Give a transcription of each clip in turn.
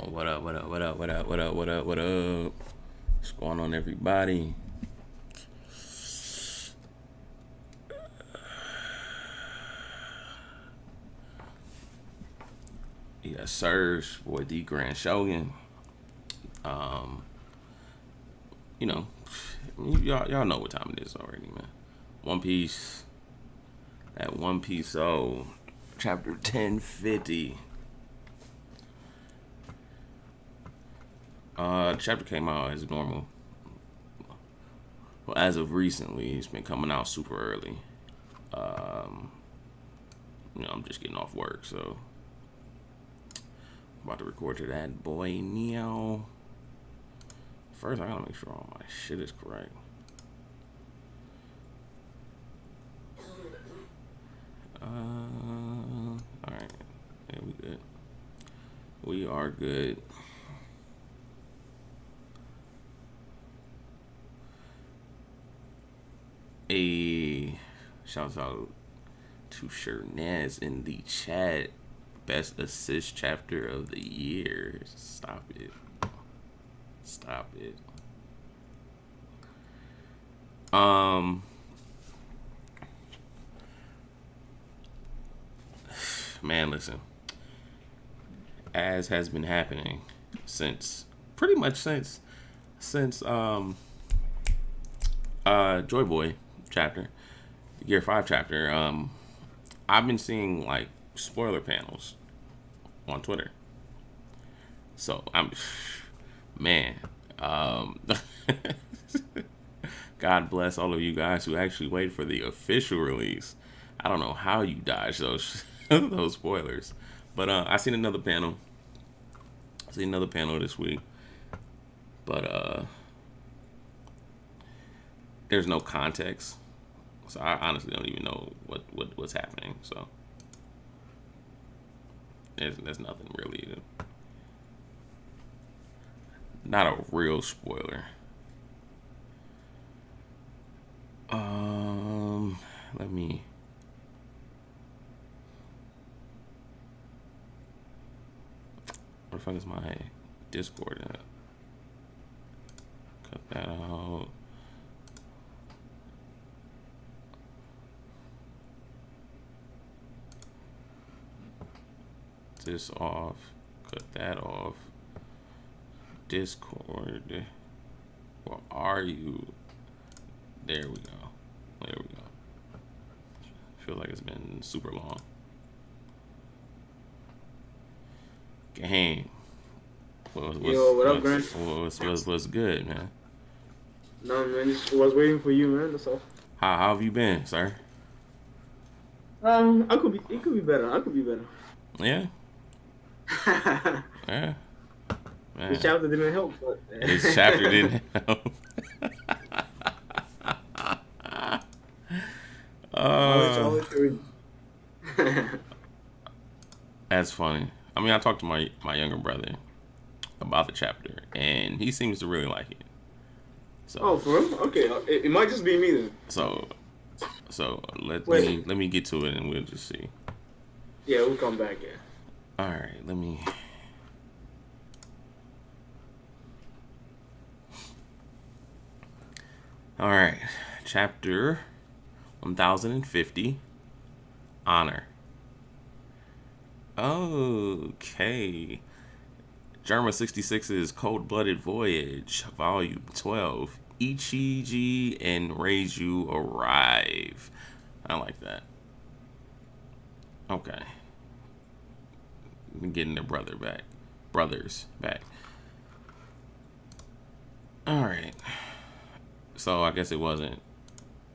What up, what up, what up, what up, what up, what up, what up? What's going on, everybody? Yes, sir. Boy, ThaGrandShowgan. Um, you know, y'all know what time it is already, man. One Piece. That One Piece. Oh, chapter 1050. Chapter came out as normal. Well, as of recently, it's been coming out super early. I'm just getting off work, so about to record to that boy Neo. First, I gotta make sure all my shit is correct. Alright. Yeah, we good. We are good. A shout out to Nez in the chat. Best assist chapter of the year. Stop it. Stop it. Man, listen. As has been happening pretty much since Joy Boy chapter, Year 5 chapter, I've been seeing like spoiler panels on Twitter. So God bless all of you guys who actually wait for the official release. I don't know how you dodge those those spoilers, but I seen another panel. This week, but there's no context, so I honestly don't even know what's happening. So there's nothing really. Not a real spoiler. Let me. Where the fuck is my Discord at? Cut that out. This off. Cut that off. Discord. Where are you? There we go. There we go. I feel like it's been super long. Gang. Yo, what up, Grant? What's good, man? No, man, just was waiting for you, man. That's all. How have you been, sir? It could be better. I could be better. Yeah. Yeah. Man. This chapter didn't help. But... This chapter didn't help. That's funny. I mean, I talked to my younger brother about the chapter, and he seems to really like it. So, oh, for real? Okay, it might just be me then. So let me get to it, and we'll just see. Yeah, we'll come back. Yeah. All right, let me. All right, chapter 1050, Honor. Okay. Germa 66's Cold-Blooded Voyage, Volume 12. Ichiji and Reiju arrive. I like that. Okay. Getting their brothers back. Alright. So I guess it wasn't.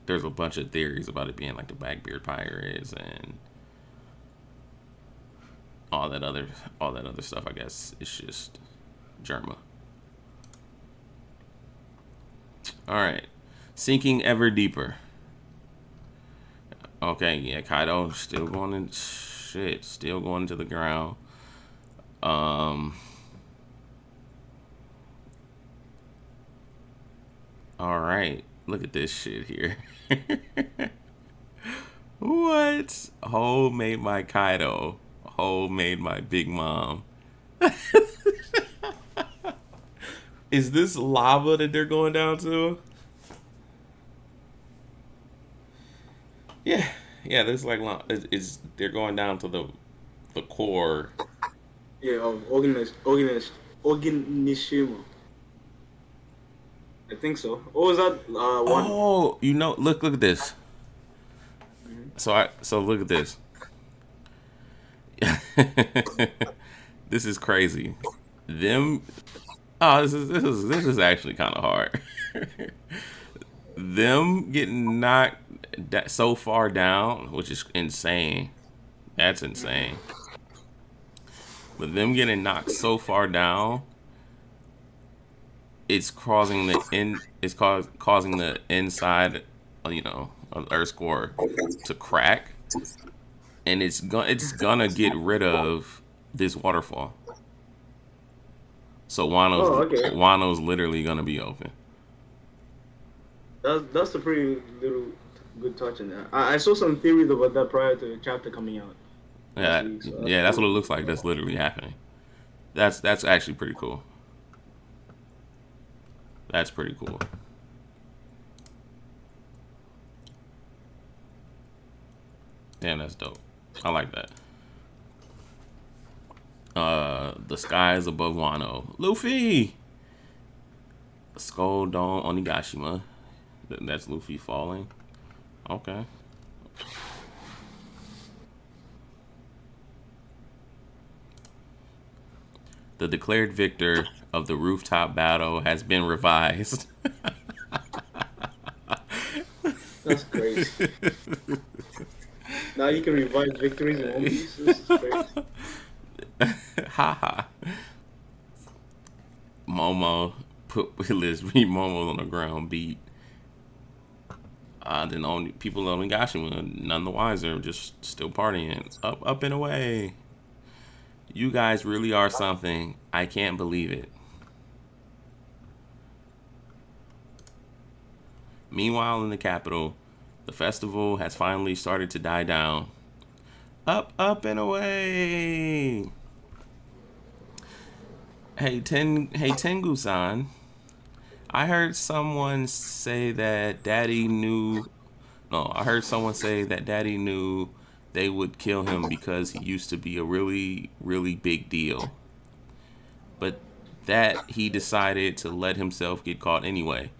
There's a bunch of theories about it being like the Blackbeard Pirates and all that other stuff. I guess it's just Germa. All right, sinking ever deeper. Okay, yeah, Kaido still going into the ground. All right, look at this shit here. What? Hole made my Kaido. Hole made my big mom. Is this lava that they're going down to? Yeah, yeah. This is like it's they're going down to the core. Yeah, of Organishima. I think so. What was that? One. Oh, look at this. Mhm. So look at this. This is crazy. Them. Oh, this is actually kind of hard. Them getting knocked so far down, which is insane. That's insane. But them getting knocked so far down, it's causing causing the inside, of the Earth's core to crack, and it's gonna get rid of this waterfall. So Oh, okay. Wano's literally gonna be open. That's a pretty little good touch in there. I saw some theories about that prior to the chapter coming out last Yeah, week, so that's yeah, that's what cool. it looks like. That's literally happening. That's actually pretty cool. That's pretty cool. Damn, that's dope. I like that. The sky is above Wano. Luffy! Skull Dome Onigashima. That's Luffy falling. Okay. The declared victor of the rooftop battle has been revised. That's crazy. Now you can revive victories in One Piece. This is crazy. Haha. Momo let's beat Momo on the ground beat. Then only people only Gashima, none the wiser, just still partying. Up and away. You guys really are something. I can't believe it. Meanwhile, in the capital, the festival has finally started to die down. Up and away. Hey Tengu-san. I heard someone say that Daddy knew. No, I heard someone say that Daddy knew they would kill him because he used to be a really, really big deal. But that he decided to let himself get caught anyway.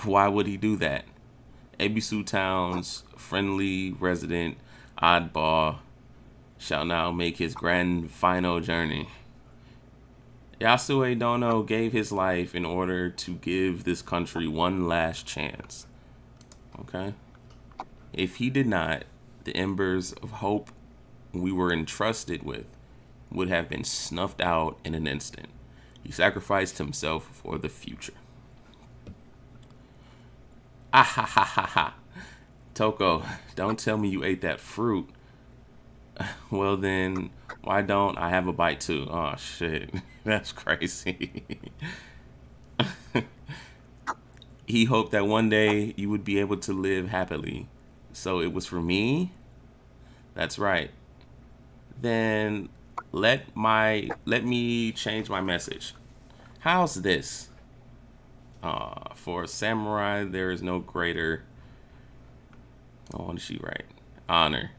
Why would he do that? Ebisu Town's friendly resident oddball shall now make his grand final journey. Yasue Dono gave his life in order to give this country one last chance. Okay? If he did not, the embers of hope we were entrusted with would have been snuffed out in an instant. He sacrificed himself for the future. Ah ha ha ha ha. Toko, don't tell me you ate that fruit. Well then, why don't I have a bite too? Oh shit, that's crazy. He hoped that one day you would be able to live happily. So it was for me? That's right. Then let me change my message. How's this? For a samurai, there is no greater. Oh, what did she write? Honor.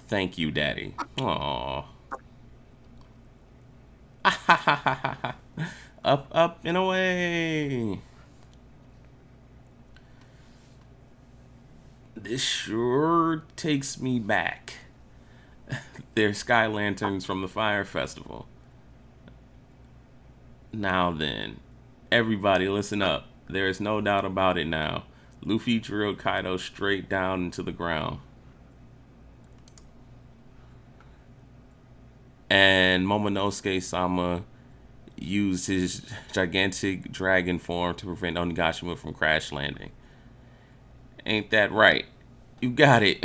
Thank you, Daddy. Aww. Up, and away. This sure takes me back. They're sky lanterns from the Fire Festival. Now then, everybody listen up. There is no doubt about it now. Luffy drilled Kaido straight down into the ground. And Momonosuke-sama used his gigantic dragon form to prevent Onigashima from crash landing. Ain't that right? You got it.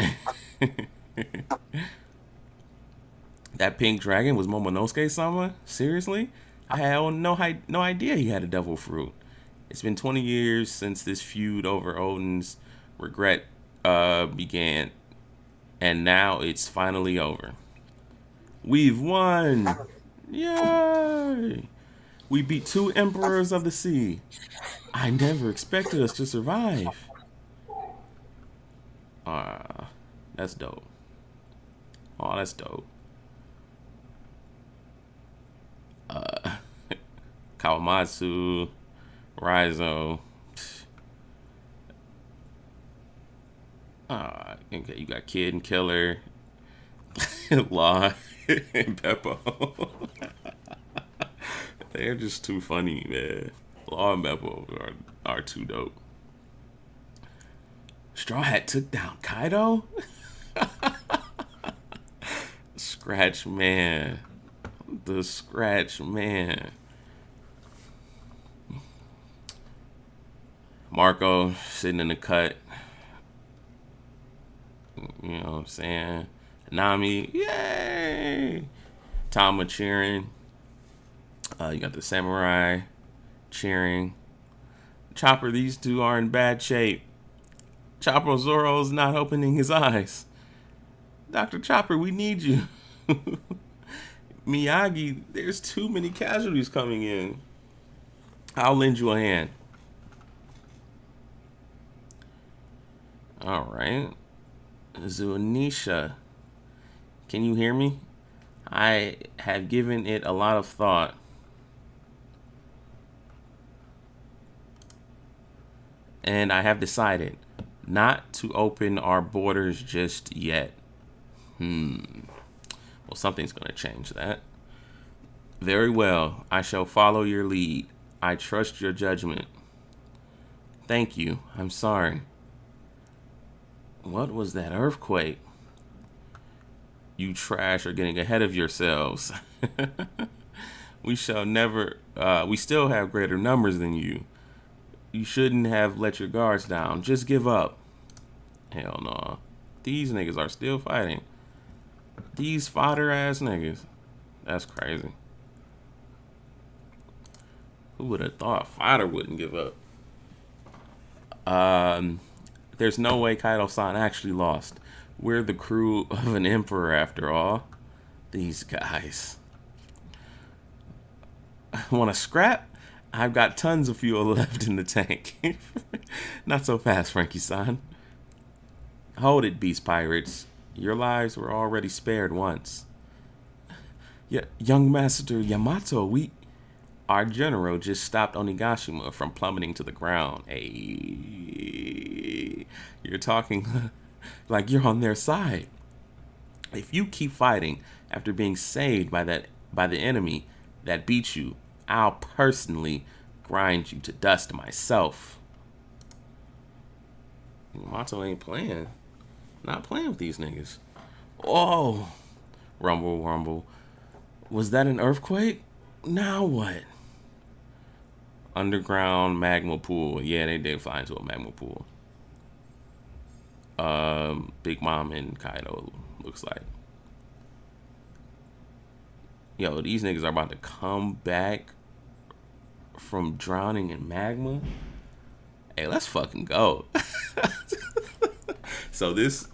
That pink dragon was Momonosuke-sama? Seriously? I had no idea he had a devil fruit. It's been 20 years since this feud over Odin's regret began, and now it's finally over. We've won! Yay! We beat 2 emperors of the sea. I never expected us to survive. That's dope. Oh, that's dope. Kawamatsu, Raizo. Okay, you got Kid and Killer, Law, and Beppo. They're just too funny, man. Law and Beppo are too dope. Straw Hat took down Kaido? Scratch Man. The Scratch Man. Marco sitting in the cut. You know what I'm saying? Nami, yay! Tama cheering. You got the samurai cheering. Chopper, these two are in bad shape. Chopper Zoro's not opening his eyes. Dr. Chopper, we need you. Miyagi, there's too many casualties coming in. I'll lend you a hand. All right. Zunisha, can you hear me? I have given it a lot of thought. And I have decided not to open our borders just yet. Well, something's going to change that. Very well. I shall follow your lead. I trust your judgment. Thank you. I'm sorry. What was that earthquake? You trash are getting ahead of yourselves. We shall never... we still have greater numbers than you. You shouldn't have let your guards down. Just give up. Hell no. These niggas are still fighting. These fodder-ass niggas. That's crazy. Who would have thought Fodder wouldn't give up? There's no way Kaido-san actually lost. We're the crew of an emperor after all. These guys. Want to scrap? I've got tons of fuel left in the tank. Not so fast, Frankie-san. Hold it, beast pirates. Your lives were already spared once. Young Master Yamato, our general just stopped Onigashima from plummeting to the ground. Hey, you're talking like you're on their side. If you keep fighting after being saved by the enemy that beat you, I'll personally grind you to dust myself. Yamato ain't playing. Not playing with these niggas. Oh, rumble, rumble. Was that an earthquake? Now what? Underground magma pool. Yeah, they did fly into a magma pool. Big Mom and Kaido looks like. Yo, these niggas are about to come back from drowning in magma. Hey, let's fucking go. So this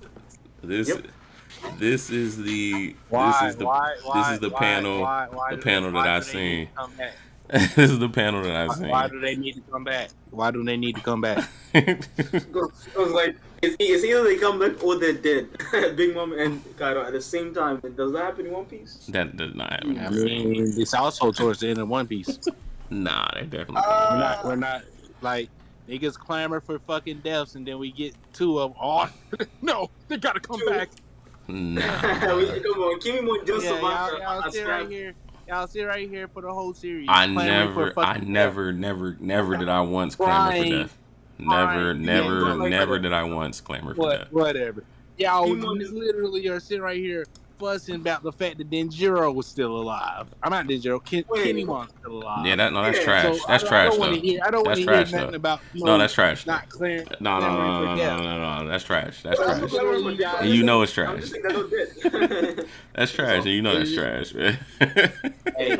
is the panel that I've seen. This is the panel that I've seen. Why do they need to come back? Why do they need to come back? It was like it's either they come back or they're dead. Big Mom and Kaido at the same time. Does that happen in One Piece? That does not happen. I mean, it's also towards the end of One Piece. Nah, they definitely. We're not like niggas clamor for fucking deaths, and then we get 2 of them. Oh, no, they gotta come back. Nah. Come on, give me more just Y'all sit right here for the whole series. I never did I once clamor for death. Never did I once clamor for death. Whatever. Y'all literally are sitting right here fussing about the fact that Denjiro was still alive. I'm not Denjiro. Kennymon's still alive. Yeah, that's trash. That's trash, though. I don't want to hear nothing about. No, that's trash. Not clear. No. That's trash. That's trash. And you know it's trash. That's trash, and you know that's trash, man. Hey,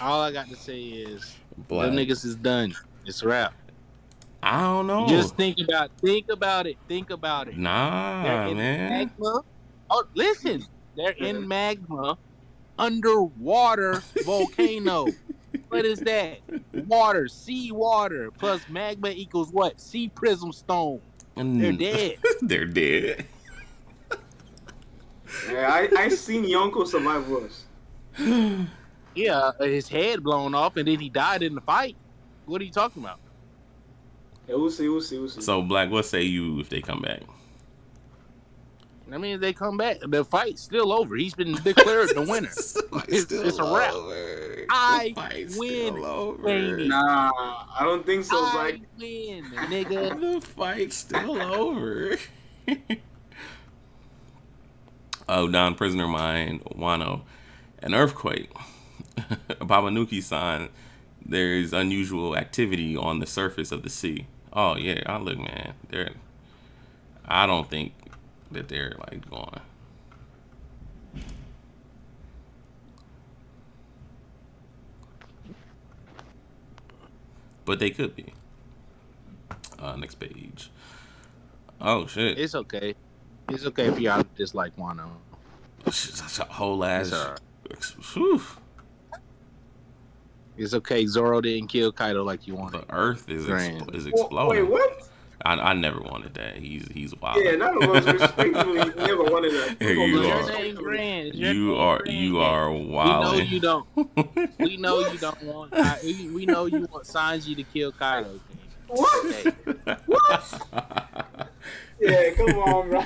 all I got to say is, them niggas is done. It's a wrap. I don't know. Just think about it. Nah, man. Magma. Oh, listen. They're in magma, underwater volcano. What is that? Water, sea water plus magma equals what? Sea prism stone. They're dead. They're dead. Yeah, I seen Yonko survive worse. Yeah, his head blown off, and then he died in the fight. What are you talking about? Yeah, we'll see. So, Black, what say you if they come back? I mean, if they come back, the fight's still over. He's been declared the winner. It's a wrap. I win, baby. Nah, I don't think so, I Black. win, nigga. The fight's still over. Oh, down prisoner mine, Wano. An earthquake. Babanuki-san, there's unusual activity on the surface of the sea. Oh, yeah. Look, man. I don't think that they're, like, going. But they could be. Next page. Oh, shit. It's okay. It's okay if y'all dislike Wano. Such a whole ass. It's okay. Zoro didn't kill Kaido like you wanted. The earth is exploding. Wait, what? I never wanted that. He's wild. Yeah, none of us respectively never wanted that. You are wild. We know you don't. We know you don't want. We know you want Sanji to kill Kaido. What? Okay. What? Yeah, come on, bro.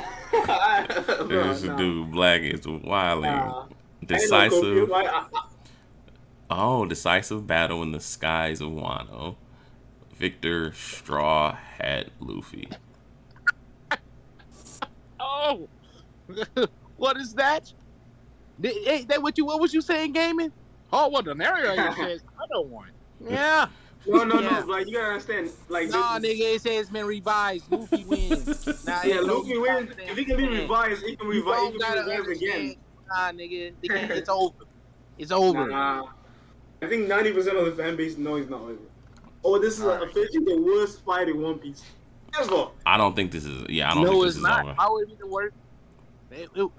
This dude Black is wilding. Decisive. Decisive battle in the skies of Wano. Victor Straw Hat Luffy. Oh, what is that? That what was you saying, gaming? Oh, well, the narrator says I don't want. Yeah. No, like you gotta understand, like nigga, it says it's been revised. Luffy wins. Nah, yeah, Luffy wins. If he can be revised, he can revive again. Nah, nigga, it's over. It's over. Nah, I think 90% of the fan base know he's not over. Oh, this is officially the worst fight in One Piece ever. I don't think this is. Yeah, I don't think this is over. How would it be the worst?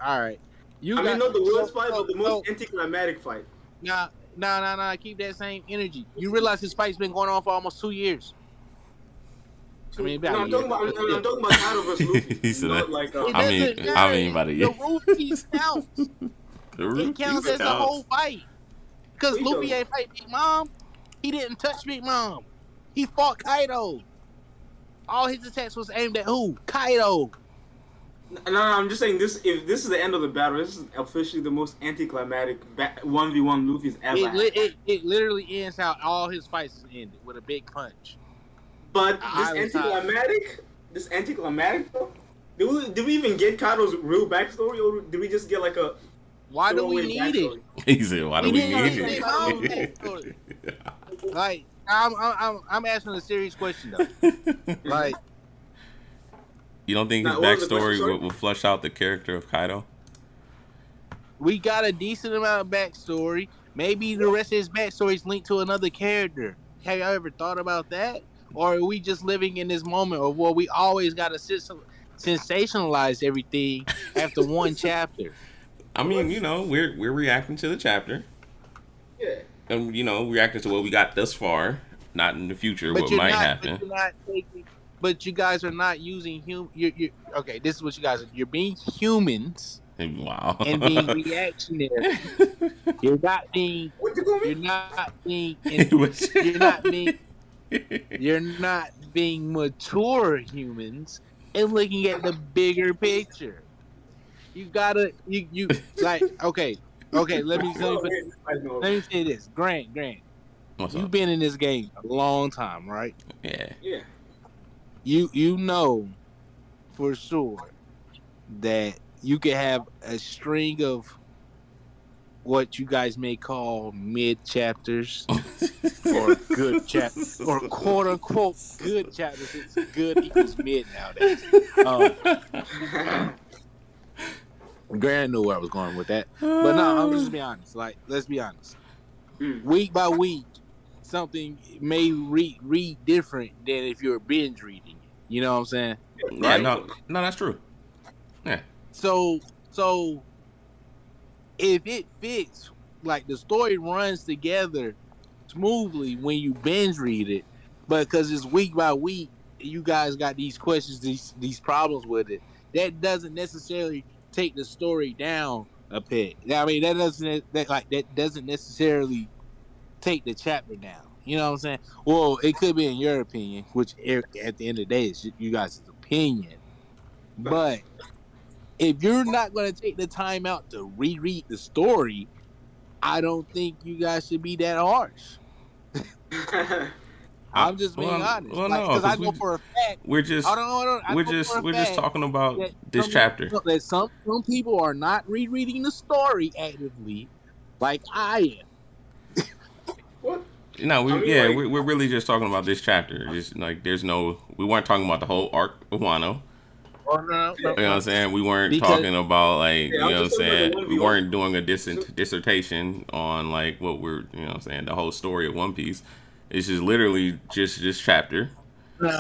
All right. Not the worst fight, but the most anticlimactic fight. Nah. Keep that same energy. You realize this fight's been going on for almost 2 years. I mean, I'm talking about Kaido versus Luffy. He said that. Like, I mean, about a year. The roof piece counts. It counts as a whole fight. Because Luffy ain't fight Big Mom. He didn't touch Big Mom. He fought Kaido. All his attacks was aimed at who? Kaido. No, I'm just saying this. If this is the end of the battle, this is officially the most anticlimactic 1v1 Luffy's ever had. It literally ends how all his fights ended with a big punch. But this anticlimactic though. Did we even get Kaido's real backstory, or did we just get like a? Why do we need it? He said, "Why do we need it?" Like, I'm asking a serious question though. Like, you don't think his backstory will flush out the character of Kaido? We got a decent amount of backstory. Maybe the rest of his backstory is linked to another character. Have y'all ever thought about that? Or are we just living in this moment of where we always got to sensationalize everything after one chapter? I mean, we're reacting to the chapter. Yeah. And, reacting to what we got thus far, not in the future, what might happen. But you guys are not using okay, this is what you guys are. You're being humans. Wow. And being reactionary. You're not being mature humans and looking at the bigger picture. You gotta you like okay, let me say this. Grant. You've been in this game a long time, right? Yeah. Yeah. You know for sure that you can have a string of what you guys may call mid chapters or good chapters or quote unquote good chapters. It's good equals mid nowadays. Grant knew where I was going with that, but no, I'm just be honest. Like, let's be honest. Week by week, something may read different than if you're binge reading. You know what I'm saying? Yeah, right? No, that's true. Yeah. So if it fits, like the story runs together smoothly when you binge read it, but because it's week by week, you guys got these questions, these problems with it. That doesn't necessarily take the story down a peg. I mean, that doesn't necessarily take the chapter down. You know what I'm saying? Well, it could be in your opinion, which at the end of the day is you guys' opinion. But if you're not going to take the time out to reread the story, I don't think you guys should be that harsh. I'm just being honest. Well, Like, no, because I because know for a fact. we're just Hold on. I know for a we're just fact talking about that this chapter. that some people are not rereading the story actively, like I am. What? No, I mean, like- we're really just talking about this chapter. Just like we weren't talking about the whole arc of Wano. Oh, no. You know what I'm saying? We weren't Because- talking about like, you I'm know what I'm just talking saying? about the We 1v1. weren't doing a dissertation on like what we're, you know what I'm saying, the whole story of One Piece. It's just literally just this chapter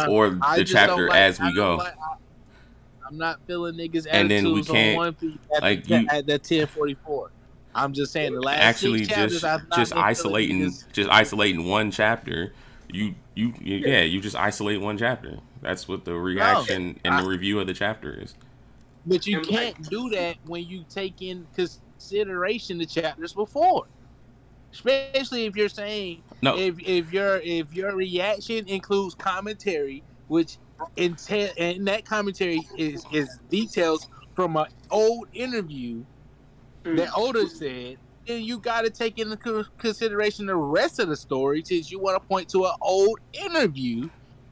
or I the just chapter don't like- as I we don't go. like- I'm not feeling niggas' And then we attitudes can't, on One Piece at, like, the, you- at the 1044. I'm just saying the last Actually 6 chapters I've not just been isolating feeling isolating one chapter. You just isolate one chapter. That's what the reaction and the review of the chapter is. But you And can't do that when you take in consideration the chapters before. Especially if you're saying No. if your reaction includes commentary, which and that commentary is details from an old interview that Oda said, then you got to take into consideration the rest of the story since you want to point to an old interview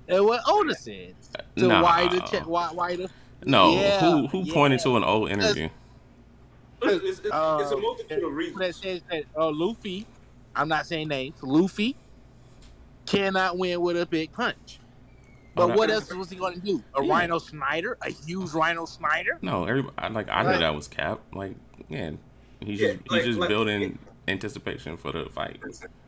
and what Oda said. So Nah. why the No, Yeah, who pointed to an old interview? It's a multitude of reasons. that says that Luffy, I'm not saying names, Luffy cannot win with a big punch. But what else was he going to do? A Rhino Snyder? A huge Rhino Snyder? No, I knew that was Cap. Like, yeah, he's just building anticipation for the fight.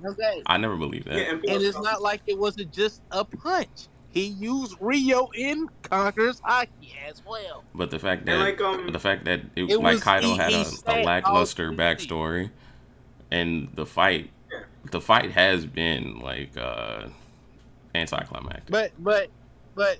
Okay. I never believed that. Yeah, And it's not like it wasn't just a punch. He used Rio in Conqueror's Haki as well. But the fact that And like, the fact that it like was- Kaido he had a said lackluster all three backstory, and the fight has been like anticlimactic. But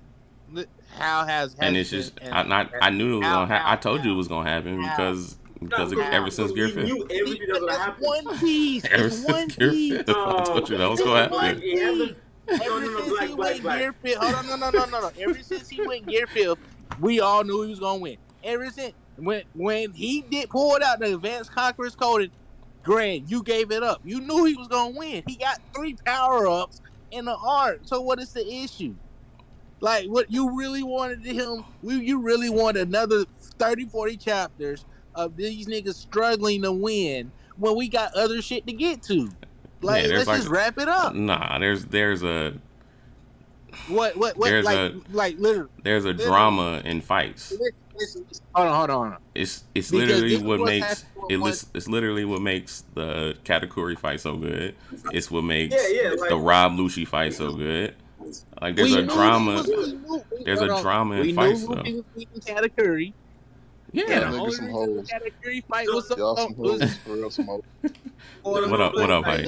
how has And it's just been- I knew it was gonna happen. How- I told you it was gonna happen because ever since Gear we 5. knew everything that was gonna That's happen. One Piece. Ever It's One since Gear Piece. 5, I told you that was gonna Like, happen. he had the- Ever No, since he went black. Gear 5, hold on, no. Ever since he went Gear 5, we all knew he was gonna win. Ever since when he did pulled out the Advanced Conqueror's Code, Grand, you gave it up. You knew he was gonna win. He got 3 power-ups in the arc. So what is the issue? Like, what you really wanted him? You really want another 30, 40 chapters of these niggas struggling to win when we got other shit to get to. Like, Yeah, let's just wrap it up. Nah, there's a What? There's like literally. there's a drama in fights. Hold on. It's Because literally this is what what makes happened it's literally what makes the Katakuri fight so good. It's what makes like- the Rob Lucci fight so good. Like there's We a knew drama. he was- There's a drama we in knew fights though. Luffy was beating Katakuri. Yeah. The Niggas only some reason hoes. the Katakuri fight was Y'all some hoes, for real, some hoes. What up, Hype?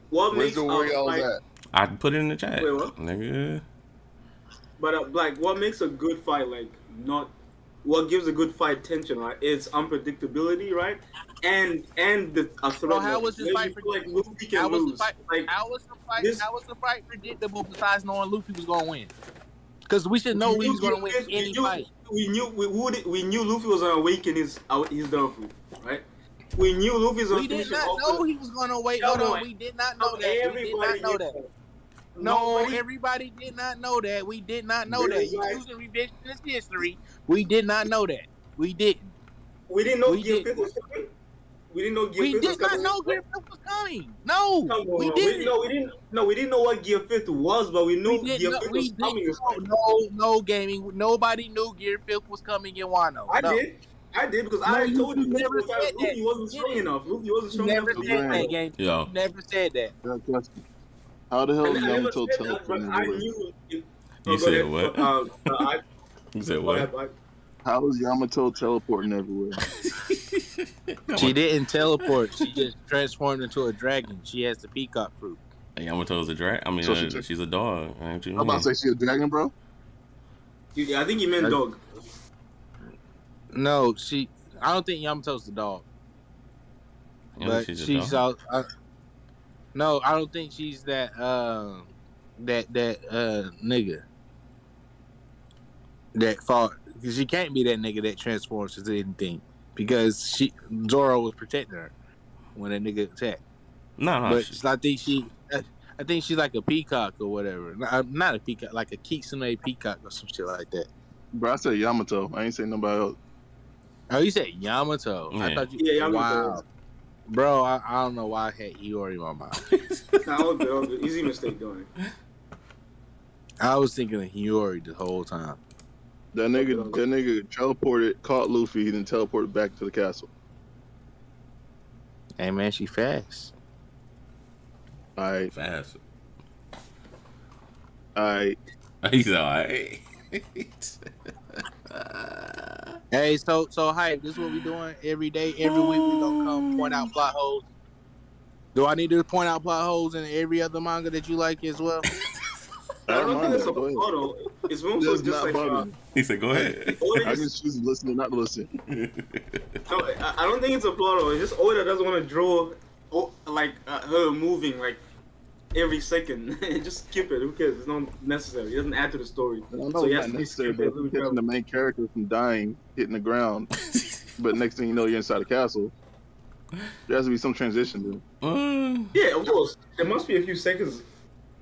What Where's makes the where y'all was fight, at? I put it in the chat, Wait, what? nigga. but like, what makes a good fight like not? What gives a good fight tension, right? It's unpredictability, right? And the threat. So how was this Maybe fight you feel like predictable? Luffy can lose. Like, How was this- the fight predictable besides knowing Luffy was gonna win? Because we should know he was gonna win any fight. We knew Luffy was gonna awaken his downfall, right? We knew Luffy was gonna We did finish not him know off. he was gonna wait. No, Hold no. on, we did not know that. We did Everybody not know knew that. No, Nobody- everybody did not know that. We did not know that. You Really? using revisionist history. We did not know that. We didn't. We didn't know we Gear did. 5 was coming. We didn't know Gear We 5 did was not coming. know Gear 5 was coming. No, Come on, we didn't. we didn't know what Gear 5 was, but we knew We Gear didn't 5 know. was coming. No gaming. Nobody knew Gear 5 was coming in Wano. I No. did because No, I you told you never Luffy said that. wasn't strong enough. Luffy wasn't You strong enough never to said win. that game. Yo. You never said that. Got a question. How the hell And is I never Yamato said that, but teleporting I everywhere? knew. You go said ahead. what? You said what? How is Yamato teleporting everywhere? She didn't teleport. She just transformed into a dragon. She has the peacock fruit. Yamato's a drag. I mean, So she's a dog. What you I'm about mean? to say she a dragon, bro. I think you meant dog. No, I don't think Yamato's the dog. Yeah, But she's a she's dog. out. No, I don't think she's that nigga that fought. Because she can't be that nigga that transforms into anything. Because Zoro was protecting her when that nigga attacked. No, But I think she's like a peacock or whatever. Not a peacock, like a Kitsune peacock or some shit like that. Bro, I said Yamato. I ain't saying nobody else. Oh, you said Yamato. Yeah. I thought you. Yeah, Yamato. Wow, bro. I don't know why I had Iori in my mind. Nah, all good. Easy mistake doing it. I was thinking of Hiyori the whole time. That nigga teleported, caught Luffy, and then teleported back to the castle. Hey man, she fast. Alright. Fast. Alright. He's alright. Hey, so hype. This is what we doing every day, every week. We gonna come point out plot holes. Do I need to point out plot holes in every other manga that you like as well? I don't think it's a Go ahead. photo. It's more so That's just not like. bugging. He said, "Go ahead." I can choose to listen or not to listen. No, I don't think it's a photo. It's just Oda doesn't want to draw her moving like every second. Just skip it. Who cares? It's not necessary. It doesn't add to the story. I don't So know he it's has not to necessary, skip but it. catching the main character from dying, hitting the ground, but next thing you know, you're inside the castle. There has to be some transition, dude. Yeah, of course. There must be a few seconds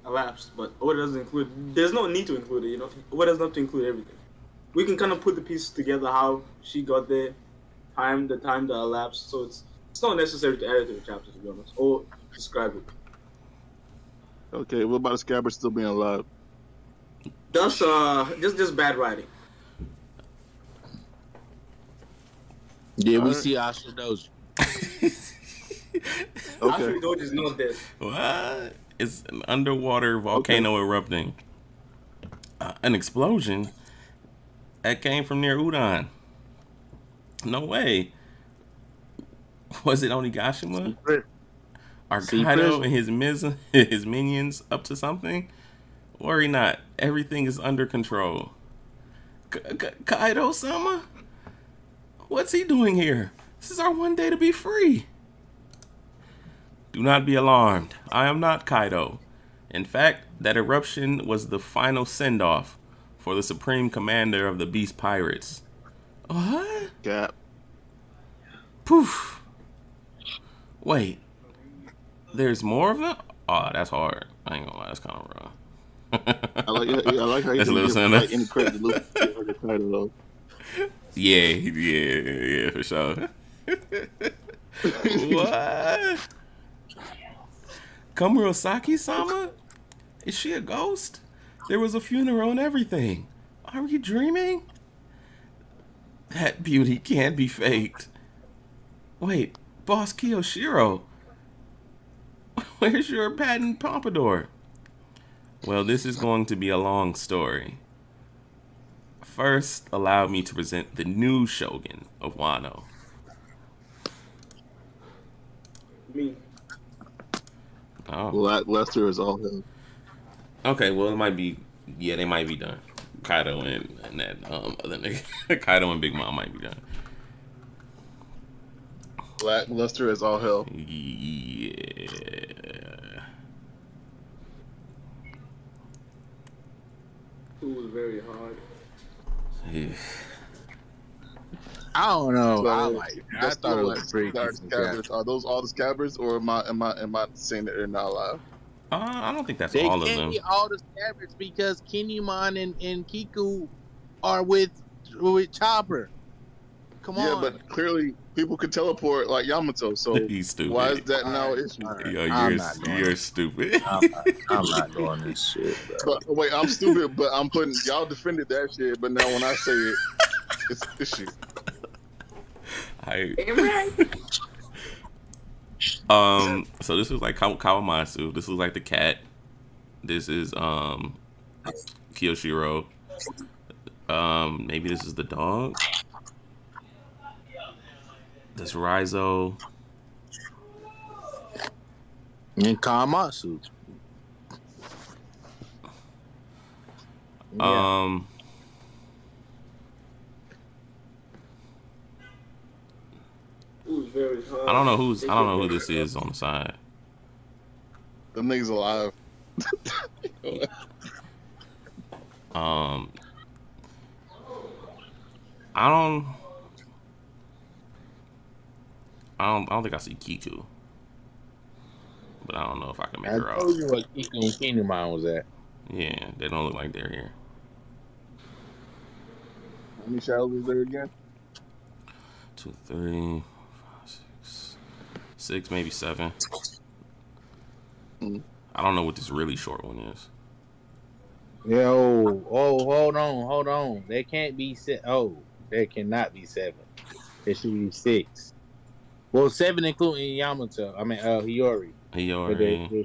elapsed, but Oda doesn't include. There's no need to include it. You know, Oda doesn't have to include everything. We can kind of put the pieces together how she got there, the time that elapsed. So it's not necessary to add it to the chapter, to be honest, or describe it. Okay, what about the scabbard still being alive? That's just bad writing. Yeah, we Alright. see Asha Doji. Okay. Actually, Doge is not dead. What? It's an underwater volcano erupting. An explosion that came from near Udon. No way. Was it Onigashima? Are Kaido and his minions up to something? Worry not. Everything is under control. Kaido-sama? What's he doing here? This is our one day to be free. Do not be alarmed. I am not Kaido. In fact, that eruption was the final send-off for the Supreme Commander of the Beast Pirates. What? Gap. Poof. Wait. There's more of them? Oh, that's hard. I ain't gonna lie, that's kind of rough. I like how you That's a little give something. like, any credit to Luffy for the title though. Yeah, for sure. What? Komurosaki-sama? Is she a ghost? There was a funeral and everything. Are we dreaming? That beauty can't be faked. Wait, Boss Kiyoshiro. Where's your patent pompadour? Well, this is going to be a long story. First, allow me to present the new Shogun of Wano. Me. Oh. Lester is all hell. Okay, well, it might be... Yeah, they might be done. Kaido and that other nigga. Kaido and Big Mom might be done. Lester is all hell. Yeah. It was very hard. Yeah. I don't know. So, I thought it was pretty scabbards. Are those all the scabbards, or am I saying that they're not alive? I don't think that's They all of can't them. be all the scabbards because Kinemon and Kiku are with Chopper. Come on. Yeah, but clearly people can teleport like Yamato. So He's stupid. why is that now an issue? Yo, I'm you're stupid. I'm not doing this shit, bro. But, wait, I'm stupid, but I'm putting y'all defended that shit. But now when I say it, it's issue. So this is like Kawamatsu. This is like the cat. This is Kiyoshiro. Maybe this is the dog. This Raizo. And Kawamatsu. Yeah. Who's very hard. I don't know who this is on the side. Them niggas alive. I don't think I see Kiku, but I don't know if I can make her I out. told you what Kiku and Kinemon was at. Yeah, they don't look like they're here. How many shadows was there again? 2, 3, 5, 6, 6, maybe 7. I don't know what this really short one is. Yo, hold on. There can't be there cannot be 7. There should be 6. Well, 7 including Yamato. I mean, Hiyori. Hiyori.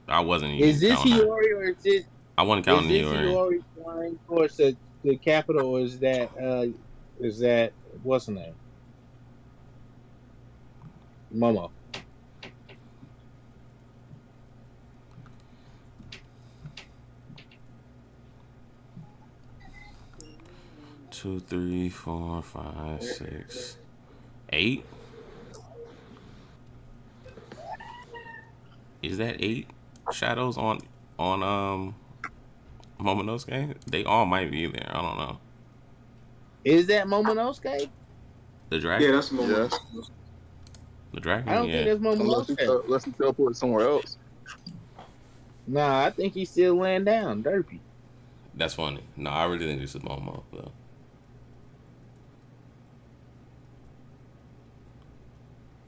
I wasn't even Is this counting her. Hiyori or is this? I wasn't counting Is this Hiyori. Hiyori flying towards the capital? Or is that what's her name? Momo. Two, 3, 4, 5, 6, 8. Is that 8 shadows on Momonosuke? They all might be there. I don't know. Is that Momonosuke? The dragon? Yeah, that's Momo. Yeah. The dragon? I don't think that's Momonosuke. Unless he teleported somewhere else. Nah, I think he's still laying down, derpy. That's funny. No, I really think this is Momo, though.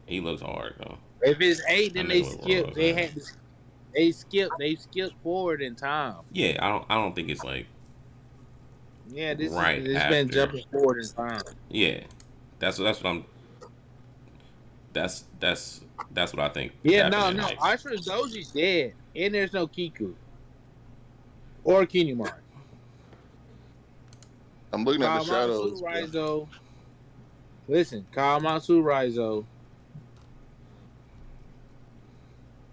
He looks hard, though. If it's 8, then they what skip. was They that? had to. They skipped forward in time. Yeah, I don't think it's like. Yeah, it's Right been after. jumping forward in time. Yeah, that's what I'm. That's what I think. Yeah, happened no. next. Ashura Doji's dead, and there's no Kiku or Kinemon. I'm looking at the shadows. Raizo. Listen, Kawamatsu Raizo.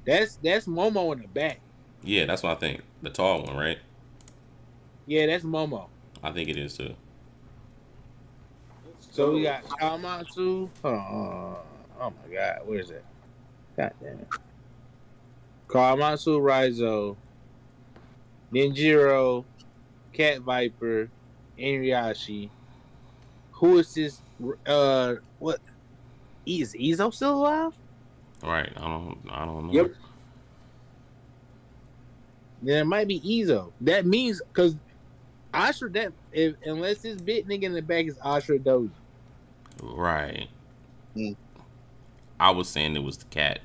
That's Momo in the back. Yeah, that's what I think. The tall one, right? Yeah, that's Momo. I think it is too. So we got Kawamatsu. Hold on. Oh my God, where is it? God damn it. Kawamatsu Raizo, Ninjiro, Cat Viper, Inuyasha. Who is this? What? Is Izo still alive? Right. I don't know. Yep. Then it might be Izo. That means because Ashura unless this big nigga in the back is Ashura Doji. Right. Mm. I was saying it was the cat.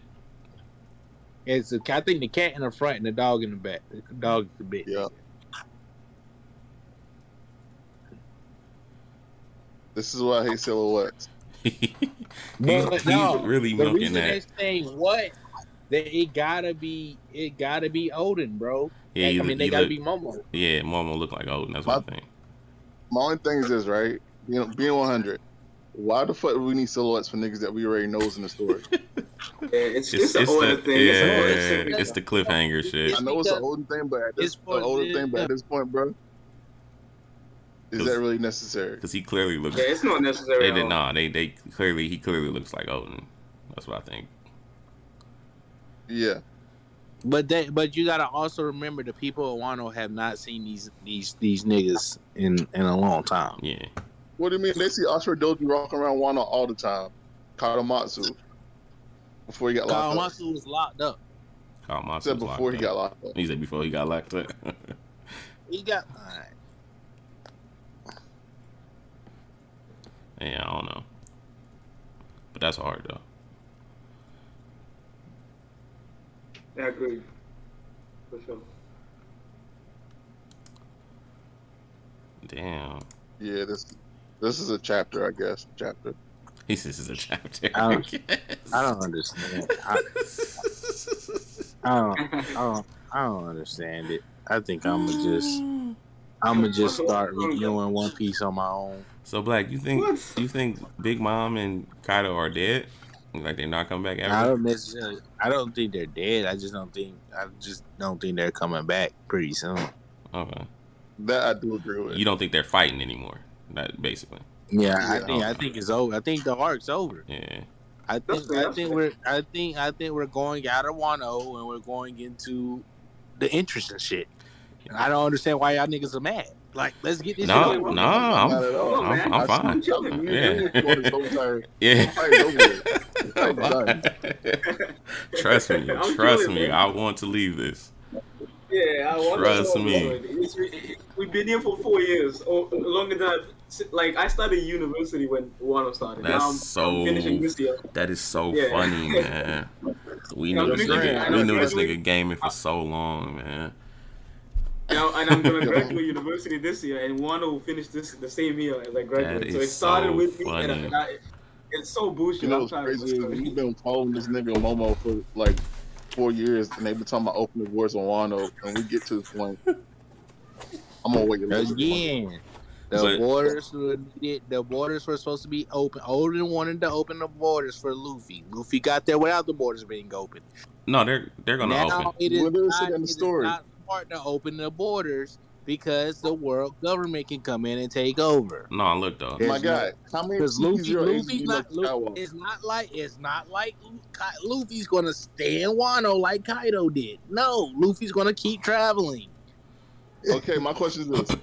I think the cat in the front and the dog in the back. The dog is the big. Yeah. This is why I hate silhouettes. He's No, really the milking reason they're that. saying what that it gotta be Odin, bro. Yeah, Like, I mean they gotta be Momo. Yeah, Momo look like Odin. That's what I think. My only thing is this, right? Being 100. Why the fuck do we need silhouettes for niggas that we already knows in the story? Yeah, it's an older thing. It's the cliffhanger shit. I know it's an older thing, but at this point, bro, is that really necessary? Because he clearly looks. Yeah, it's not necessary. They did not. He clearly looks like Odin. That's what I think. Yeah. But you gotta also remember the people of Wano have not seen these niggas in a long time. Yeah. What do you mean? They see Ashura Doji walking around Wano all the time. Kawamatsu. Before he got locked up. Kawamatsu was locked up. Kawamatsu Except was before he locked got up. locked up. He said before he got locked up. He got alright. Yeah, I don't know. But that's hard though. Yeah, I agree. For sure. Damn. Yeah, this is a chapter, I guess. Chapter. He says it's a chapter. I don't understand. I don't understand it. I think I'm gonna just start reviewing One Piece on my own. So Black, you think Big Mom and Kaido are dead? Like they're not coming back ever? I don't necessarily. I don't think they're dead. I just don't think they're coming back pretty soon. Okay. That I do agree with. You don't think they're fighting anymore? That basically. Yeah, Yeah. I think it's over. I think the arc's over. Yeah. I think we're going out of Wano and we're going into the interesting shit. And I don't understand why y'all niggas are mad. Like, let's get this shit No, over with. I'm man. fine. Chilling. Yeah. Yeah. Trust me. I'm Trust chilling, me. man. I want to leave this. Yeah, I want Trust to me. We've been here for 4 years, or longer than like I started university when Wano started. That's now I'm finishing this year. That is so Yeah. funny, man. We Yeah, knew this I nigga. We knew this graduate- nigga gaming for so long, man. And I'm gonna graduate university this year, and Wano will finish this the same year as I graduate. That So it is started so with me, funny. and it's so bullshit. You know I'm what's trying crazy? to We've been following this nigga Momo for like 4 years, and they've been talking about opening doors on Wano, and we get to this point. I'm gonna wait a little bit. Again, But- the borders were supposed to be open. Odin wanted to open the borders for Luffy. Luffy got there without the borders being open. No, they're gonna Now open. it is What is it not, in the it is story? not smart to open the borders because the world government can come in and take over. No, look though. Yeah. My God, how many Because T0 agents Luffy's you know not. Skywalker? It's not like Luffy's gonna stay in Wano like Kaido did. No, Luffy's gonna keep traveling. Okay, my question is this: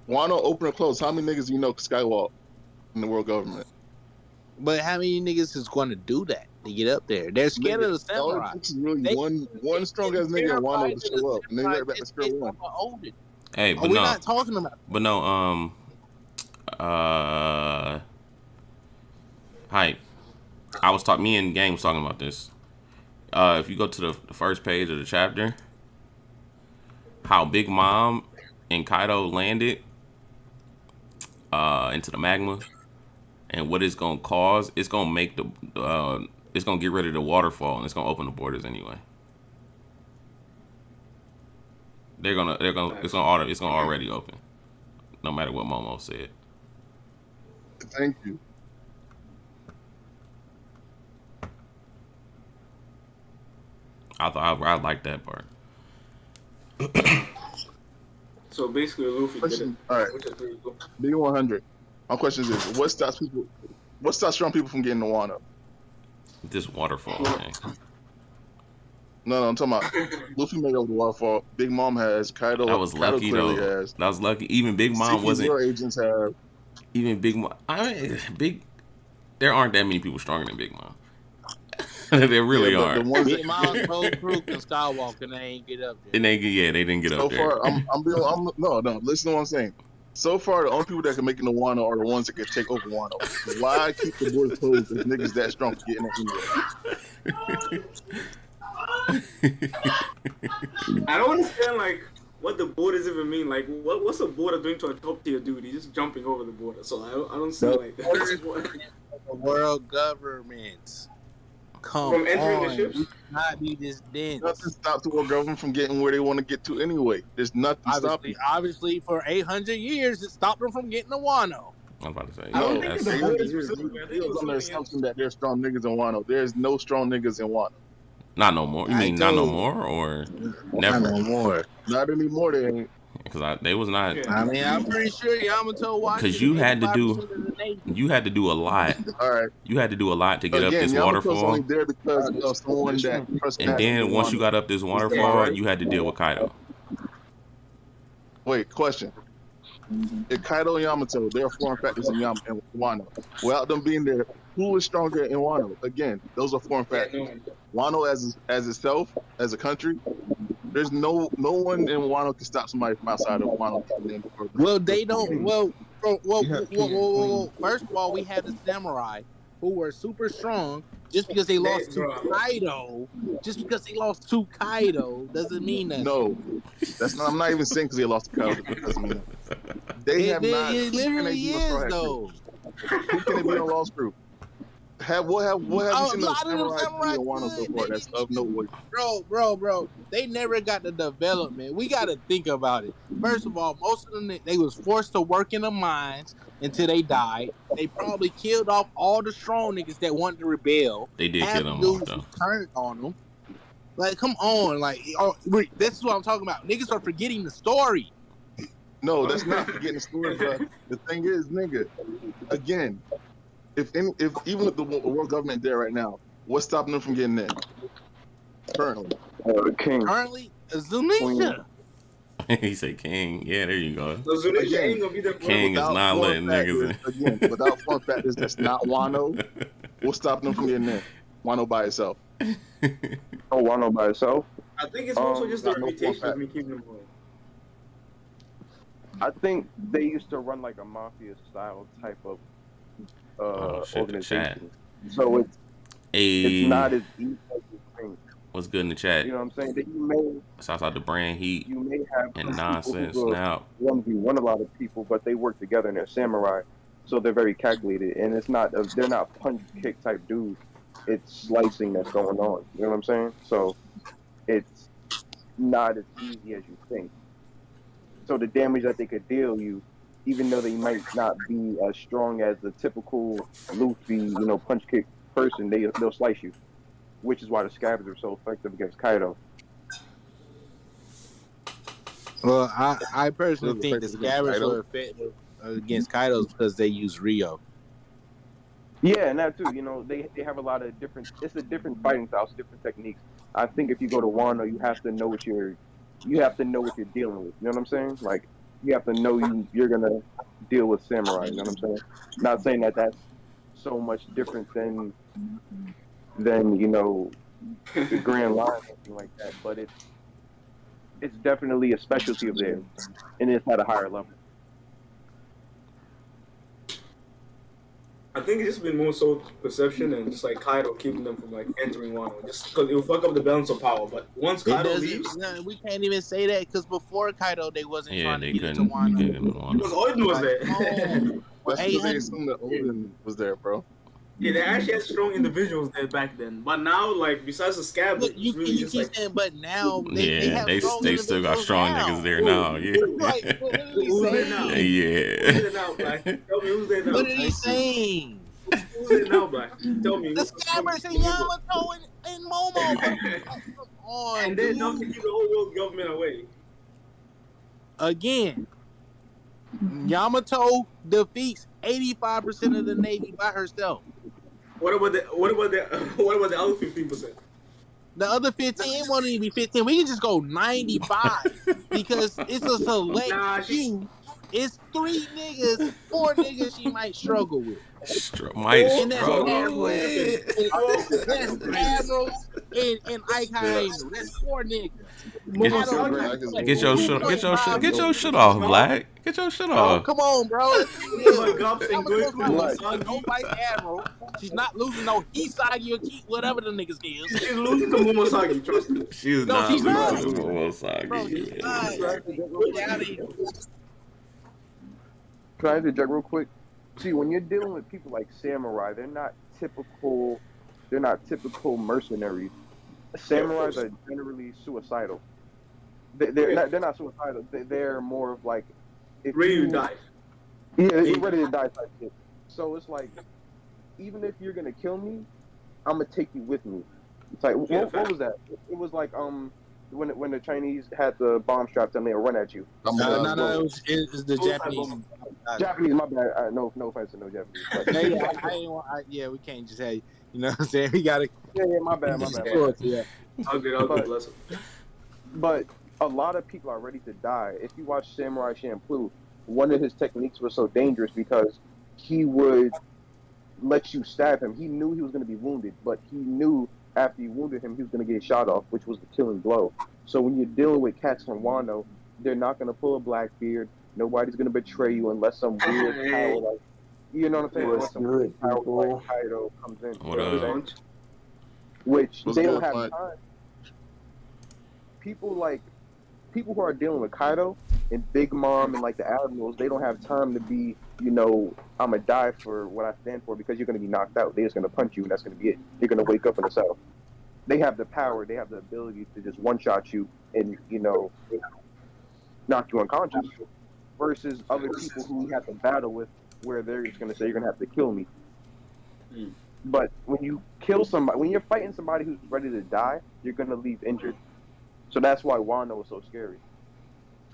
Wano open or close? How many niggas do you know Skywalk in the world government? But how many niggas is going to do that to get up there? They're scared of the All it samurai. takes is really They- one strong ass nigga in Wano to show up, and then right back to square one. Hey, Oh, but we're no, not talking about. but no. Hype. I was talking. Me and Gang was talking about this. If you go to the first page of the chapter, how Big Mom and Kaido landed into the magma, and what it's gonna cause, it's gonna make it's gonna get rid of the waterfall, and it's gonna open the borders anyway. It's gonna already open, no matter what Momo said. Thank you. I like that part. So basically, Luffy did it. Question. All right, Which is pretty cool. B100. My question is this: What stops strong people from getting to Wano? This waterfall thing. No, I'm talking about Luffy made over the waterfall. Big Mom has. Kaido. That was Kaido lucky clearly though. has. That was lucky. Even Big Mom wasn't. Your agents have. Even Big Mom. I mean, There aren't that many people stronger than Big Mom. There really Yeah, but are. the ones Big Mom told Brook and Skywalker they ain't get up there. And they didn't get So up there. far, no. Listen to what I'm saying. So far, the only people that can make it to Wano are the ones that can take over Wano. Why keep the doors closed if niggas that strong can get in anyway? I don't understand like what the borders even mean. Like, what's a border doing to a top tier dude? He's just jumping over the border. So I don't see No. like The world governments. Come From entering the on, ships? we cannot be this dense. Nothing stops the world government from getting where they want to get to anyway. There's nothing stopping. Obviously, for 800 years, it stopped them from getting to Wano. I'm about to say. I don't No, think that's, it's a they border was specific. I think it was on the something assumption that there's strong niggas in Wano. There's no strong niggas in Wano. not no more. You I mean not no told- more or Not never? no more. Not anymore. They ain't. Because they was not. Yeah. I mean, I'm pretty sure Yamato watched. 'Cause you had to do- 85% of the nation. You had to do a lot. All right. You had to do a lot to get up Again, this Yamato's waterfall. only there because of someone that. And then once you got up this waterfall, right. you had to deal with Kaido. Wait, question. If Kaido and Yamato, they're foreign factors in Wano. Without them being there, who is stronger in Wano? Again, those are foreign factors. Wano as itself, as a country, there's no one in Wano can stop somebody from outside of Wano. Well, they don't. Well, first of all, we had the samurai who were super strong. Just because they lost to Kaido, doesn't mean that. No, that's not. I'm not even saying because they lost to Kaido. Because, I mean, they have not. It literally who can they be is on Straw Hat though. Crew? Who can they be on Lost Group? What have you A seen of lot of them Samurai samurai and Wano so good. far? That's of noteworthy. Bro. They never got the development. We got to think about it. First of all, most of them they was forced to work in the mines until they died. They probably killed off all the strong niggas that wanted to rebel. They did Half kill the them off dudes though. was turned on them. Like, come on, like, this is what I'm talking about. Niggas are forgetting the story. No, that's not forgetting the story, bro. The thing is, nigga, again, if even with the world government there right now, what's stopping them from getting in currently? King. Currently, Zunisha. He said King. Yeah, there you go. So Zunisha Again, ain't gonna be there forever. King is Without not foreign letting niggas factors, in. again, without foreign factors, that's not Wano. What's stopping them from getting in? Wano by itself. Oh, Wano by itself. I think it's also just the got no reputation foreign of me keeping them going. I think they used to run like a mafia style type of Oh, shit, the chat. organization. So it's not as easy as you think. What's good in the chat? You know what I'm saying? That you Shouts out to Brand Heat may have and some Nonsense people who now. 1v1 a lot of people, but they work together and they're samurai, so they're very calculated. And it's not they're not punch kick type dudes. It's slicing that's going on. You know what I'm saying? So it's not as easy as you think. So the damage that they could deal you, even though they might not be as strong as the typical Luffy, punch kick person, they'll slice you. Which is why the scabbards are so effective against Kaido. Well, I personally Those think the effective against scabbards Kaido? are effective against Kaido's because they use Rio. Yeah, and that too. They have a lot of different. It's a different fighting styles, different techniques. I think if you go to Wano, you have to know what you're dealing with. You know what I'm saying? Like you have to know you're gonna deal with samurai. You know what I'm saying? Not saying that that's so much different than the Grand Line or anything like that, but it's definitely a specialty of theirs, and it's at a higher level. I think it's just been more so perception and just like Kaido keeping them from like entering Wano, just because it will fuck up the balance of power. But once It Kaido doesn't. leaves, No, we can't even say that because before Kaido, they wasn't Yeah, trying they to get couldn't. into Wano. You couldn't get in because Wano. Odin was Like, there. come on. That's Hey, because they assumed that Odin was there, bro. Yeah, they actually had strong individuals there back then. But now, like besides the scab, Look, it's you really just keep like saying, but now they Yeah, have they strong still got individuals strong now. niggas there now. Yeah. Like, what are we Who's there now? saying? Yeah. who's there now, Black? Tell me who's there now. What are you saying? Who's there now, Black? Tell me. The who's Scabbards and strong- Yamato and Momo. Come on, and then enough to dude. keep the whole world government away. Again, Yamato defeats 85% of the Navy by herself. What about the other 15%? The other 15 won't even be 15. We can just go 95 because it's a select Nah, few. It's 3 niggas, 4 niggas she might struggle with. Might And that's struggle Admiral. with. That's Admiral and Ike. That's 4 niggas. Get, I don't- get your shit off, Black. Get your shit Oh, off. come on, bro. Like Gops and Yamato's Goichi, not like, losing no vice admiral. She's not losing no Hisagi or Ki, whatever the niggas is. She's losing to Momosaki, trust me. She's No, not she's not. losing to Momosaki. Bro, she's not. Get out of here. Can I interject real quick? See, when you're dealing with people like samurai, they're not typical mercenaries. Samurais are generally suicidal. They're not suicidal. They're more of like if Ready you to die. Yeah, you're ready to die type shit. So it's like, even if you're gonna kill me, I'm gonna take you with me. It's like, what was that? It was like when the Chinese had the bomb strapped and they would run at you. No, it was the Japanese. Japanese, my bad. No offense to no Japanese. But, Yeah, we can't just have, you know what I'm saying? We gotta. yeah, my bad. Yeah. I'll get bless him. But a lot of people are ready to die. If you watch Samurai Champloo, one of his techniques was so dangerous because he would let you stab him. He knew he was going to be wounded, but he knew after you wounded him, he was going to get shot off, which was the killing blow. So when you're dealing with cats from Wano, they're not going to pull a Blackbeard. Nobody's going to betray you unless some weird power, like, you know what I'm saying? Unless some weird power like Kaido comes in. What up? Which What's they good, don't have Mike? time. People who are dealing with Kaido and Big Mom and like the admirals, they don't have time to be I'm gonna die for what I stand for because you're gonna be knocked out. They're just gonna punch you, and that's gonna be it. You're gonna wake up in a cell. They have the power. They have the ability to just one shot you and knock you unconscious. Versus other people who we have to battle with, where they're just gonna say you're gonna have to kill me. But when you kill somebody, when you're fighting somebody who's ready to die, you're gonna leave injured. So that's why Wano is so scary,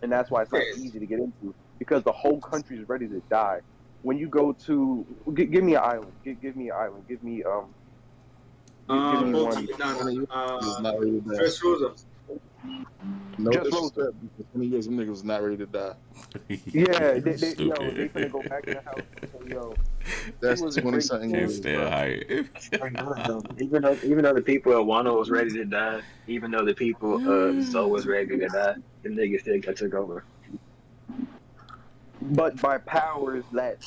and that's why it's not easy to get into because the whole country is ready to die. When you go to, give me an island, give me an island, give me give me one. Is not ready to die. No Just disrespect, because 20 years them niggas was not ready to die. Yeah, they finna go back in the house. So, That's 20 something Can't years. stay high. Even though the people at Wano was ready to die, even though the people of Zoe was ready to die, the niggas still got took over. But by powers that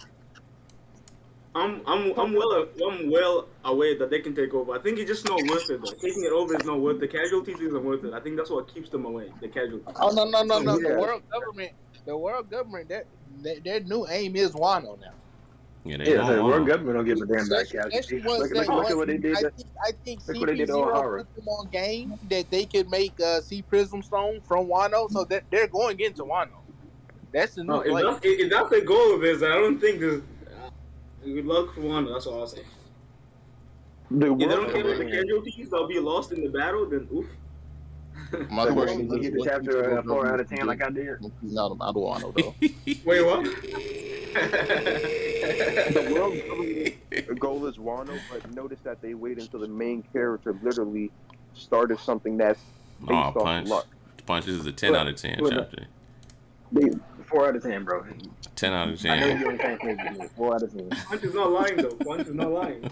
I'm well aware that they can take over. I think it's just not worth it though. Taking it over is not worth it. The casualties isn't worth it. I think that's what keeps them away. The casualties. Oh no! Yeah. The world government, their new aim is Wano now. Yeah, The world government don't give a damn about Especially casualties. once Look at what they did. I think Look what they did to O'Hara. CP0 put them on game that they could make Sea Prism Stone from Wano, so that they're going into Wano. That's the new place. If that's the goal of this, I don't think there's. Good luck for one. That's all I'll say. If they don't care about the casualties, they'll be lost in the battle. Then oof. My You question get the is, chapter 4 out of 10 like I did. No, I don't want to though. Wait, what? The world government goal is Wano, but notice that they wait until the main character literally started something that's based off Punch. luck. Punch is a 10 out of 10 chapter. 4 out of 10, bro. 10 out of I know 10. you ain't saying 4 out of 10. Punch is not lying though. Punch is not lying.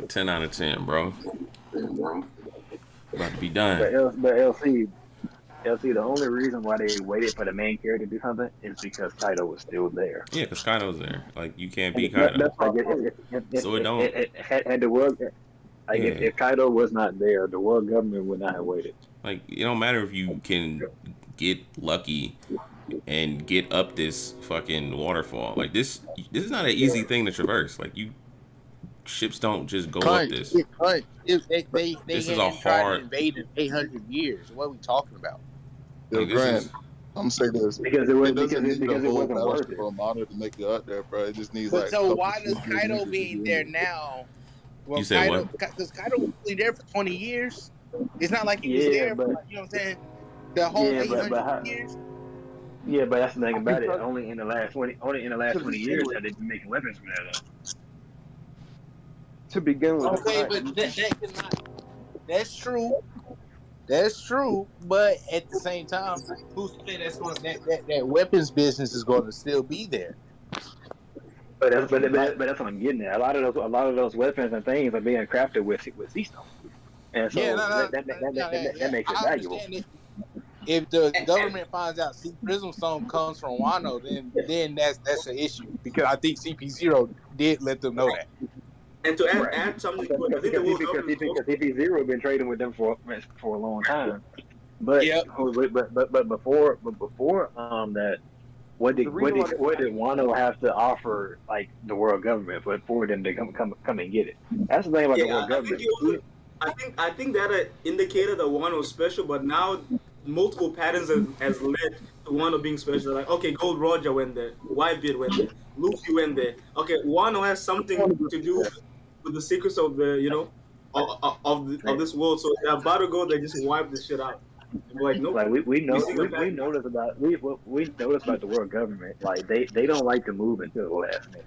10 out of 10, bro. About to be done. But LC, the only reason why they waited for the main character to do something is because Kaido was still there. Yeah, because Kaido's there. Like, you can't beat Kaido. So it don't. Had the world, like if Kaido was not there, the world government would not have waited. Like, it don't matter if you can get lucky and get up this fucking waterfall. Like, this is not an easy thing to traverse. Like, ships don't just go up this. They This is hadn't a tried hard- to invade in 800 years. What are we talking about? Yo, Like, this Grant, is- I'm gonna say this. Because it doesn't need wasn't a whole worth battleship it. or a monitor to make it out there, bro. It just needs But like. so a why couple does people Kaido niggas being to there do it. now? Well, You said what? Because Kaido was only there for 20 years. It's not like he was there for, you know what I'm saying, the whole 800 years. Yeah, but that's the thing about it. Only in the last 20 years have they been making weapons from that. To begin with, Okay, but that's true. That's true. But at the same time, who's to say that weapons business is going to still be there? But that's what I'm getting at. A lot of those weapons and things are being crafted with sea stone, and so that makes it valuable. If the government finds out Sea Prism Stone comes from Wano, then that's an issue, because I think CP0 did let them know that. And to add something to it, I think the world government Because CP0 been trading with them for a long time. But but before that, what did Wano have to offer, like, the world government for them to come and get it? That's the thing about the world government. I think that indicated that Wano was special, but now multiple patterns has led to Wano being special. Like, okay, Gold Roger went there, Whitebeard went there, Luffy went there. Okay, Wano has something to do with the secrets of the of this world. So they're about to go, they just wipe this shit out. Like, nope. Like we noticed about the world government. Like they don't like to move until the last minute.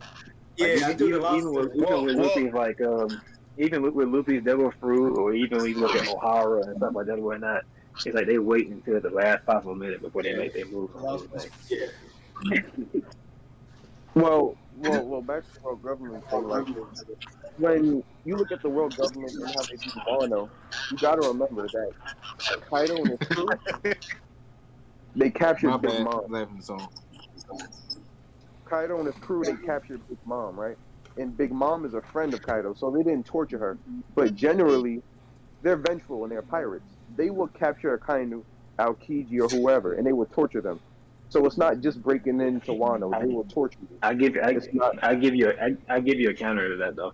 Yeah, Like, even with Luffy's like even with Luffy's Devil Fruit, or even when you look at O'Hara and stuff like that and whatnot, it's like they wait until the last possible minute before they make their move. Yeah. Well, back to the world government thing. Like, when you look at the world government and how they do Wano, you got to remember that Kaido and his crew, they captured Big Mom. Kaido and his crew, they captured Big Mom, right? And Big Mom is a friend of Kaido, so they didn't torture her. But generally, they're vengeful and they're pirates. They will capture Akainu, Aokiji, or whoever, and they will torture them. So it's not just breaking into Wano. They will torture you. I give It's not. I give you a counter to that though.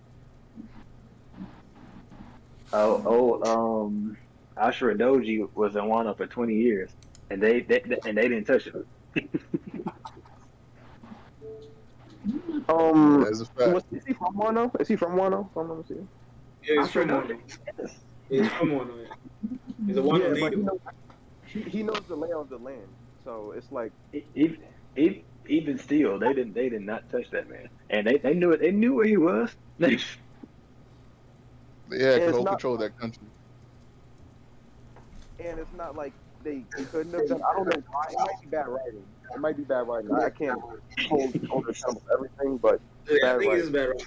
Ashura Doji was in Wano for 20 years, and they didn't touch him. That's a fact. Is he from Wano? Is he from Wano? If I'm not mistaken. Yeah, he's from Wano. He's from Wano. He's a Wano Yeah, but native. he knows the lay of the land. So it's like Even still, they did not touch that man, and they knew it. They knew where he was. They had it's no not- control of that country. and it's not like they couldn't have done. I don't know why. It might be bad writing. It might be bad writing. I can't hold account for everything, but Yeah, I bad think writing. it's bad, right?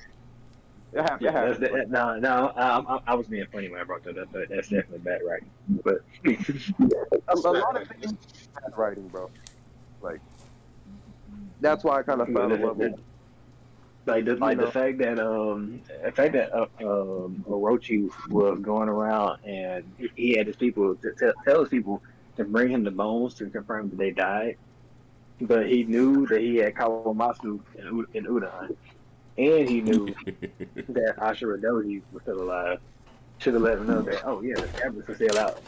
I was being funny when I brought that up, but that's definitely bad writing. But A lot of things bad writing, bro. Like that's why I kind of fell in love with. the fact that Orochi was going around and he had his people to tell his people to bring him the bones to confirm that they died, but he knew that he had Kawamatsu in Udon, and he knew that Ashura Doji was still alive. Should have let him know that. Oh yeah, the tablets are still out.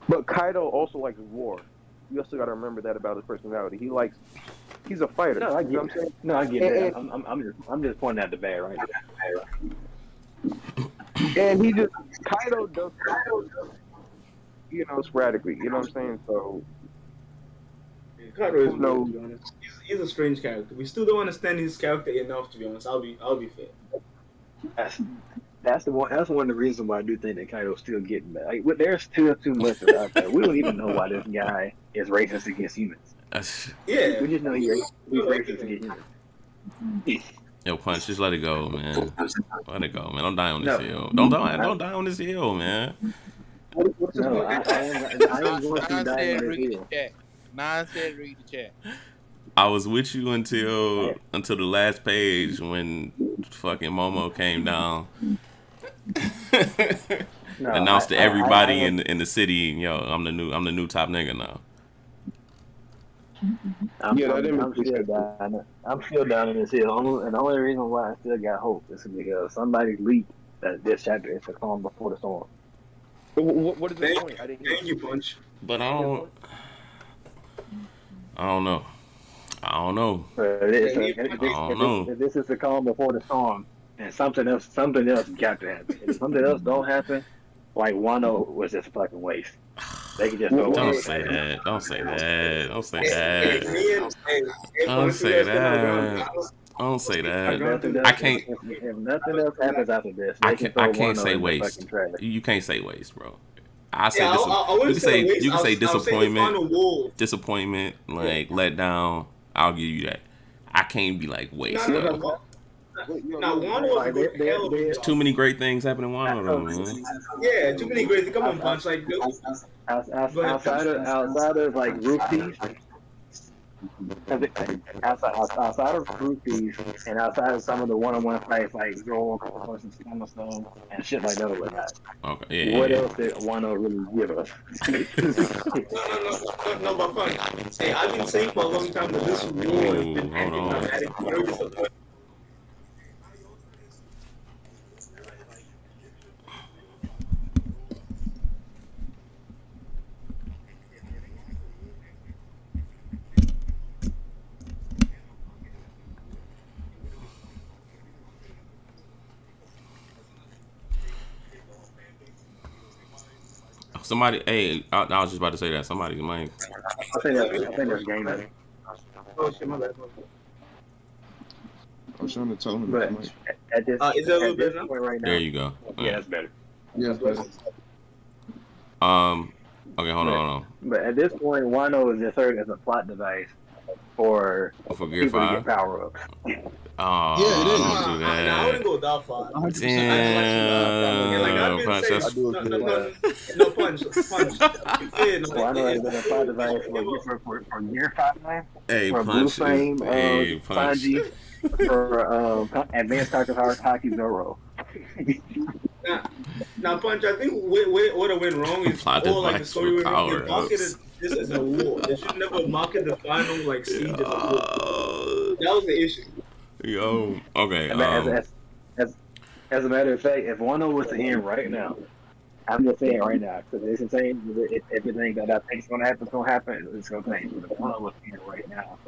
But Kaido also likes war. You also got to remember that about his personality. He's a fighter. No, I You know get what I'm saying? No, I get that. I'm just pointing out the bad right. And Kaido does, sporadically. You know what I'm saying? So Kaido is No. weird, to be honest. He's a strange character. We still don't understand his character enough, to be honest. I'll be fair. That's one of the reasons why I do think that Kaido's still getting mad. Like, there's still too much out there. We don't even know why this guy is racist against humans. Yeah. We just know he's racist against humans. Yo, Punch, just let it go, man. Let it go, man. Don't die on this No. hill. Don't die on this hill, man. what's his No, point? I am going to Nine die said on read this the chat. Nine said read the chat. I was with you until the last page when fucking Momo came down. No, Announced to everybody in the city, yo, I'm the new top nigga now. I'm I'm still down in this hill. And the only reason why I still got hope is because somebody leaked that this chapter is the calm before the storm. What is the point? I didn't hear. Thank you, Punch. But I don't know. If this is the calm before the storm, and something else got to happen. If something else don't happen, like Wano was just a fucking waste. They could just go. Don't away. say that. Don't say that. Don't say Hey, that. me and Don't Punch, say you guys can that. agree. Don't say If that. nothing I else- can't. If nothing else happens after this, I they can't. can I throw can't Wano say in the waste. fucking trash. You can't say waste, bro. I say Yeah, dis- I you wouldn't can say waste. you can say I'll say it's disappointment. on the wall. Disappointment, like let down. I'll give you that. I can't be like waste. No, though. Now, Wano was a good hell of a There's too many great things happening in Wano, though, man. Yeah, too many great. Come on, Punch. Like, Outside of like rupees, outside of rupees, and outside of some of the one-on-one fights like Zoro versus Stone and shit like that, like that. Okay, yeah, What yeah. else did Wano really give us? no, but Punch. Hey, I've been saying for a long time that this war has been Hold on. anti-dramatic. Somebody, hey, I was just about to say that. Somebody might. I think that's gaming. Oh shit, my bad. I'm trying to tell him. But at this, Is it a little at this better now? point right now, There you go. yeah, that's better. Yeah, but Okay, hold on. But at this point, Wano is just served as a plot device for For Gear people to 5. get power ups. Oh, Yeah, it is. don't do Nah, I wouldn't that. go that far. 100%. Damn, Punch, saying, that's- no, Punch. Yeah, no, Wano has been a plot device for Gear 5, Hey, for Blue Punch. Flame, Hey, Punch. Sanji, for Advanced Taco Haki Zoro. Now, Punch, I think what it went wrong is Plot all like the device story for where they power-ups. marketed this as a war. They should never market the final like siege as a war. That was the issue. Yo, okay. As a matter of fact, if Wano was to end right now, I'm just saying right now, because it's insane. If everything that I think is going to happen is going to happen, it's going to change. But if Wano was to end right now,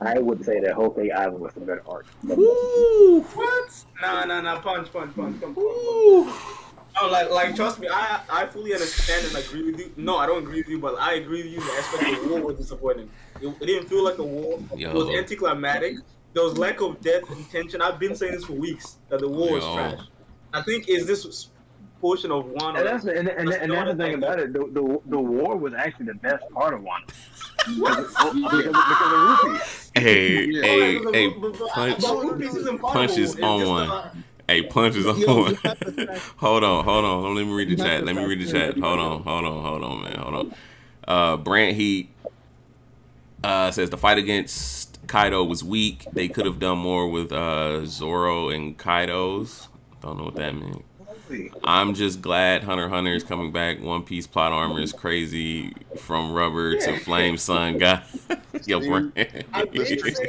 I would say that Whole Cake Island was the better arc. Woo! What? Nah. Punch. Come. No, like, trust me, I fully understand and agree with you. No, I don't agree with you, but I agree with you. The aspect of the war was disappointing. It didn't feel like a war. Yo. It was anticlimactic. There was lack of depth and tension. I've been saying this for weeks that the war was trash. I think is this portion of Wano. And that's the thing about it. The war was actually the best part of Wano. because of Ruffy. Hey, Punch is on one. Hey, Punch is on one. Hold on. Let me read the chat. Hold on, man. Hold on. Brant Heat says the fight against Kaido was weak. They could have done more with Zoro and Kaido's. Don't know what that means. I'm just glad Hunter x Hunter is coming back. One Piece plot armor is crazy. From rubber to flame sun guy. Yo, Brant. The streets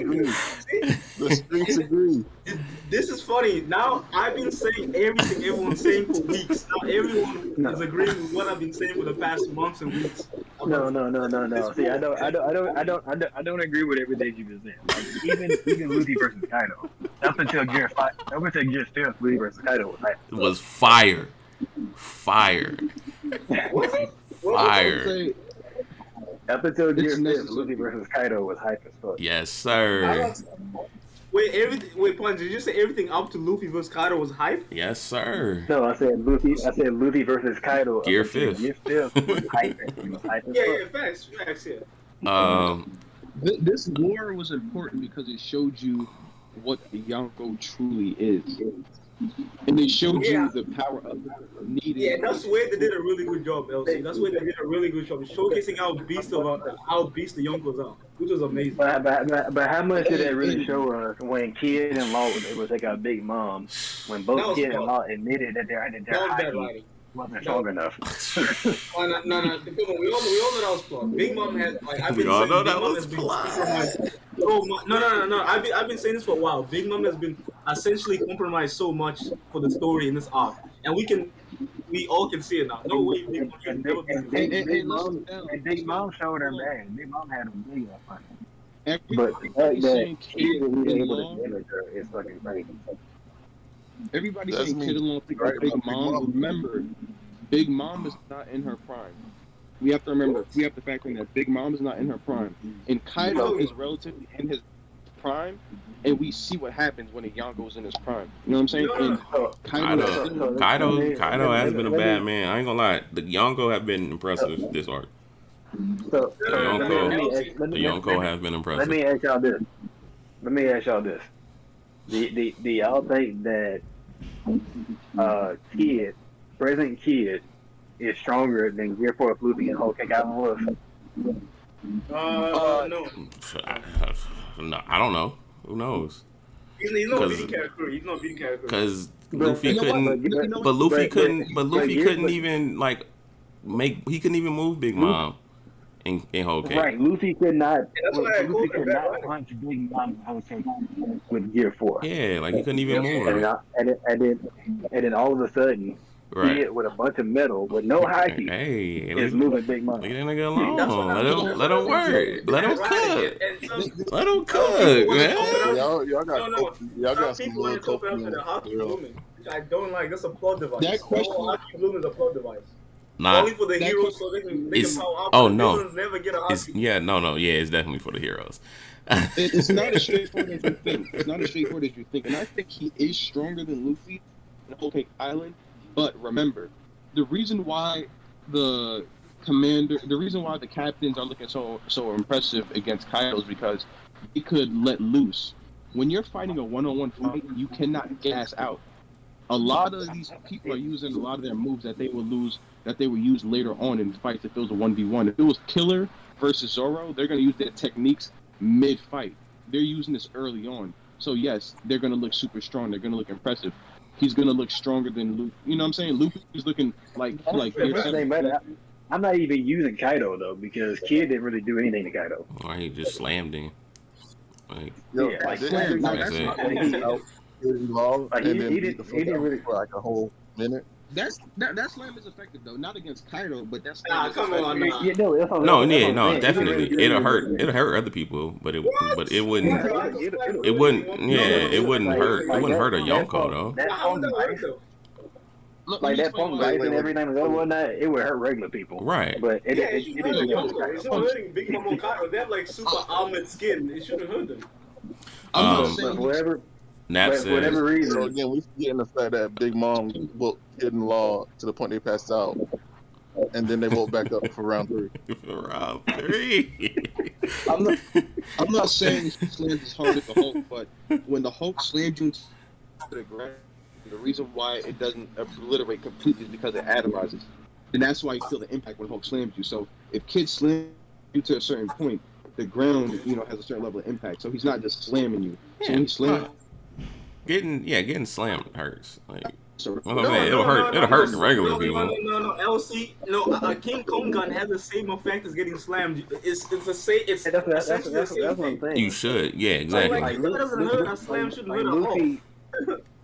agree. This is funny. Now I've been saying everything everyone's saying for weeks. Now everyone is agreeing with what I've been saying for the past months and weeks. No. See, I don't agree with everything you've been saying. Like, even Luffy versus Kaido. Up until Gear 5, up until Gear 5, Luffy versus Kaido was hype. It was fire. Up until Gear 5, Luffy versus Kaido was hype as fuck. Yes, sir. Wait, Punch, did you say everything up to Luffy versus Kaido was hype? Yes, sir. No, I said Luffy versus Kaido. Gear 5. Gear 5 was hype. Yeah, facts, yeah. This war was important because it showed you what the Yonko truly is. And they showed you the power of needed. Yeah, that's where they did a really good job, LC. That's where they did a really good job, showcasing how beast the Yonkos are, which was amazing. But how much did that really show us when Kid and Law was able to take out Big Mom? When both Kid and Law admitted that their haki wasn't strong enough. No. We all know that was flawed. Big Mom had We all know that was flawed. No. I've been saying this for a while. Big Mom has been essentially compromised so much for the story in this arc, and we all can see it now. No way Big Mom can never be. Big Mom showed her man. Big Mom had a big fight. Everybody saying Kid and Law is fucking crazy. Everybody saying Kid and Law think like Big Mom. Remember, Big Mom is not in her prime. We have to remember. We have to factor in that Big Mom is not in her prime, and Kaido is relatively in his prime, and we see what happens when a Yonko's in his prime. You know what I'm saying? And Kaido has been a bad man. I ain't gonna lie. The Yonko have been impressive this arc. The Yonko have been impressive. Let me ask y'all this. Do y'all think that present Kid is stronger than Gear 4 Luffy and Whole Cake Island was? No. No, I don't know. Who knows? He's not beating character. Because Luffy couldn't. But Luffy couldn't even he couldn't even move Big Mom in Whole Cake. Right, Luffy could not. Luffy could not punch Big Mom Whole Cake with Gear 4. Yeah, like he couldn't even move her. And then all of a sudden, Kid with a bunch of metal with no haki is moving Big Mom. Leave that nigga alone. Let him work. Let him cook. Let him cook, man. Y'all got some little copium. I don't like. That's a plot device. That question. Haki bloom is a plot device. Nah. Only for the heroes, so they can power up. Oh no! Never get a haki. Yeah, it's definitely for the heroes. It's not as straightforward as you think. And I think he is stronger than Luffy in Whole Cake Island. But remember, the reason why the captains are looking so impressive against Kaido is because he could let loose. When you're fighting a one-on-one fight, you cannot gas out. A lot of these people are using a lot of their moves that they will use later on in fights if it was a 1v1. If it was Killer versus Zoro, they're going to use their techniques mid-fight. They're using this early on. So yes, they're going to look super strong. They're going to look impressive. he's gonna look stronger than Luffy. You know what I'm saying? Luffy is looking like I'm not even using Kaido though because Kid didn't really do anything to Kaido. Or he just slammed him. Like, Yeah, like slam. that's it. Like, he didn't really for like a whole minute. That slam is effective though, not against Kaido, but that's Come on, nah. No, definitely. It'll hurt other people, but it wouldn't it wouldn't hurt a Yonko though. Like that punk guy and every time and whatnot, it would hurt regular people. Right. But it It's not hurting Big Mom and Kaido. They have like super armored skin. It shouldn't hurt them. But whatever. Nap For whatever reason. So again, we forgetting the fact that Big Mom woke Kid in Law to the point they passed out, and then they woke back up for round 3. Round 3. I'm not saying he slammed as hard as the Hulk, but when the Hulk slammed you to the ground, the reason why it doesn't obliterate completely is because it atomizes. And that's why you feel the impact when Hulk slams you. So if Kid slams you to a certain point, the ground, has a certain level of impact. So he's not just slamming you. So when he slams, getting slammed hurts. Like, so, it'll hurt regular people. No, LC, King Kong gun has the same effect as getting slammed. It's the same. It's essentially the same what I'm saying. You should, yeah, exactly. Like, it doesn't hurt. A slam shouldn't hurt a Hulk.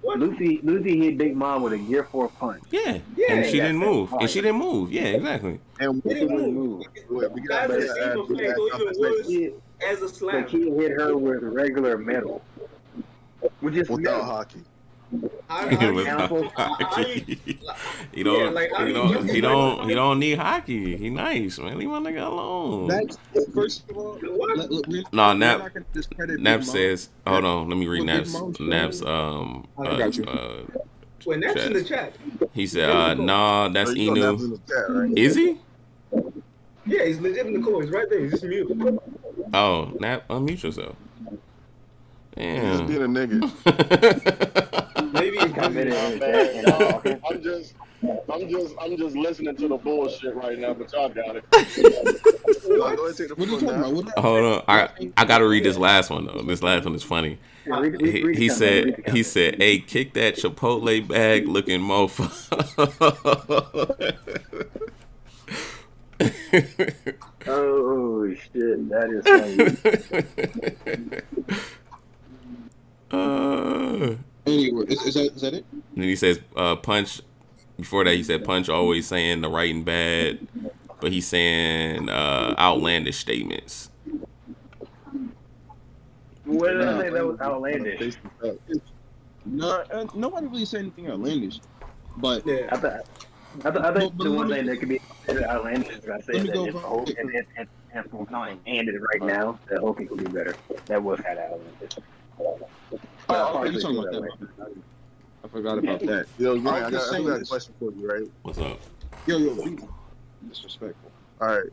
Luffy hit Big Mom with a Gear 4 punch. Yeah, and she didn't move. Yeah, exactly. And He didn't move. we got That's the same effect, or even worse, as a slam. But Kid hit her with regular metal. Which is without hockey. He don't need hockey. He nice, man. Leave my nigga alone. First of all, no, Nap says, hold on, let me read Nap's Wait, Nap's in the chat. He said, nah, that's Inu. Is he? Yeah, he's legit in the core. He's right there. He's just muted. Oh, Nap, unmute yourself. Damn. Just being a nigga. Maybe he's committed. I'm just listening to the bullshit right now, but y'all got it. Hold on, I gotta read this last one though. This last one is funny. He said, "Hey, kick that Chipotle bag looking mofo." Oh shit, that is funny. Anyway, is that it? And then he says, punch. Before that, he said, punch always saying the writing bad, but he's saying outlandish statements. What did I say that was outlandish? No, nobody really said anything outlandish. But yeah. I think the one thing that could be outlandish is I say that if Hulk and for counting ended right now, that Hulk could be better. That was kind of outlandish. You talking about that? I forgot about that. Yo, Ryan, I got a question for you, right? What's up? Yo, disrespectful. All right.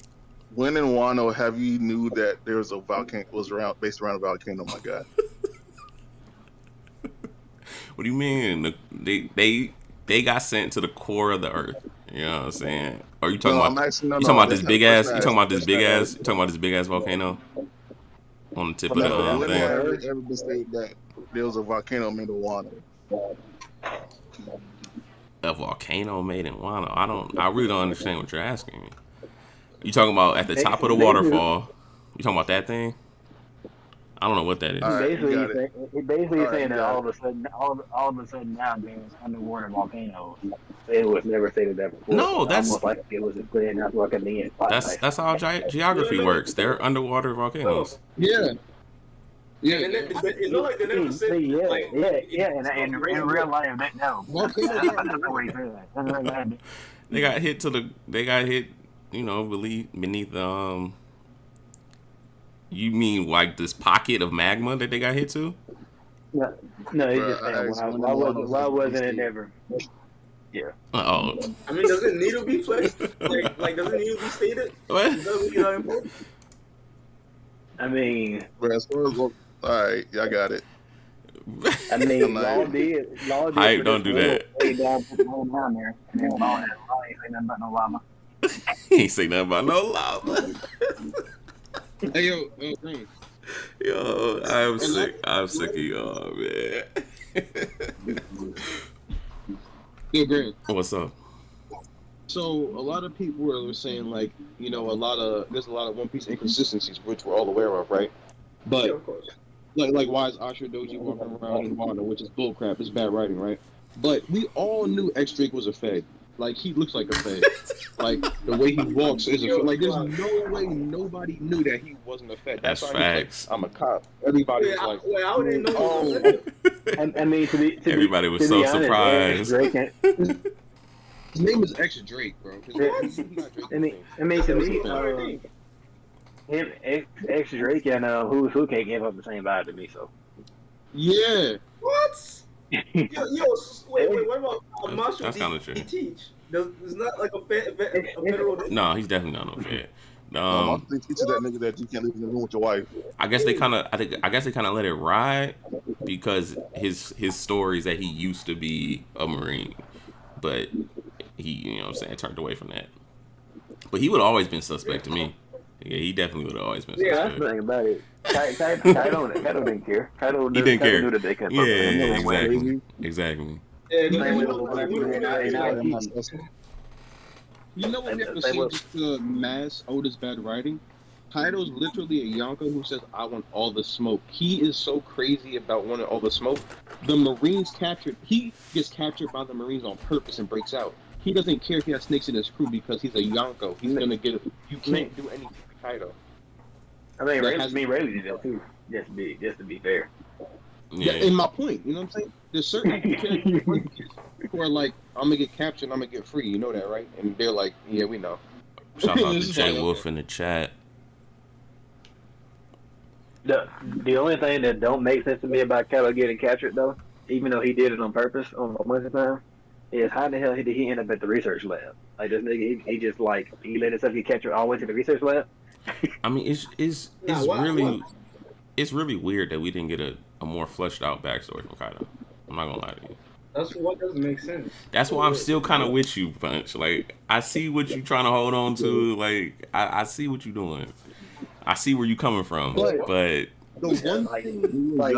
When in Wano have you knew that there was a volcano based around a volcano? My God. What do you mean? They got sent to the core of the earth. You know what I'm saying? Are you talking about this big ass? You talking about this big ass? You talking about this big ass volcano on the tip of the thing? Ever been stated that there was a volcano made of Wano? A volcano made in Wano? I really don't understand what you're asking me. You talking about at the top of the waterfall? You talking about that thing? I don't know what that is. Basically saying that all of a sudden now there's underwater volcanoes. It was never stated that before. No, that's almost like it was clear enough like a million. That's how geography works. They're underwater volcanoes. Yeah. Yeah, and then, it's not like they never said. And in real life, no. They got hit beneath you mean like this pocket of magma that they got hit to? No, it's just saying why wasn't it ever? Yeah. Oh. I mean, does it need to be flexed? Like does it need to be stated? What? Is that really important? I mean, as far as all right, I got it. I mean, Law did. Hype, don't do that. Down there, and then Law ain't say nothing about no llama. He ain't say nothing about no llama. Hey yo, Green. Yo, I'm sick of y'all, man. Yeah, great. What's up? So a lot of people were saying like, there's a lot of One Piece inconsistencies, which we're all aware of, right? But Yeah, of course. like why is Ashura Doji walking around in Wano, which is bullcrap, it's bad writing, right? But we all knew X Drake was a Fed. Like, he looks like a Fed. Like, the way he walks is a Fed. Like, there's no way nobody knew that he wasn't a Fed. That's why facts. Like, I'm a cop. Everybody was like, I wouldn't know. Oh, I mean, Everybody was so surprised. his name is X Drake, bro. He's not Drake. I mean, to me, him, X Drake, and who can't give up the same vibe to me. So. Yeah. What? Yo, wait, what about Marshall? That's kind of true. He teach. It's not like a federal. No, he's definitely not no Fed. They teach that nigga that you can't live in the room with your wife. I guess they kind of let it ride because his stories that he used to be a Marine, but he, you know what I'm saying, turned away from that. But he would have always been suspect to me. Yeah, he definitely would have always been suspect. Yeah, that's the thing about it. Kaido didn't care. He didn't care. Knew that they could Exactly. Yeah, You know what we have to see just to mask Oda's bad writing? Kaido's literally a Yonka who says, I want all the smoke. He is so crazy about wanting all the smoke. The Marines he gets captured by the Marines on purpose and breaks out. He doesn't care if he has snakes in his crew because he's a Yonko. He's gonna get it. You can't do anything to Kaido. I mean, Rayleigh did that too, just to be fair. Yeah. In my point, you know what I'm saying? There's certain characters who are like, I'm gonna get captured, I'm gonna get free. You know that, right? And they're like, yeah, we know. Shout out to Jay Wolf in the chat. The only thing that don't make sense to me about Kaido getting captured, though, even though he did it on purpose on a bunch of time, is how the hell did he end up at the research lab? Like, this nigga, he just like he let himself get captured all the way to the research lab. I mean, it's really weird that we didn't get a more fleshed out backstory from Kaido. I'm not gonna lie to you. That's what doesn't make sense. That's why I'm still kind of with you, Punch. Like, I see what you're trying to hold on to. Like, I see what you're doing. I see where you're coming from, but the one thing, like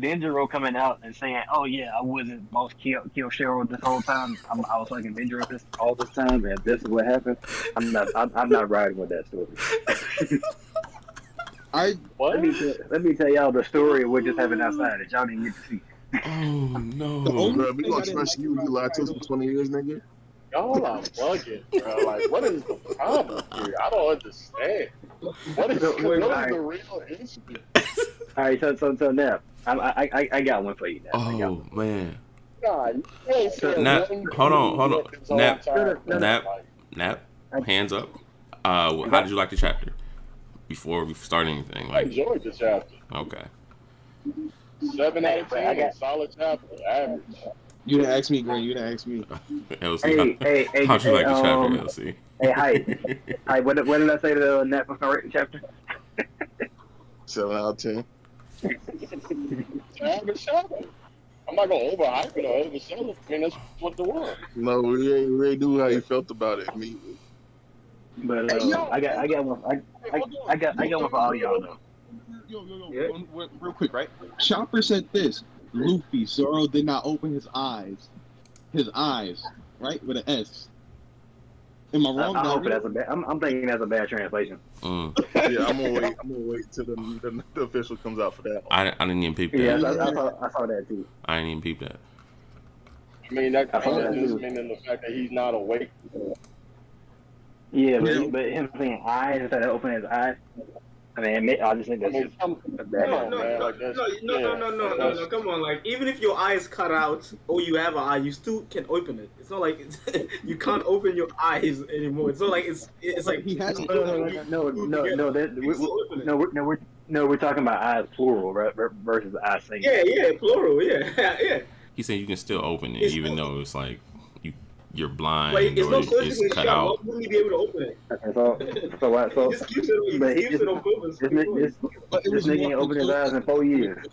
Denjiro coming out and saying, "Oh yeah, I wasn't boss kill Cheryl this whole time. I was fucking Denjiro all this time, and this is what happened." I'm not riding with that story. Let me tell y'all the story of what just happened outside that y'all didn't get to see. Oh no! Bro, we gonna trust you. You lied to us for 20 years, nigga. Y'all are bugging, bro. Like, what is the problem here? I don't understand. What is the real issue? All right, so now I got one for you now. Oh man! God, Hold on. Nap. Hands up. How did you like the chapter? Before we start anything, I enjoyed the chapter. Okay. 7 out of 10. Solid chapter. Average. You didn't ask me, Grant. You didn't ask me. LC, how'd you like the chapter, LC? Hi. What did I say to the Nat before the chapter? 7 out of 10. Average chapter. I'm not gonna overhype it or oversell it. I mean, that's what the world. No, we ain't do how you felt about it. Immediately. But I got one. I got one for all y'all though. Yo, real quick, right? Chopper said this. Luffy, Zoro did not open his eyes. His eyes, right? With an S. Am I wrong? I hope that's a bad. I'm thinking that's a bad translation. Yeah, I'm gonna wait till the official comes out for that. I didn't even peep that. Yeah, I saw that too. I didn't even peep that. I mean, that just meaning the fact that he's not awake. Yeah, but him saying eyes instead of opening his eyes. I mean, I just think that's just a bad. No, come on. Like, even if your eye is cut out or you have an eye, you still can open it. It's not like you can't open your eyes anymore. It's not like it's like he has. No, we're talking about eyes plural, right? Versus eyes singular. Yeah, plural. Yeah. He said you can still open it, even though it's like you're blind like, or it's cut out. Why wouldn't he be able to open it? So He just keeps it on purpose. This nigga ain't opened his eyes in 4 years.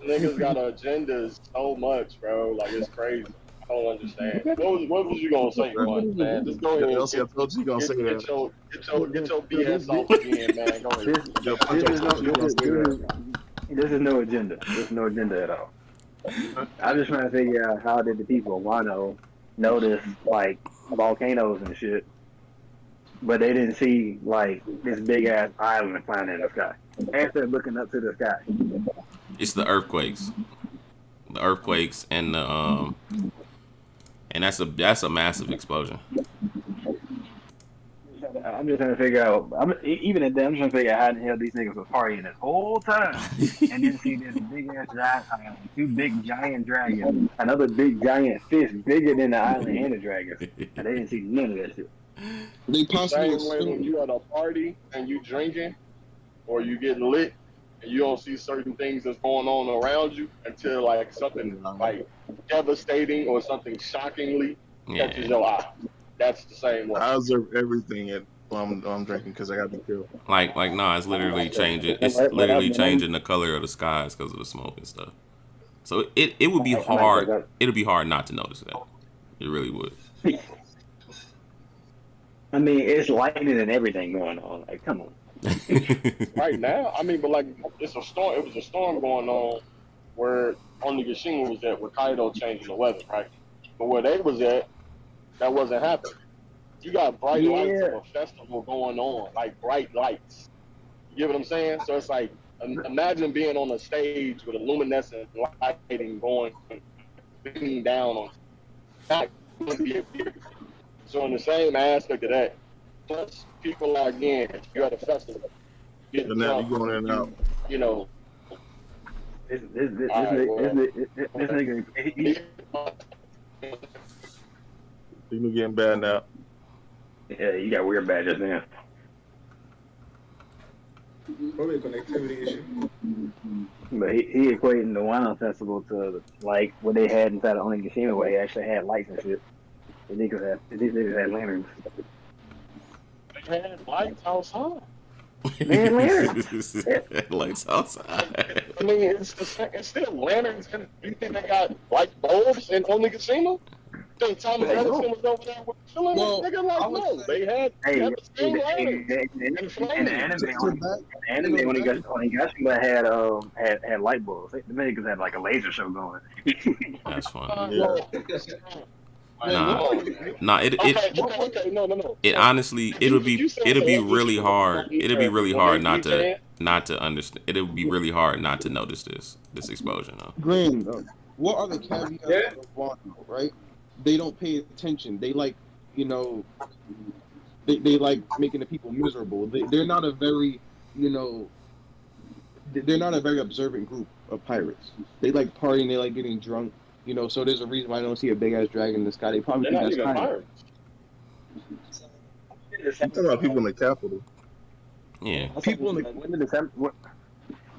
Niggas got agendas so much, bro. Like, it's crazy. I don't understand. What was you gonna say, man? Just go ahead. I told you gonna say that. Get your BS off again, man. Go ahead. This is no agenda. There's no agenda at all. I'm just trying to figure out how did the people of Wano notice like volcanoes and shit, but they didn't see like this big ass island flying in the sky. After looking up to the sky, It's the earthquakes. The earthquakes and the and that's a massive explosion. I'm just trying to figure out. Even at that, I'm trying to figure out how the hell these niggas was partying this whole time and didn't see this big ass giant island, two big giant dragons, another big giant fish bigger than the island and the dragons, and they didn't see none of that shit. They possibly Same way when you at a party and you drinking or you getting lit and you don't see certain things that's going on around you until like something like devastating or something shockingly catches your eye. That's the same way. I observe everything while I'm drinking because I got to be careful. Like no, it's literally changing. It's literally changing the color of the skies because of the smoke and stuff. So it would be hard. It'd be hard not to notice that. It really would. I mean, it's lightning and everything going on. Like, come on. Right now, I mean, but like it's a storm. It was a storm going on where Onigashima was at, where Kaido changing the weather, right? But where they was at, that wasn't happening. You got bright lights of a festival going on, like bright lights. You get what I'm saying? So it's like, imagine being on a stage with a luminescent lighting going, beaming down on. That would be a period. So in the same aspect of that, plus people are again, you're at a festival. But now you're going in and out. You know. This nigga. People getting bad now. Yeah, you got weird bad just now. Probably a connectivity issue. But he equating the Wano Festival to like what they had inside of Onigashima, where he actually had lights and shit. These niggas had lanterns. They had lights outside. They had lanterns. Lights outside. I mean, it's still lanterns. And you think they got light bulbs in Onigashima? Think Thomas Edison was over there with chilling? Nigga, like, no. They had the same lanterns. In the anime, when he got had light bulbs. The niggas had like a laser show going. That's funny. Yeah. Nah. It honestly, it'll be really hard. It'll be really hard not to understand. It'll be really hard not to notice this explosion. Green, what are the caveats of Wano, right? They don't pay attention. They like, they like making the people miserable. They're not a very, they're not a very observant group of pirates. They like partying. They like getting drunk. So there's a reason why I don't see a big ass dragon in the sky. They probably think that's pirates. I'm talking about people in the capital. Yeah. People in the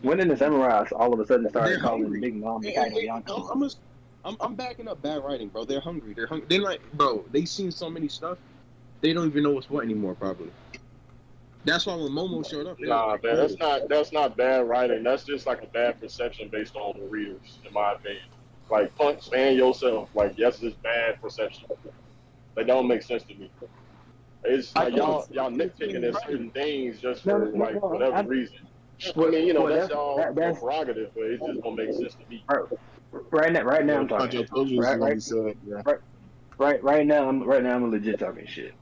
when in the samurais all of a sudden started calling the big mom I'm backing up bad writing, bro. They're hungry. They're like, bro. They seen so many stuff. They don't even know what's what anymore. Probably. That's why when Momo showed up. Nah, man, that's not bad writing. That's just like a bad perception based on the readers, in my opinion. Like, punch and yourself. Like, yes, it's bad perception. They don't make sense to me. It's like y'all nitpicking at certain things just for like whatever reason. I mean, that's y'all prerogative, but it just don't make sense to me. Right now I'm talking. Right now I'm legit talking shit.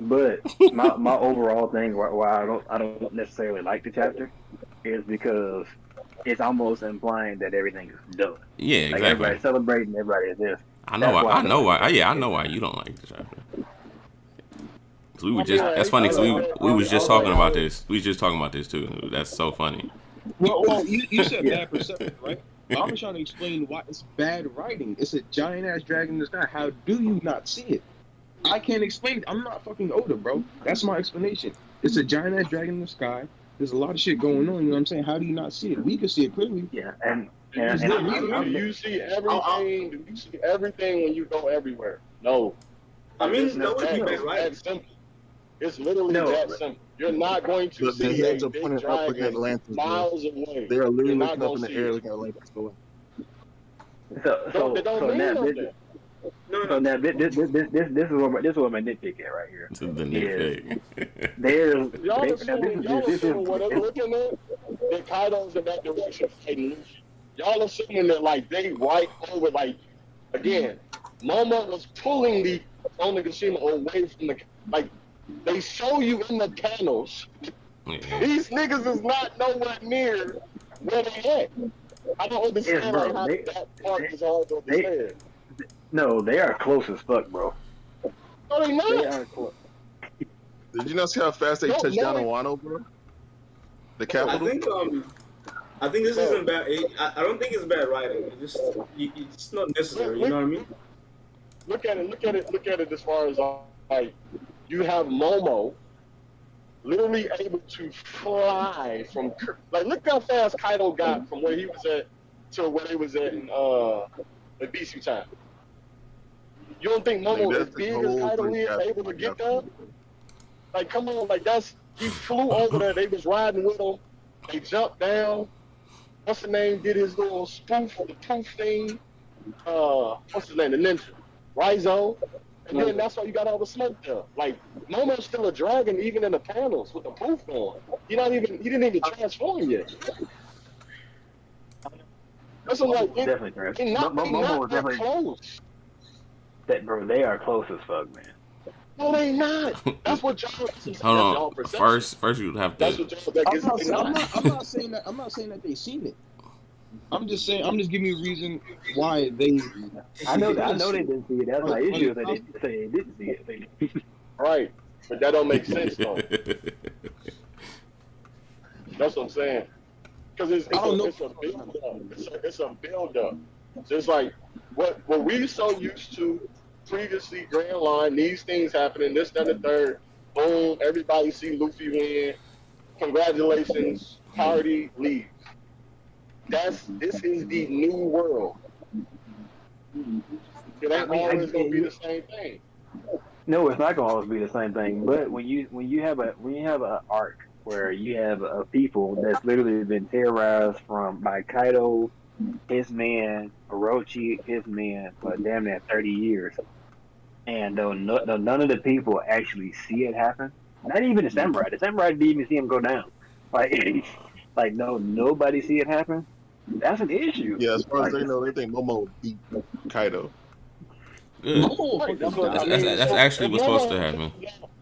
But my overall thing why I don't necessarily like the chapter is because it's almost implying that everything is done. Yeah, exactly. Like everybody's celebrating, everybody is this. I know why you don't like the chapter. We were just that's funny because we was just talking about this. We was just talking about this too. That's so funny. Well, you said bad perception, right? I was trying to explain why it's bad writing. It's a giant ass dragon in the sky. How do you not see it? I can't explain it. I'm not fucking Oda, bro. That's my explanation. It's a giant ass dragon in the sky. There's a lot of shit going on. You know what I'm saying? How do you not see it? We can see it clearly. Yeah, you see everything. Do you see everything when you go everywhere? No. I mean, that would be that simple. It's literally that simple. You're not going to see a big dragon miles away. They are literally looking up in the air looking at lanterns going. So now this is what my nitpick at right here. The nitpick. Y'all assuming what I'm looking at, that Kaido's in that direction fighting Luffy. y'all assuming that like they right over like again, Momo was pulling the Onigashima away from the like they show you in the panels. Yeah. These niggas is not nowhere near where they at. I don't understand bro, like how that part is hard to understand. No, they are close as fuck, bro. No, they not. They are close. Did you not see how fast they touched down on Wano, bro? The capital. I think this isn't bad. I don't think it's bad writing. It's not necessary. You know what I mean? Look at it as far as like you have Momo literally able to fly from like look how fast Kaido got from where he was at to where he was at in BC time. You don't think Momo as big as Kaido is able to get there? Like come on, like he flew over there, they was riding with him, they jumped down. What's the name? Did his little spoof of the poof thing. What's his name? The ninja. Raizo. And then that's why you got all the smoke there. Like, Momo's still a dragon even in the panels with the poof on. He didn't even transform yet. That's like, definitely transform. Momo was definitely close. Bro, they are close as fuck, man. No, they not. That's what y'all. Hold on. First you would have to. I'm not saying that. I'm not saying that they seen it. I'm just giving you a reason why they. I know they didn't see it. That's my issue. They didn't say they didn't see it. Right, but that don't make sense though. That's what I'm saying. Because it's a build up. It's a build up. So it's like what we so used to previously Grand Line, these things happening, this, that, and the third. Boom, everybody see Luffy win. Congratulations, party, leave. This is the new world. It ain't always gonna be the same thing. No, it's not gonna always be the same thing. But when you have an arc where you have a people that's literally been terrorized by Kaido, his man, Orochi, his man, for damn near 30 years, and though none of the people actually see it happen, not even the samurai didn't even see him go down. Like nobody see it happen. That's an issue. Yeah, as far as they know, they think Momo beat Kaido. Good. That's actually what's supposed to happen.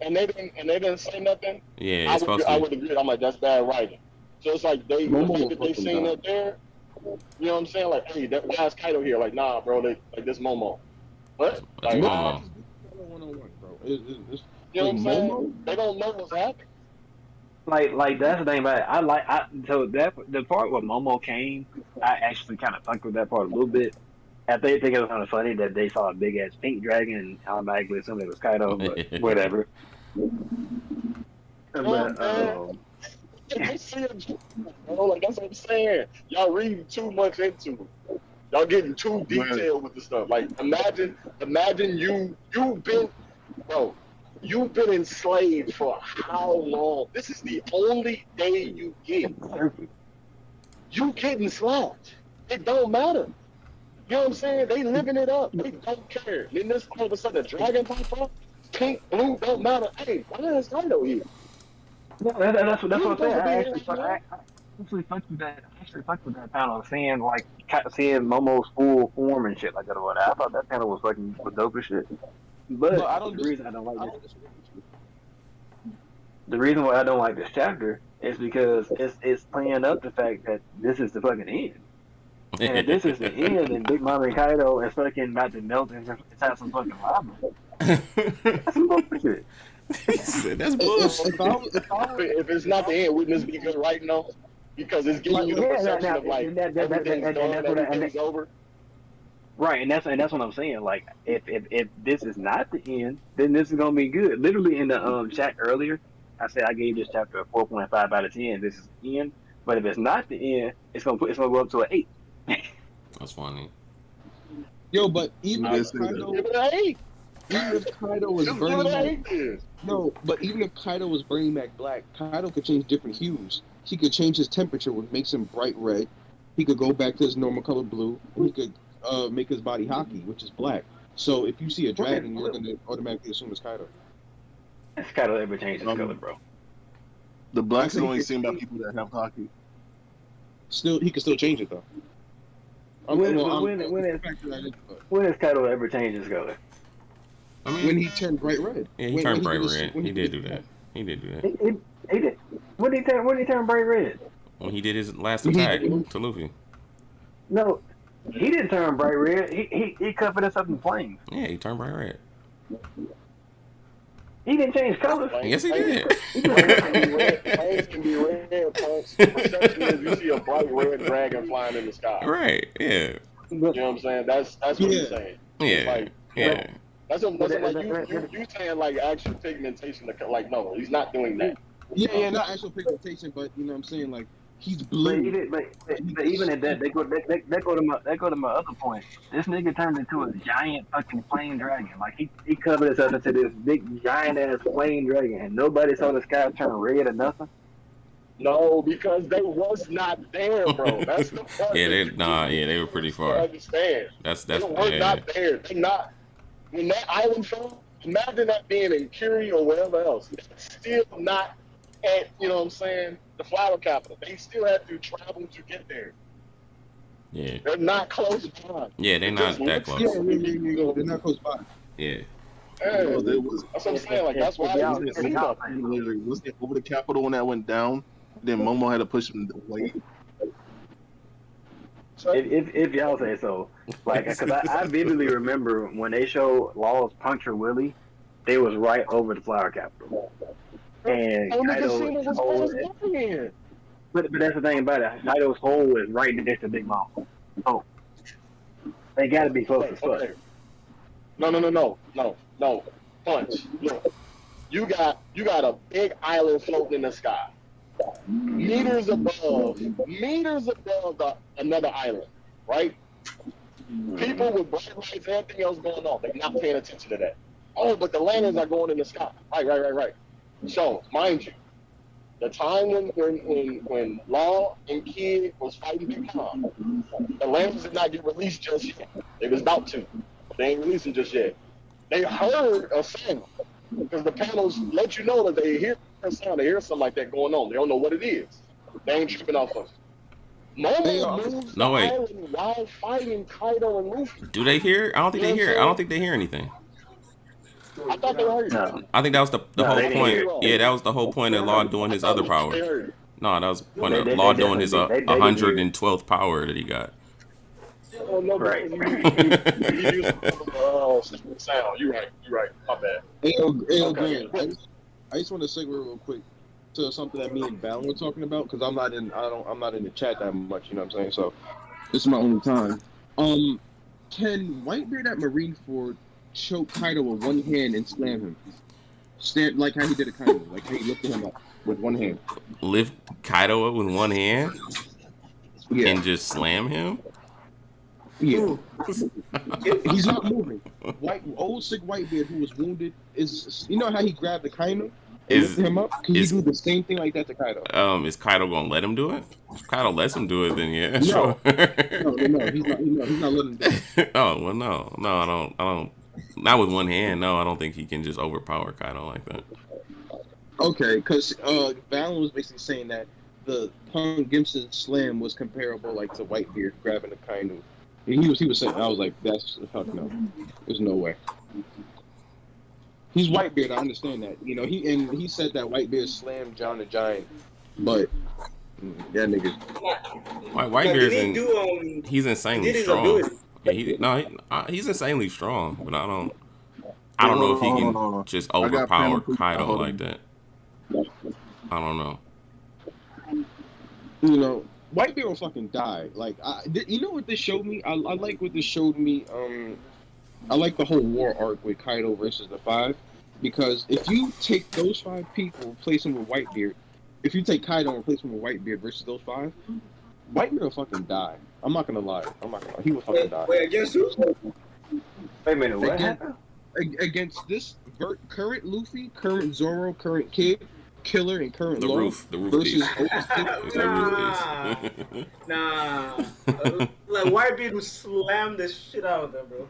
And they didn't say nothing. Yeah, it's supposed to. I would agree. I'm like, that's bad writing. So it's like the fact that they seen that there. You know what I'm saying? Like, hey, why is Kaido here? Like, nah, bro. Like this Momo. What? Like, Momo. You know what I'm saying? They don't know what's happening. Like that's the thing about it. So that the part where Momo came, I actually kind of fucked with that part a little bit. I think it was kind of funny that they saw a big ass pink dragon and automatically assumed it was Kaido, but whatever. Like that's what I'm saying. Y'all reading too much into it. Y'all getting too detailed with the stuff. Like imagine you've been enslaved for how long? This is the only day you get. You getting slapped. It don't matter. You know what I'm saying? They living it up. They don't care. Then this all of a sudden a dragon pop up, pink, blue, don't matter. Hey, why is Kaido here? No, that's what I'm saying. I actually fucked with that panel, seeing Momo's full form and shit like that. I thought that panel was dope as shit. But the reason I don't like this. The reason why I don't like this chapter is because it's playing up the fact that this is the fucking end. And if this is the end, then Big Mom and Kaido are fucking about to melt and have some fucking lava. That's some bullshit. That's bullshit. If it's not the end, wouldn't this be good right now? Because it's giving you the perception of like everything's done, everything's over. Right, and that's what I'm saying. Like, if this is not the end, then this is gonna be good. Literally in the chat earlier, I said I gave this chapter a 4.5 out of 10. This is the end. But if it's not the end, it's gonna go up to an 8. That's funny. Yo, but even if Kaido was burning back black, Kaido could change different hues. He could change his temperature, which makes him bright red. He could go back to his normal color blue. And he could make his body hockey, which is black. So if you see a dragon, you're gonna automatically assume it's Kaido. Has Kaido ever changed his color, bro? The blacks is only seen by people that have hockey. Still, he can still change it though. When has Kaido ever changed his color? I mean, when he turned bright red. Yeah, he turned bright red. He did do that. He did do that. He did. When did he turn bright red? When he did his last attack to Luffy. No, he didn't turn bright red. He covered us up in flames. Yeah, he turned bright red. He didn't change colors. Yes, he did. Flames can be red. Perception is you see a bright red dragon flying in the sky. Right. Yeah. You know what I'm saying? That's what he's saying. Yeah. Like, yeah. That's like you saying like actual pigmentation. Like no, he's not doing that. Yeah, not actual pigmentation, but you know what I'm saying, like he's blue. But even at that, they go to my other point. This nigga turned into a giant fucking flame dragon. Like he covered us up into this big giant ass flame dragon, and nobody saw the sky turn red or nothing. No, because they was not there, bro. That's the part. They were pretty far. I understand. That's they were not there. They're not. When that island fell, imagine that being in Curie or wherever else. It's still not at, you know what I'm saying, the flower capital. They still have to travel to get there. Yeah. They're not close by. Yeah, they're not that close. Yeah, they're not close by. Yeah. That's what I'm saying. Like, that's why wasn't it over the capital when that went down? Then Momo had to push him away. If y'all say so, like, because I vividly remember when they showed Law's puncture Willie, they was right over the flower capital, and Kaido's hole. But that's the thing about it. Kaido's hole is right next to Big Mom. Oh, they got to be close as fuck. No. Punch. Look, you got a big island floating in the sky. Meters above another island, right? People with bright lights, everything else going on, they're not paying attention to that. Oh, but the lanterns are going in the sky. Right. So, mind you, the time when Law and Kid was fighting Big Mom, the lanterns did not get released just yet. They was about to. They ain't released them just yet. They heard a sound because the panels let you know that they hear a sound, they hear something like that going on. They don't know what it is. They ain't tripping off of it. Momo moves the island while fighting Kaido and Luffy. Do they hear? I don't think they hear. I don't think they hear anything. I thought they heard. No. I think that was the whole point. Yeah, that was the whole point of Law doing his other power. No, that was the point of Law doing his 112th power that he got. Right. You use sound. You're right. My bad. Grant, I just want to segue real quick to something that me and Val were talking about because I'm not in the chat that much. You know what I'm saying? So this is my only time. Can Whitebeard at Marineford choke Kaido with one hand and slam him? Stand like how he did a Kaido, like how he lifted him up with one hand. Lift Kaido up with one hand? Yeah. And just slam him? Yeah. He's not moving. Old sick Whitebeard who was wounded is, you know how he grabbed the Kaido and lifted him up? Can he do the same thing like that to Kaido? Is Kaido gonna let him do it? If Kaido lets him do it, then yeah, no. sure. No, he's not letting him do it. Oh well, no, I don't. Not with one hand. No, I don't think he can just overpower Kaido like that. Okay, because Valen was basically saying that the Punk Gimson slam was comparable like to Whitebeard grabbing the Kaido. And he was saying, I was like, that's fuck no. There's no way. He's Whitebeard, I understand that. You know, he said that Whitebeard slammed John the Giant, but that nigga. Whitebeard's he's insanely strong. Yeah, he's insanely strong, but I don't know if he can just overpower Kaido like that. I don't know. You know, Whitebeard will fucking die. Like, you know what this showed me? I like what this showed me. I like the whole war arc with Kaido versus the 5, because if you take those 5 people, replace them with Whitebeard. If you take Kaido and replace him with Whitebeard versus those 5, Whitebeard will fucking die. I'm not gonna lie. He will fucking die. Wait, against who? Wait a minute, what happened? Against this current Luffy, current Zoro, current Kid, Killer, and current Law. The roof versus Nah. Like, Whitebeard would slam the shit out of them, bro.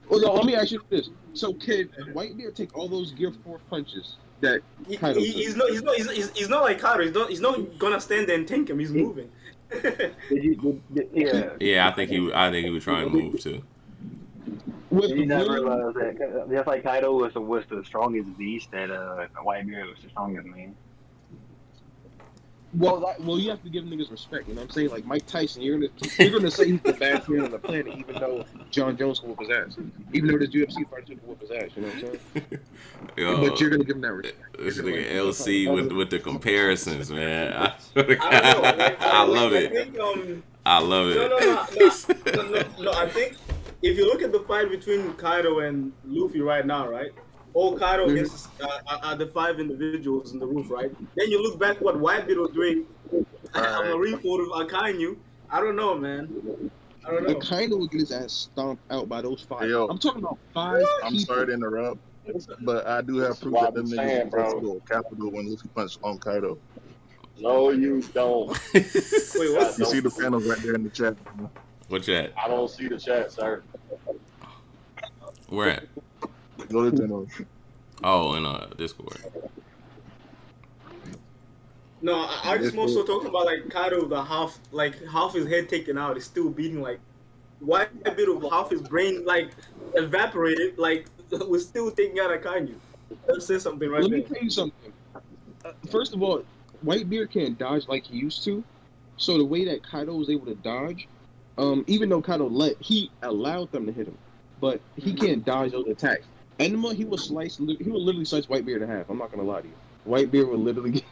Well, no, let me ask you this. So, can Whitebeard take all those Gear 4 punches that Kaido he's not like Kaido. He's not gonna stand there and tank him. He's moving. Yeah. Yeah, I think he was trying to move too. Did you not realize that just like Kaido was the strongest beast, that Whitebeard was the strongest man. Well, you have to give niggas respect. You know what I'm saying? Like Mike Tyson, you're gonna say he's the baddest man on the planet, even though John Jones can whoop his ass. Even though this UFC fighter can whoop his ass. You know what I'm saying? Yo, but you're gonna give him that respect. This nigga LC with the comparisons, man. I I don't know. I love it. I love it. No. I think if you look at the fight between Kaido and Luffy right now, right? All Kaido against the 5 individuals in the roof, right? Then you look back what Whitebeard was doing on Marineford with Akainu. I don't know, man. I don't know. Akainu would get his ass stomped out by those 5. Hey, yo, I'm talking about 5 I'm people. sorry to interrupt, but I do have proof that them niggas go capital when Luffy punched on Kaido. No, you don't. Wait, what? You see the panels right there in the chat. What chat? I don't see the chat, sir. Where at? Go to the panels. Oh, in Discord. No, I just more so talking about like Kaido, the half his head taken out is still beating like Whitebeard of half his brain like evaporated, like was still taking out Akainu. That says something right Let there. me tell you something. First of all, Whitebeard can't dodge like he used to. So the way that Kaido was able to dodge, even though Kaido he allowed them to hit him, but he can't dodge those attacks. Enema, he would literally slice Whitebeard in half. I'm not gonna lie to you. Whitebeard would literally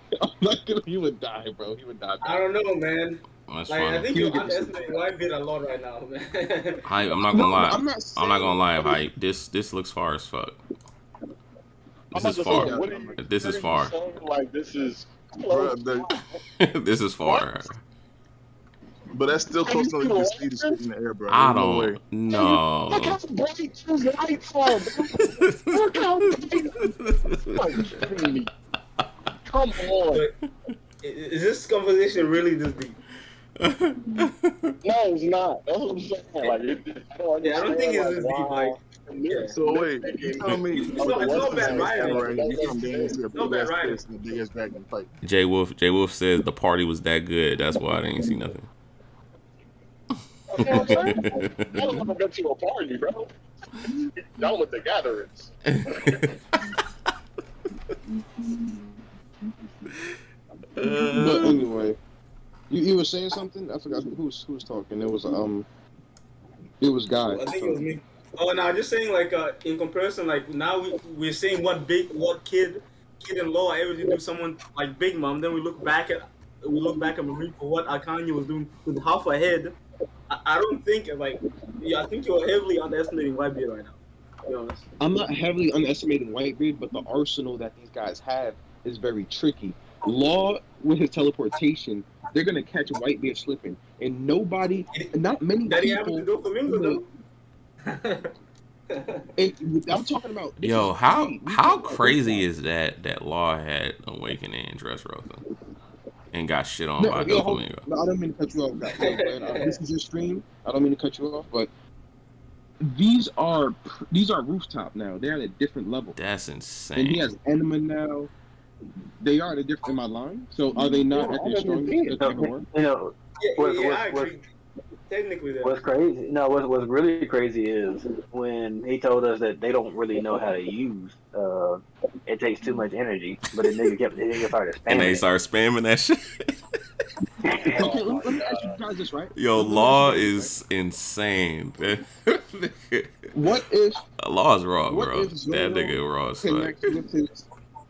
he would die, bro. He would die. I don't know, man. That's Like, funny. I think you're underestimating Whitebeard a lot right now, man. Hype, I'm not gonna lie. I'm not gonna lie, Hype. This looks far as fuck. This is far. This is far. Like this is. Bro, This is far. but that's still close enough to get speed to shoot in the air, bro. I There's no way. don't know. Look how bright his lights are, bro. Look how bright. Come on. Is this conversation really this deep? No, it's not. That's what I'm saying. Like, I don't think it's this deep. Like, yeah. So wait, you tell me. It's not bad writing. You come down here, not bad writing. and the biggest dragon fight. Jay Wolf says the party was that good. That's why I didn't see nothing. You know what I'm saying? I don't want to go to a party, bro. Y'all with the gatherings. But anyway, you were saying something? I forgot who was talking. It was Guy. I think it was me. Oh no, just saying like in comparison, like now we're saying what kid in law able to do someone like Big Mom. Then we look back at Marine for what Akanya was doing with half a head. I don't think I think you're heavily underestimating Whitebeard right now. To be honest. I'm not heavily underestimating Whitebeard, but the arsenal that these guys have is very tricky. Law with his teleportation, they're gonna catch Whitebeard slipping, and not many That people. happened to Doflamingo though. And I'm talking about. Yo, how crazy is that Law had Awakening and Dressrosa and got shit on by Doflamingo? No, I don't mean to cut you off, guys. This is your stream. I don't mean to cut you off, but these are rooftop now. They're at a different level. That's insane. And he has Enema now. They are at a different in my line. So are they not at their strongest? I agree. Technically, what's crazy? No, what's really crazy is when he told us that they don't really know how to use. It takes too much energy, but the nigga started spamming. And they start spamming that shit. Okay, let me ask you guys this, right? Yo, Law is insane. What if Law's raw, bro? That nigga raw as fuck.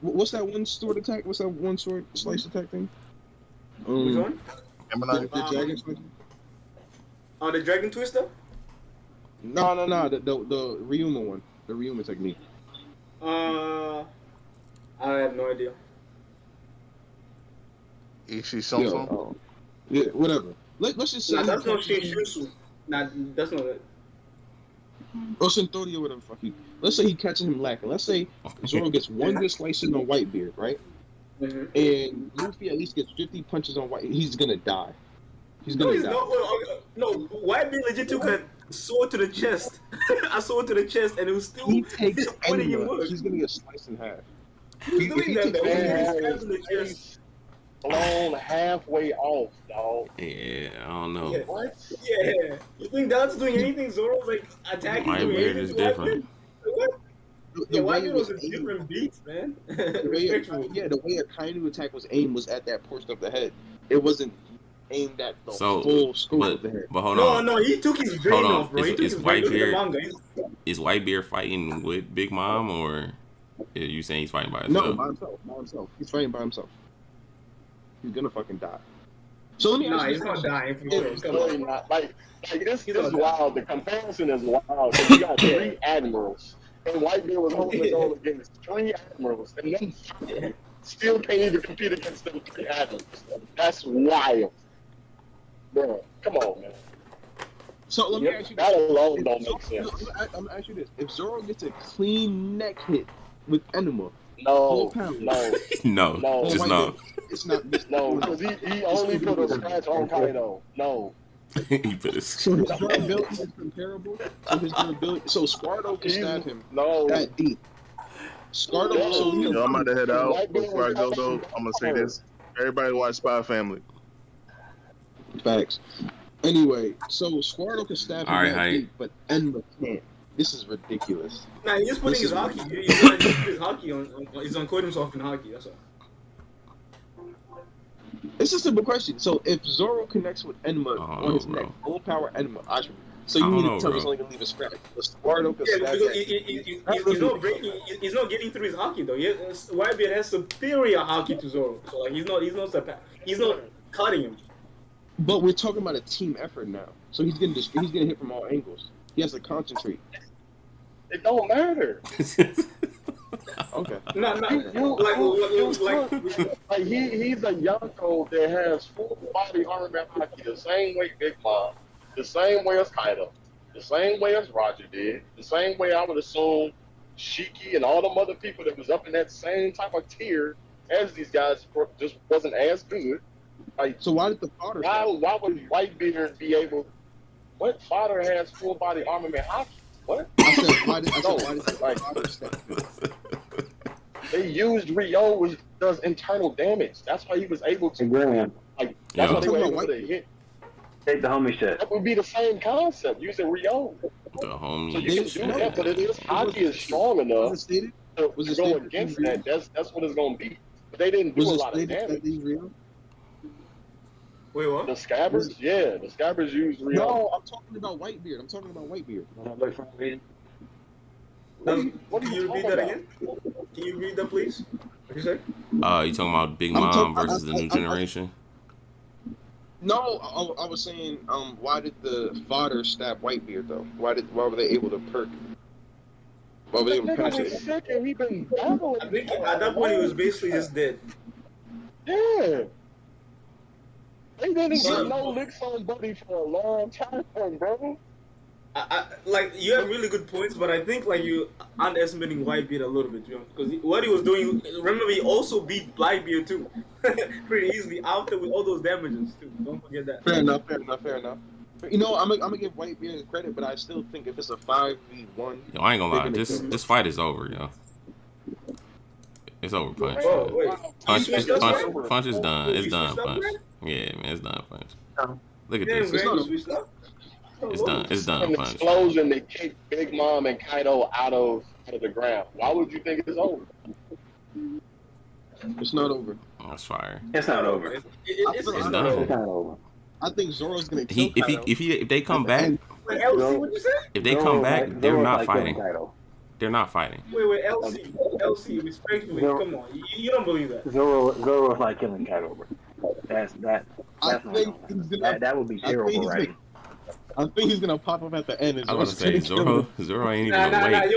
What's that one sword attack? What's that one sword slice attack thing? Which one? The dragon slice? Oh, the Dragon Twister? No. The Ryuma one. The Ryuma technique. I have no idea. Ishi something. Yeah, whatever. Let's just say. Nah, that's not Shinshutsu. Nah, that's not it. Or Shintori or whatever the fuck he. Let's say he catches him lacking. Let's say Zoro gets one good slice in on Whitebeard, right? Mm-hmm. And Luffy at least gets 50 punches on White. He's gonna die. He's gonna die. No, Whitebeard legit took a sword to the chest. A sword to the chest, and it was still. He takes putting in Enema. work. He's gonna get sliced in half. He was doing that. He stabs in the chest. blown halfway off, dog. Yeah, I don't know. Yeah. What? Yeah. You think that's doing anything? Zoro's like attacking, doing Whitebeard anything is to different. Whitebeard? What? The Yeah, way Whitebeard it was was a aimed, different beast, man. the way Respectful. the way a Kainu attack was aimed was at that portion of the head. It wasn't aimed at the So, full scope but of the head. but hold No, on. no, he took his Hold brain on. off, bro. He took Is his brain. Look at the Whitebeard manga. is Whitebeard fighting with Big Mom, or are you saying he's fighting by No, himself? by himself. By himself. He's fighting by himself. He's gonna fucking die. So let me Nah, ask you he's this not question. dying for sure. It's Come really on. not. Like this He's is not wild. The comparison is wild. Because you got 3 admirals, and Whitebeard was holding his own against 3 admirals, and then still can't even compete against them 3 admirals. That's wild, bro. Come on, man. So let me ask you this. That alone If don't Zoro- make sense. I'm gonna ask you this: if Zoro gets a clean neck hit with Enema, No, Full pound. no, No, No. just White no. Beard, it's not. It's no, not- because he only put a scratch on Kaido. No, He put his. So his durability is comparable. So his durability. So Squardo can stab him no. that deep. Squardo. No. So Yo, I'm about to head out. White Beard Before I go was though, I'm gonna say this: everybody watch Spy Family. facts. Anyway, so Squardo can stab him All right, that Hype. deep, but Enma can't. This is ridiculous. Nah, he's just putting This his is- hockey. He's gonna use his hockey on. He's gonna coat himself in hockey. That's all. It's a simple question. So if Zoro connects with Enma Oh, on his bro. neck, full power Enma, so I you don't need know, to tell me bro. it's only gonna leave a scratch. But Squardo can Yeah, stab because that. he's not breaking. He's not getting through his hockey though. Whitebeard has superior hockey to Zoro, so like he's not cutting him. But we're talking about a team effort now. So he's getting hit from all angles. He has to concentrate. It don't matter. Okay. No, Like he's a Yonko that has full body armor hockey the same way Big Mom, the same way as Kaido, the same way as Roger did, the same way I would assume Shiki and all them other people that was up in that same type of tier as these guys just wasn't as good. Like So why did the father? why would Whitebeard be able? What father has full body armament hockey? What? I said why did No, the like, father step? they used Ryo, which does internal damage. That's why he was able to. Graham, Like that's Yeah. why they were able White- to hit. take the homie shit. That would be the same concept using Ryo. The So homie. you can do that, but it is hockey is strong Was enough it stated? to Was it go stated against in Ryo? that. That's what it's gonna be. But they didn't do Was a it lot of stated that damage. these real? Wait, what? The Scabbards, yeah, the Scabbards used Ryo. No, I'm talking about Whitebeard. I'm talking about Whitebeard. What Can are you you repeat talking that about? again? Can you read that, please? What you say? You talking about Big I'm Mom talking- versus the new generation? No, I was saying, why did the father stab Whitebeard though? Why were they able to perk? Why were they able to That patch nigga was it? sick and he been battling. I think at that point he was basically just dead. Yeah. They didn't get no licks on Buddy for a long time, bro. Like you have really good points, but I think like you underestimating Whitebeard a little bit, because what he was doing. Remember, he also beat Blackbeard too, pretty easily after with all those damages too. Don't forget that. Fair enough. You know, I'm gonna give Whitebeard credit, but I still think if it's a 5v1, Yo, I ain't gonna lie. They're gonna This fight is over, yo. It's over, Punch. Oh wait, Punch, you switched up, punch, right? punch is done. It's You done, switched up, Punch. right? Yeah, man, it's done, Punch. No. Look at Damn, this. Grant, not you a- switched up. It's done. It's done, An Punch. explosion that kicked Big Mom and Kaido out of the ground. Why would you think it's over? it's not over. That's fire. It's not over. It's It's not done. over. It's not over. I think Zoro's gonna kill Kaido. If they come back, Wait, LC, what you say? if they come back, they're not fighting. Kaido. They're not fighting. Wait, LC, respectfully, No. come on, you don't believe that. Zoro's like killing Kaido, bro. That's I not think gonna he's gonna. that would be I think terrible, he's right? gonna- I think he's gonna pop up at the end. And I was Zoro's gonna say gonna kill him. Zoro ain't even Nah, awake.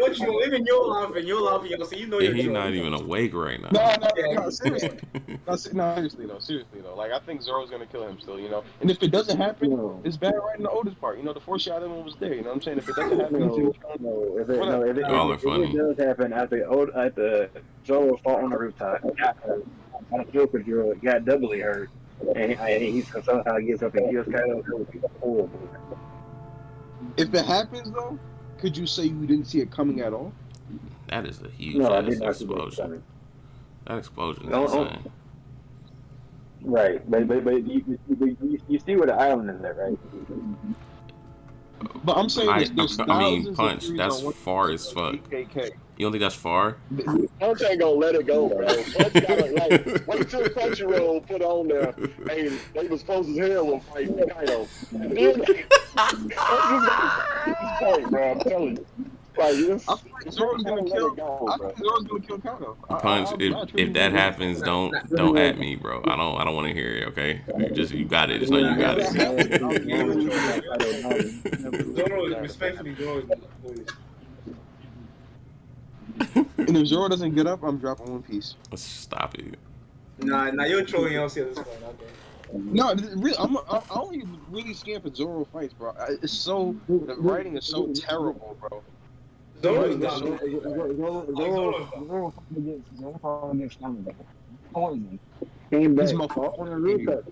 even you're laughing, LC, you know Yeah, you're he's trolling. not even awake right now. No, seriously. No, seriously though. Like, I think Zoro's gonna kill him still, you know. And if it doesn't happen, No. it's bad right in the oldest part. You know, the foreshadowing was there. You know what I'm saying? If it doesn't happen, If Y'all are it funny. does happen after Zoro fought on the rooftop, on a Joker Zoro got doubly hurt, and he somehow gets up and kills Kaido, it would be horrible. if it happens though, could you say you didn't see it coming at all? That is a huge No, I ass did not see that explosion. coming. That explosion is No, insane. Right, but you see where the island is at, right? But I'm saying there's thousands of Punch. theories That's on what far as fuck. KK. You don't think that's far? Punch ain't gonna let it go, bro. Punch gotta like wait till Crunchyroll put on there. Hey, they was supposed to hell when fighting Kaido. And then this point, bro. I'm telling you, like this. I think Zoro's gonna kill. I think Zoro's gonna kill Kaido. Punch. If that happens, don't at me, bro. I don't want to hear it. Okay, you got it. Just know you got it. Zoro is respectfully Zoro is boys. And if Zoro doesn't get up, I'm dropping One Piece. Let's stop it. Nah, you're trolling LC at this point. Okay. No, really, I'm only really scared for Zoro fights, bro. It's so the writing is so terrible, bro. Zoro is not. Zoro against Poison. Came back, fought on the rooftop.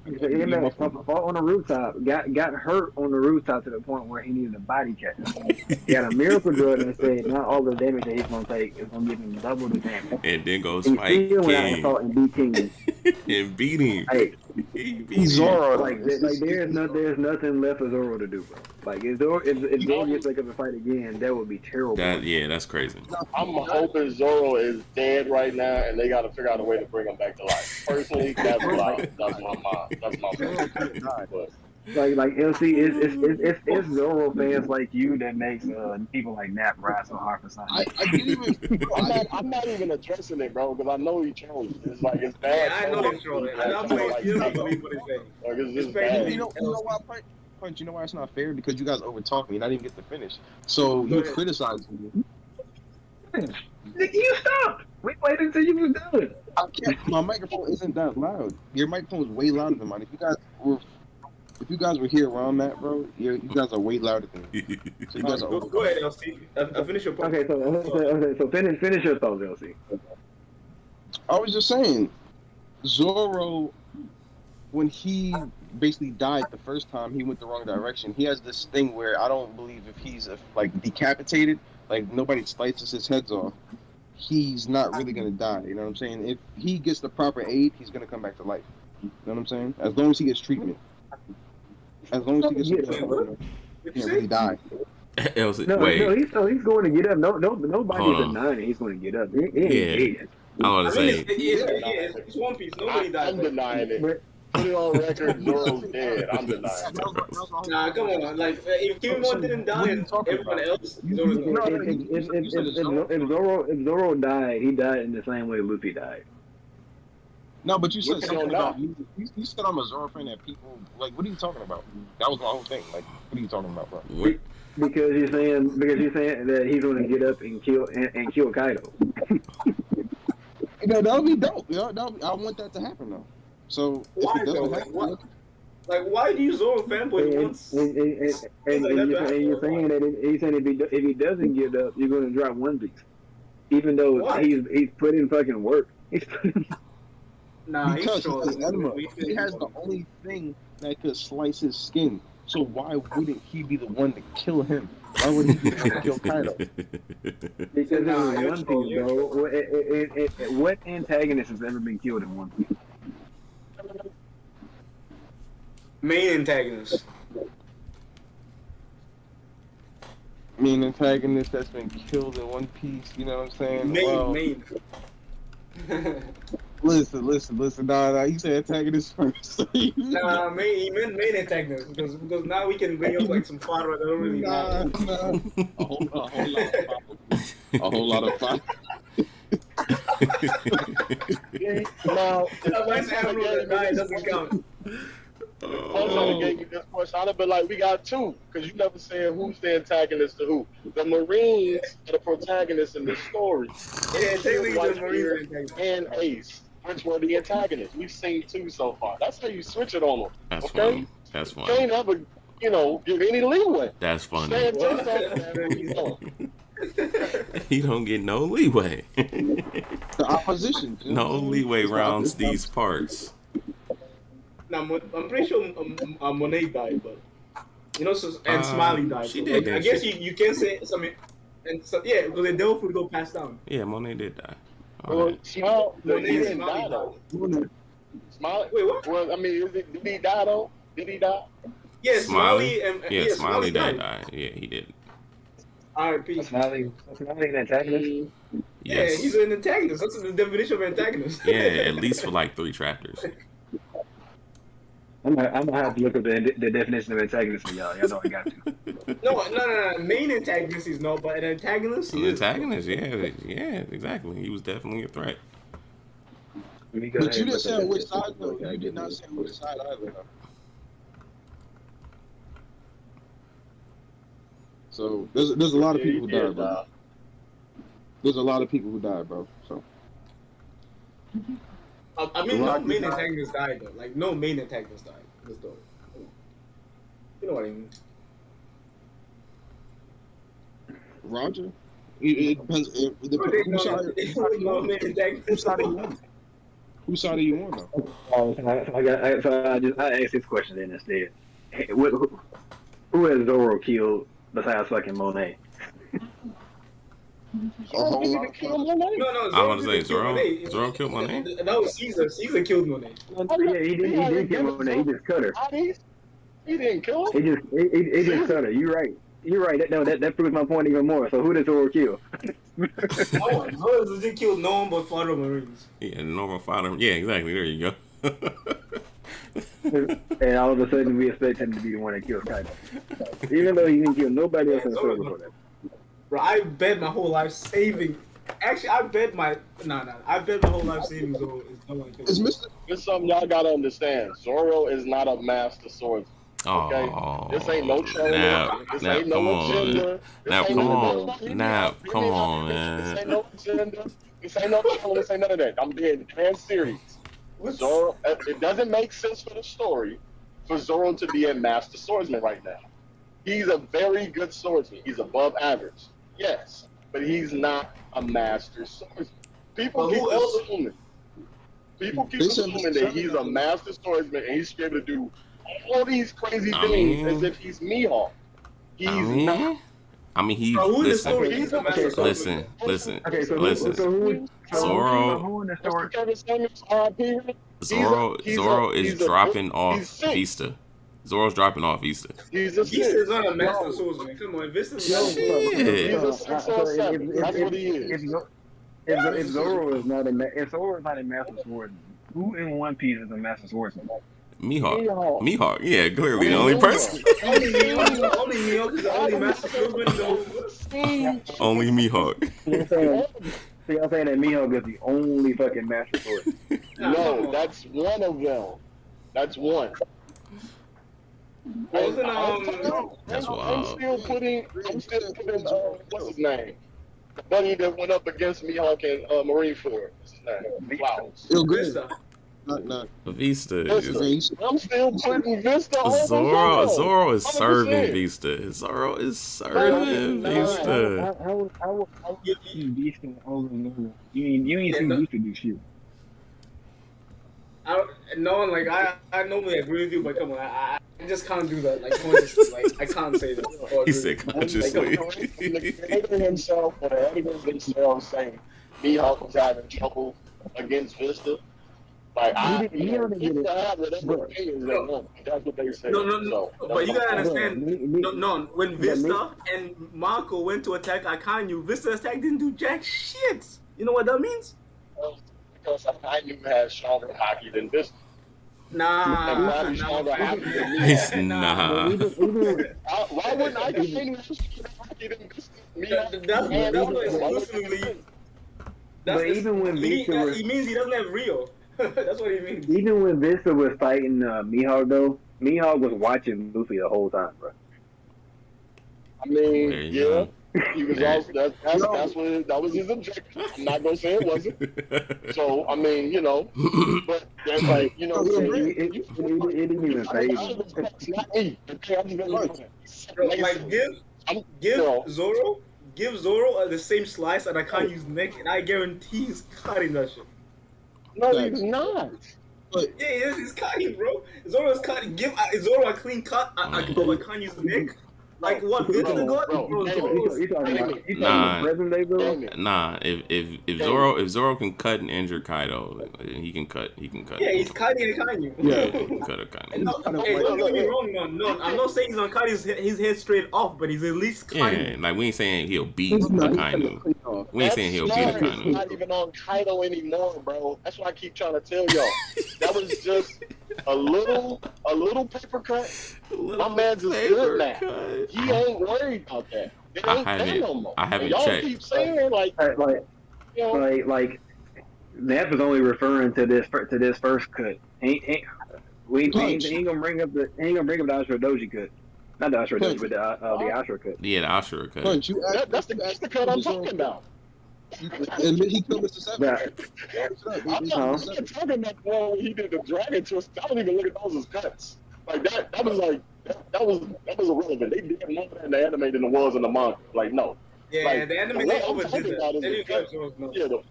Fought on the rooftop. Got hurt on the rooftop to the point where he needed a body check. He got a miracle drug and said not all the damage that he's gonna take is gonna give him double the damage. And then goes He fight still went out and King fought and beat King. and beat him. Hey, He beat Zoro. like there's nothing left for Zoro to do, bro. Like if Zoro gets like up and fight again, that would be terrible. That's crazy. I'm hoping Zoro is dead right now, and they got to figure out a way to bring him back to life. Personally, that's my mind. That's my mind. But Like LC, it's Zoro fans like you that makes people like Nap ride so hard for something. I didn't even. I'm not even addressing it, bro, because I know he trolls. It's like it's bad. Yeah, I know he's trolling. I know you don't believe what he's saying. Like it's just bad. You know why, Punch? You know why it's not fair? Because you guys overtalk me and I didn't get to finish. So you criticized me. Nigga, you stop. We waited until you was done. I can't. My microphone isn't that loud. Your microphone is way louder than mine. If you guys were here around that, bro, you guys are way louder than me. So you guys are Go ahead, LC. I'll finish your point. Okay, so finish your thoughts, LC. I was just saying, Zoro, when he basically died the first time, he went the wrong direction. He has this thing where I don't believe if he's like decapitated, like nobody slices his heads off, he's not really gonna die. You know what I'm saying? If he gets the proper aid, he's gonna come back to life. You know what I'm saying? As long as he gets treatment. As long as he gets treatment, he can't really die. Wait. No, he's going to get up. Nobody's denying he's going to get up. I want to say. It's One Piece. Nobody died. I'm denying it. Put it on record. Zoro's dead. I'm denying it. Nah, come on. Like, if Kimon didn't die and everyone else, Zoro's not. If Zoro died, he died in the same way Luffy died. No, but you said something about you said I'm a Zoro fan that people like. What are you talking about? That was my whole thing. Like, what are you talking about, bro? Because you're saying that he's going to get up and kill Kaido. You know, that would be dope. You know, I want that to happen though. So Why if it doesn't though? happen, Like, why do you Zoro fanboy once? And you're saying that if he doesn't get up, you're going to drop One Piece, even though he's put in fucking work. Nah, because he's he has the only thing that could slice his skin. So why wouldn't he be the one to kill him? Why would he be the one to kill Kaido? Because in One Piece, bro, what antagonist has ever been killed in One Piece? Main antagonist. Main antagonist that's been killed in One Piece. You know what I'm saying? Main. Listen. Nah. You said antagonist first. Nah, he meant main antagonist because now we can bring up like some fodder that don't really matter. A whole lot of fun. Now, Once Admiral that died doesn't count. Also, gave you this question. I'd have been like, we got two, because you never said who's the antagonist to who. The Marines are the protagonists in this story. Yeah, technically the Marines antagonist. And Ace, which were the antagonists. We've seen two so far. That's how you switch it on them. That's okay? funny. That's You funny. can't ever, give any leeway. That's funny. Stay attention to what he's doing. He don't get no leeway. The opposition. No leeway rounds these parts. Now, I'm pretty sure Monet died, but and Smiley died. She so, did. I guess you can say something, and so, yeah, because they devil food go passed down. Yeah, Monet did die. Well, Monet Monet and didn't Smiley die, though. Smiley. Wait, what? Well, I mean, did he die though? Did he die? Yeah, Smiley? and Yeah, Smiley died. died. Yeah, he did. R.I.P. Smiley an antagonist. Yeah, Yes. he's an antagonist. That's the definition of antagonist. Yeah, at least for like 3 chapters. I'm gonna have to look up the definition of antagonist for y'all. Y'all know I got to. No. Main antagonist is no, but an antagonist. An antagonist, yeah, exactly. He was definitely a threat. Let me go But ahead you and didn't say look on up which this- side though. okay, You did not say on which side either. Though. So there's a lot of people who died, bro. There's a lot of people who died, bro. So I mean, no main antagonist died though. Like no main antagonist died in the story. You know what I mean? Roger. It depends. It depends. Whose side No main antagonist. whose side are you on though? I asked this question then instead. Who has Zoro killed besides fucking Monet? Oh, he didn't kill Monet. No. I want to say Zoro Zoro killed Monet. That was Caesar. Caesar killed Monet. Yeah, he did kill Monet. He just cut her. He didn't kill her. He just cut her. You're right. That proves my point even more. So who does Zoro kill? Zoro didn't kill no one but fodder Marines. Yeah, normal fodder. Yeah, exactly. There you go. And all of a sudden we expect him to be the one that kills Kaido. Even though he didn't kill nobody else in the story before that. Bro, I bet my whole life saving. Actually, I bet my whole life saving Zoro is no one killing. Mr. This is something y'all gotta understand. Zoro is not a master swordsman. Okay, this ain't no trailer. This ain't no agenda. Come on, man. This ain't no agenda. This ain't no trailer. This ain't none of that. I'm being trans serious. Zoro, it doesn't make sense for the story for Zoro to be a master swordsman right now. He's a very good swordsman. He's above average, yes, but he's not a master swordsman. People keep assuming that he's a master swordsman and he should be able to do all these crazy things as if he's Mihawk. He's not. I mean, he listen. Zoro is dropping off Vista. Zoro's dropping off Vista. Vista's not a master swordsman. Come on, Vista's not. He's a 607. That's what he is. If Zoro is not a master swordsman, who in One Piece is a master swordsman? Mihawk, yeah, clearly the only person. Only Mihawk is the only master swordsman. Only Mihawk. So y'all saying that Mihawk is the only fucking master swordsman? No, that's one of them. That's one. That's wild. I'm still putting what's his name? The buddy that went up against Mihawk and Marineford. What's his name? Flowers. Vista. Not. Vista. I'm still putting Vista over Zoro is serving Vista. Zoro is serving Vista. I will give you Vista over Zoro. You ain't seen Vista do shit. I normally agree with you, but come on, I just can't do that. Like consciously, like I can't say that. He said consciously. The editor himself, or the editors themselves saying Mihawk was having trouble against Vista. Like I have whatever opinions they want. That's what they say. No. But you gotta understand. No. When Vista and Marco went to attack Akanyu, Vista's attack didn't do jack shit. You know what that means? Because Akanyu has stronger hockey than Vista. Nah. Nah. Why wouldn't Akanyu have stronger hockey than Vista? That's what exclusively. But even when Vista was, he means he doesn't have Rio. That's what he means. Even when Vista was fighting Mihawk though, Mihawk was watching Luffy the whole time, bro. I mean, yeah. He was also that was his objective. I'm not gonna say it wasn't. So I mean, but that's like it didn't even phase him. It's not me. Like give Zoro the same slice and I can't use neck, and I guarantee he's cutting that shit. No, he's not. Yeah, he is. He's cutting, bro. Zoro's cutting. Give Zoro a clean cut. I can't use neck. Like what? Vince the God? bro, Bro, damn Zoro it. was- You talking about Nah. present day, bro? Damn it. Nah, if Zoro can cut and injure Kaido, he can cut. Yeah, he's cutting and cutting you. Yeah. He can cut a Kaido. No, hey, don't get me wrong, no. I'm not saying he's gonna cut his head straight off, but he's at least cutting. Yeah, like we ain't saying he'll beat a He's not- he's Kainu. clean off. We ain't saying he'll beat a That snare is Kainu. not even on Kaido anymore, bro. That's what I keep trying to tell y'all. That was just a little paper cut. My man's is good now. He ain't worried about that. It ain't there no more. I haven't Y'all checked. keep saying like, you know, Like Nap is only referring to this first cut. Ain't gonna bring up the Ashura Doji cut. Not the Ashura Doji, but the Ashura cut. Yeah, the Ashura cut. Punch, you asked, that's the cut I'm talking about. And he killed Mr. Seven. Yeah. I'm not talking about the one where he did the dragon twist. I don't even look at those as cuts. Like that was like that was irrelevant. They did more in the anime than it was in the manga. Like no. Yeah, Like, the anime the they one I'm overdid talking that. about is They the didn't cut. cut Zoro's nose.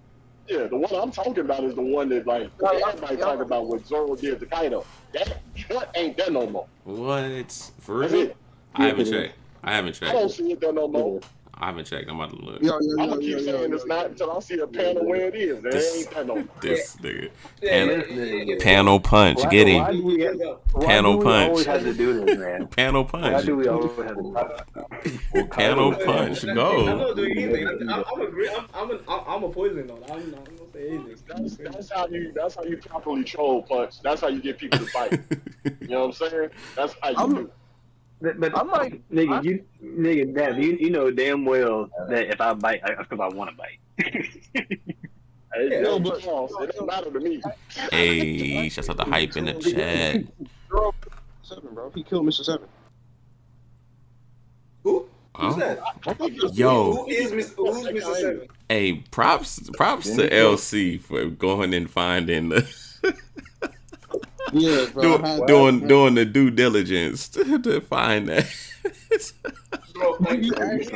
The one I'm talking about is the one that like everybody talking about what Zoro did to Kaido. That cut ain't there no more. What? For That's real? it. I haven't checked. I don't see it there no more. I haven't checked. I'm about to look. I'm gonna keep saying it's not until I see a panel where it is. There ain't that no more. This nigga. Yeah. Panel punch. Get Why him. do we Panel punch. always have to do this, man? Panel Why punch. do we always have to Panel punch. I'm Go. not doing anything. I'm agree. I'm a poison though. I'm not gonna say anything. That's how you properly troll punch. That's how you get people to fight. You know what I'm saying? That's how you do. But I'm like, Dad, you know damn well that if I bite, it's because I want to bite. It don't matter to me. Hey, shouts out the hype in the chat. Seven, bro. He killed Mr. Seven. Who? Huh? Who's that? Yo, Who's Mr. Seven? hey, props to LC for going and finding the Yeah, bro. doing the due diligence to find that. Bro, like, who is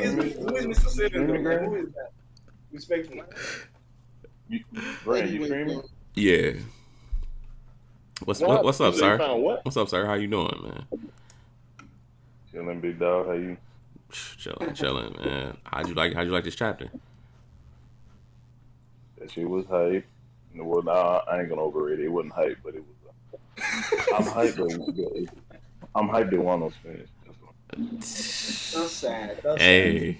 Mr. Seven? Though? Who is that? Respectfully. Brand, you streaming? Yeah. What's up, They sir? found what? What's up, sir? How you doing, man? Chilling, big dog. How you? Chilling, man. How'd you like this chapter? That shit was hype. Well, nah, I ain't gonna overrate it. It wasn't hype, but it was. I'm hyped. I'm hyped that Wano's finished. That's sad. Hey,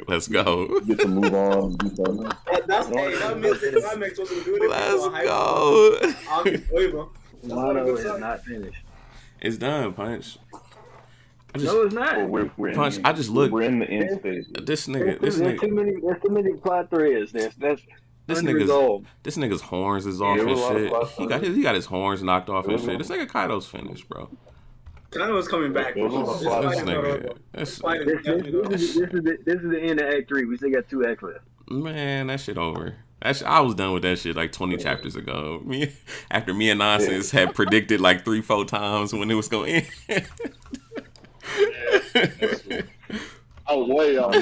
let's go. Get to move on. Do something. That means the climax wasn't good. Let's go. Wano is not finished. It's done, Punch. No, it's not. Well, we're Punch. in, I just looked. We're in the end stage. This There's nigga. too many plot threads. That's This unresolved. nigga's horns is off Yeah, and there was a lot of shit. plot He got his horns knocked off and shit. This nigga Kaido's finished, bro. Kaido's coming back. This nigga. This is the end of Act 3. We still got 2 acts left. Man, that shit over. I was done with that shit like 20 chapters ago. After me and Nonsense had predicted like 3-4 times when it was going to end. I was way off.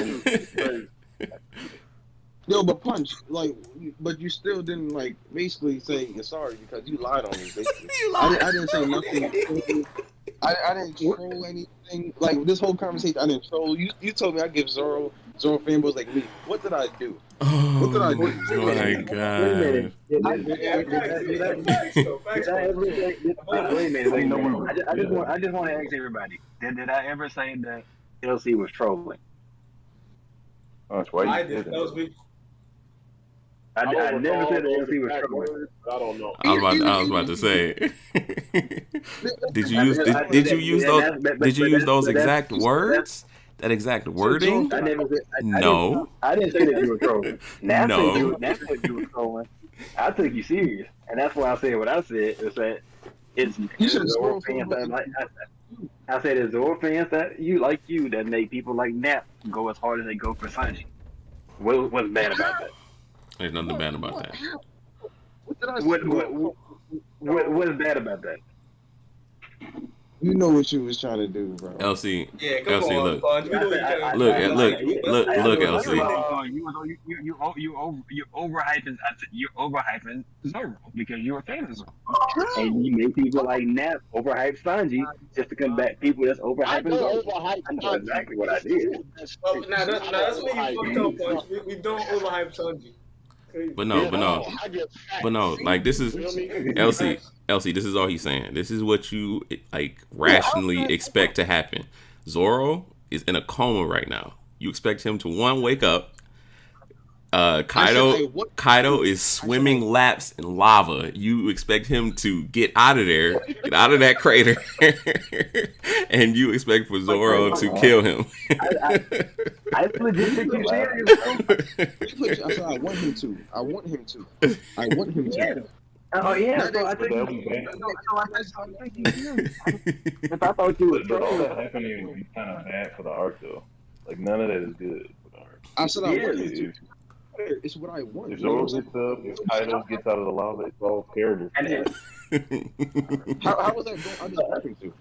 Yo, but Punch, like, but you still didn't like basically say you're sorry because you lied on me. Basically, I didn't say nothing. I didn't troll anything. Like this whole conversation, I didn't troll. You told me I give Zoro fanboys like me. What did I do? What did I do? Oh my god. Wait a minute. I just want to ask everybody. Did I ever say that LC was trolling? That's why I you did. did That was it. me. I never said that those LC was exact trolling. words, I don't know. I was about to say. Did you use those exact words? That exact wording? I never said. No. I didn't say that you were trolling. Nap No. said you were trolling. I took you serious, and that's why I said what I said. Is that it's Zoro fans that like. I said it's Zoro fans that that make people like Nap go as hard as they go for Sanji. What's bad about that? There's nothing bad about that. What did I say? What is bad about that? You know what you was trying to do, bro. LC, Yeah, come LC, on, look, Sponge. We know you trying to look, do. look, LC. You overhyping Zoro because you're a fan of Zoro, and you make people like Nap overhype Sanji just to combat people that's overhyping Zoro. I know exactly what I did. That's where you fucked up, Punch. We don't overhype Sanji. Crazy. But no, like this is LC, this is all he's saying. This is what you like rationally expect to happen. Zoro is in a coma right now. You expect him to wake up. Kaido is swimming laps in lava. You expect him to get out of there, get out of that crater, and you expect for Zoro to kill him. I legit think you're serious. I want him to. I want him to. Oh yeah, so I think if I thought you was But all that happening would be kind of bad for the arc, though. Like, none of that is good for the arc. I said I want him to. It's what I want. If Zoro gets up, if Kaido gets out of the lava, it's all terrible. How was that going? I'm just asking to.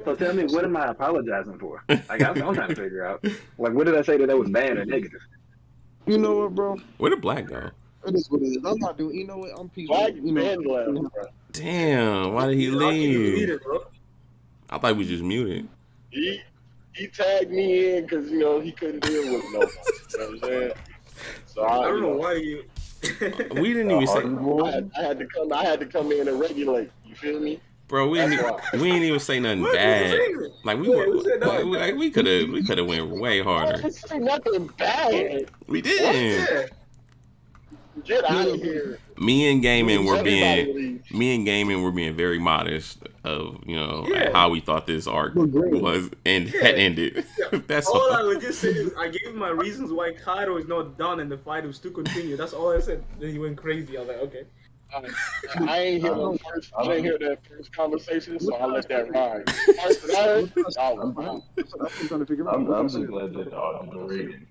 So tell me, what am I apologizing for? Like, I'm trying to figure out. Like, what did I say that was bad or negative? You know what, bro? Where did Black go? It is what it is. I'm not doing. You know what? I'm peaceful. Black You know. Damn, why did he leave? I thought we just muted. He tagged me in because he couldn't deal with nobody. You know what I'm saying? So I don't know why you. We didn't even say. I had to come in and regulate. You feel me? Bro, we didn't even say nothing bad. Like we could have went way harder. I didn't say nothing bad. We did. Get out of here. Me and Gaming were being very modest of how we thought this arc was and had ended. That's all. I would just say is I gave my reasons why Kaido is not done and the fight will still continue. That's all I said. Then he went crazy. I was like, okay. I ain't hear I didn't hear that first conversation, so I let that ride. I'm just glad that the arc is rating.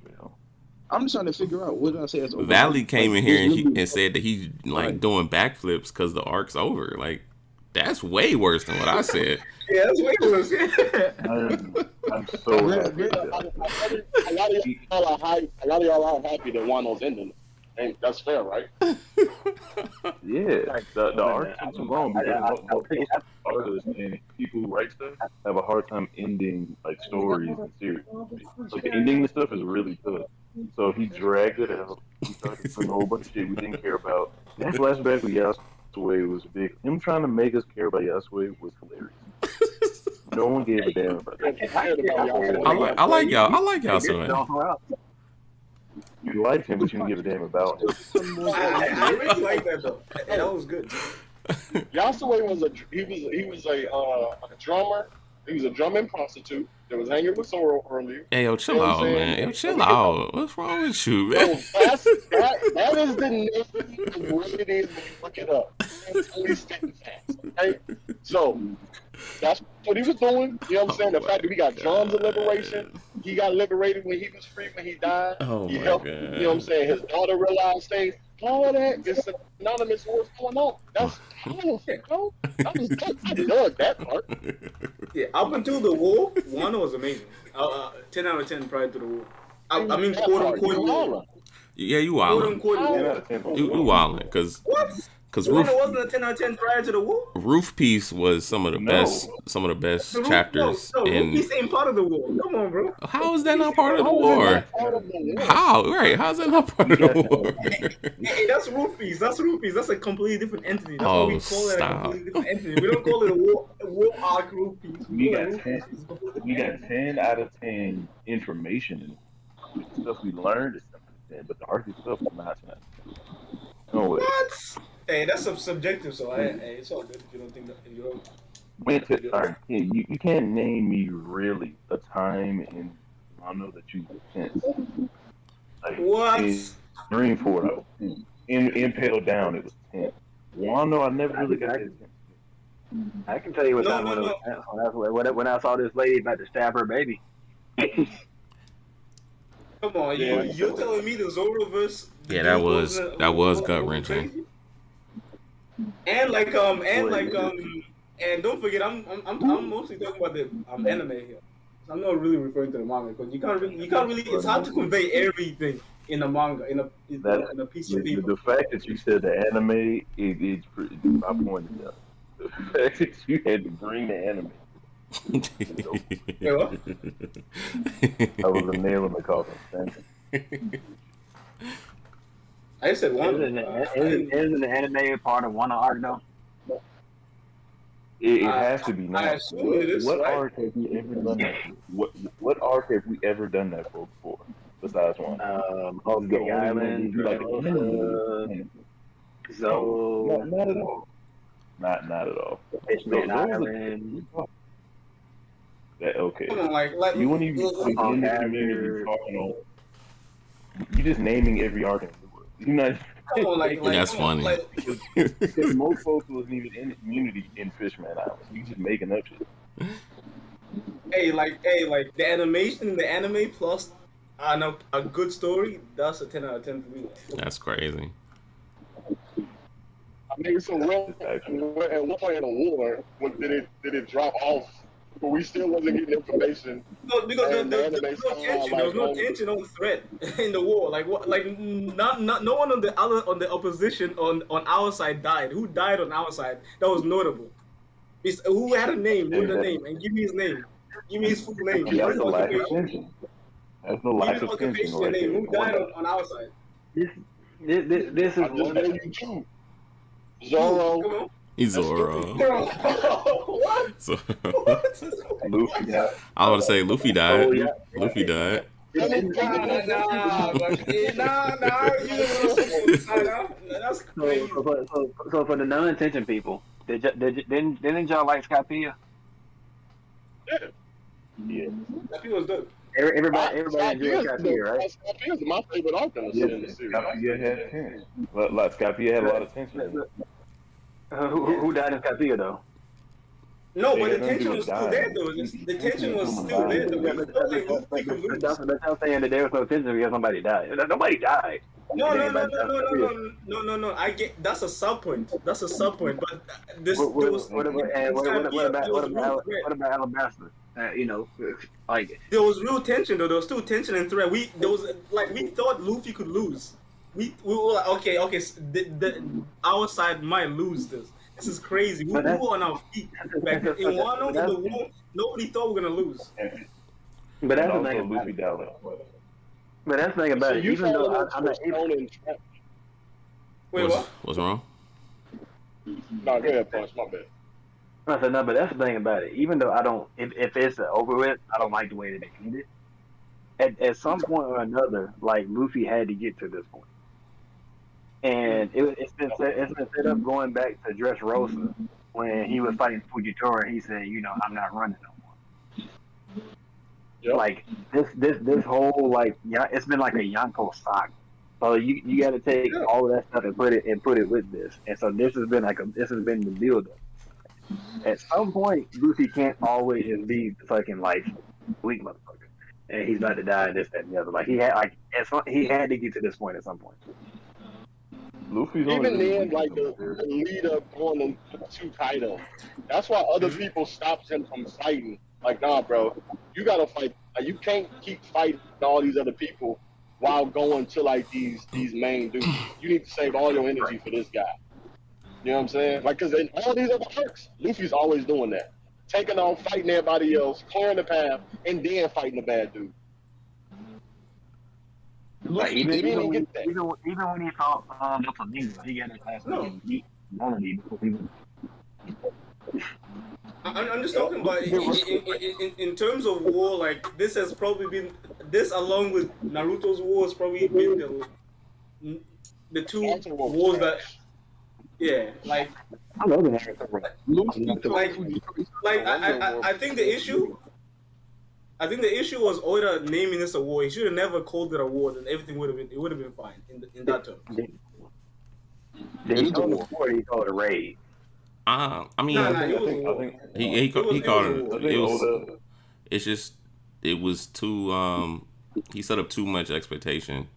I'm just trying to figure out what did I say. As Valley came in here and said that he's like doing backflips because the arc's over. Like that's way worse than what I said. Yeah, that's way worse. I'm so happy. A lot of y'all are happy that Wano's ending. And that's fair, right? Yeah, the arc is wrong because most artists and people who write stuff have a hard time ending like stories and series. Like ending the stuff is really tough. So he dragged it out. He started putting a whole bunch of shit we didn't care about. That flashback with Yasue was big. Him trying to make us care about Yasue was hilarious. No one gave a damn about that. I like Yasue. You liked him, but you didn't give a damn about him. I really like that though. That was good. Yasue was a drummer. He was a drumming prostitute that was hanging with Zoro earlier. Hey, yo, chill out, man. Yo, chill out. What's wrong with you, man? That is the name of what it is when you look it up. It's only spitting facts, okay? So, that's what he was doing. You know what I'm saying? The fact that we got drums of liberation. He got liberated when he was free, when he died. Oh, he my helped, God. You know what I'm saying? His daughter realized things. All of that is synonymous with what's going on. That's powerful, bro. I dug that part. Yeah, up until the war, Wano was amazing. 10 out of 10 prior to the war. I mean, quote unquote war. Yeah, you Quote wildin'. unquote war. You wildin', because Wano wasn't a 10 out of 10 prior to the war. Roof Piece was some of the best chapters. Roof Piece ain't part of the war. Come on, bro. How is that not part of the war? How? Right? How's that not part of the war? Hey, that's Roof Piece. That's a completely different entity. That's why we call it a completely different entity. We don't call it a war arc Roof Piece. We got 10 out of 10 information and stuff we learned is 10, but the arc itself is not 10. No way. What? Hey, that's subjective, so it's all good if you don't think that. If you don't. You can't name me really a time in Wano that you were tense. Like, What? In Dreamfort, in Pale Down, it was tense. Wano, I never really got that tense. I can tell you what time when I saw this lady about to stab her baby. Come on, you're telling me the Zoroverse? Yeah, that was gut wrenching. And And don't forget, I'm mostly talking about the anime here. So I'm not really referring to the manga because you can't really. It's hard to convey everything in a manga in a piece of paper. The fact that you said the anime, it's pretty. My point is that the fact that you had to bring the anime. Wait, what? I was a nail in the coffin. Thank you. I said one. Isn't the anime part of one arc though? It has to be now. I assume it is. What right? arc have we ever done that for? What arc have we ever done that for before? Besides one. Gay Island, so not at all. Not at all. Fishman Island. Okay. Come on, like You wouldn't even begin the community talking on. You just naming every arc in the world. You're not. come on, like That's come on, funny. Because most folks wasn't even in the community in Fishman Island. You just making up shit. hey, the animation in the anime plus a good story. That's a 10 out of 10 for me. That's crazy. I mean, so at one point in the war, did it drop off? But we still wasn't getting information. No, because And there the was anime no tension. There was no style, tension on threat in the war. Like what? Like not no one on the opposition on our side died. Who died on our side? That was notable. Who had a name? Who had a name? And give me his name. Give me his full name. Give me That's his the lack of occupation. tension. That's the Give me lack his of tension occupation right and name. there. Who died on our side? This is I just gave you two. Zoro. Come on. He's Zoro. What? So, Luffy died. I was about to say Luffy died. Oh, yeah. Luffy died. Nah, you that's crazy. So for the non-attention people, didn't y'all like Skypiea? Yeah. That was dope. Everybody enjoyed Skypiea, right? Skypiea is my favorite arc in the series. Skypiea had tension. But Skypiea had a lot of tension. Who died in Skypiea though? No, but Yeah, the tension was still there though. The tension was still there though. We felt like Luffy could lose. That's saying that there was no tension because somebody died. Nobody died. No. I get that's a sub point. That's a sub point. But this What about Alabasta? Like there was real tension though. There was still tension and threat. We thought Luffy could lose. We were like, okay, our side might lose this. This is crazy. We were on our feet. Like, in Wano, in the war, nobody thought we were gonna lose. But that's the Also, thing. Luffy died. But that's the thing about it. You Even though follow I'm not, Shonen. Wait, what? What's wrong? No, go ahead, Punch. My bad. I said no, but that's the thing about it. Even though I don't, if it's over with, I don't like the way that they ended it. At some point or another, like Luffy had to get to this point. And it's been set up going back to Dressrosa when he was fighting Fujitora. He said, I'm not running no more. Yep. Like this whole it's been like a Yonko saga. So you got to take all of that stuff and put it with this. And so this has been the build up. At some point, Luffy can't always just be fucking weak motherfucker, and he's about to die. This, that, and the other. Like he had to get to this point at some point. Luffy's Even then, the lead up going to Kaido. That's why other people stopped him from fighting. Like, nah, bro, you gotta fight. Like, you can't keep fighting all these other people while going to these main dudes. You need to save all your energy for this guy. You know what I'm saying? Because in all these other arcs, Luffy's always doing that. Taking on, fighting everybody else, clearing the path, and then fighting the bad dude. Luffy didn't even get that. Even when he fought the Flamingo, he got his ass beat. I'm just talking about in terms of war. This has probably been along with Naruto's war has probably been the two wars that. Yeah, I love the Naruto. I think the issue. I think the issue was Oda naming this a war. He should have never called it a war. Then everything would have been fine in that term. He called it a raid. I mean, he called it. It was. It's just it was too. He set up too much expectation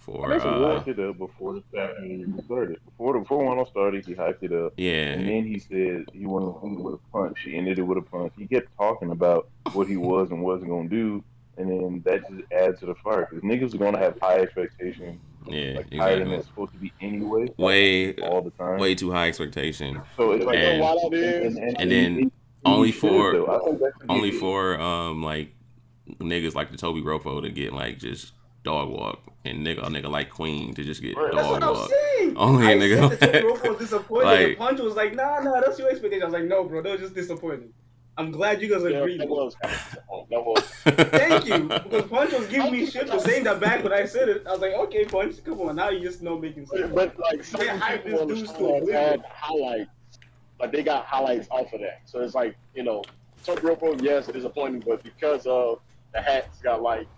for He hyped it up before the chapter even started. Before Wano started, he hyped it up. yeah. And then he said he wanted to end it with a punch. He ended it with a punch. He kept talking about what he was and wasn't going to do. And then that just adds to the fire. Because niggas are going to have high expectations. Yeah, like higher than exactly. it's supposed to be anyway. Way all the time. Way too high expectation. So it's like, and then only for like niggas like the Toby Rofo to get like just dog walk, and a nigga like Queen to just get dog That's what walk. I'm saying. Only a nigga said the Toby Rofo was disappointed. Like, the Punch was like, nah, that's your expectation. I was like, no, bro, that was just disappointing. I'm glad you guys agreed. That was kind of disappointing. Thank you, because Punch was giving me shit for saying that back when I said it. I was like, okay, Punch, come on, now you just know making sense. But like, some people on the show had highlights, like they got highlights off of that. So it's like, you know, Toby Rofo, yes, disappointing, but because of the hats got like,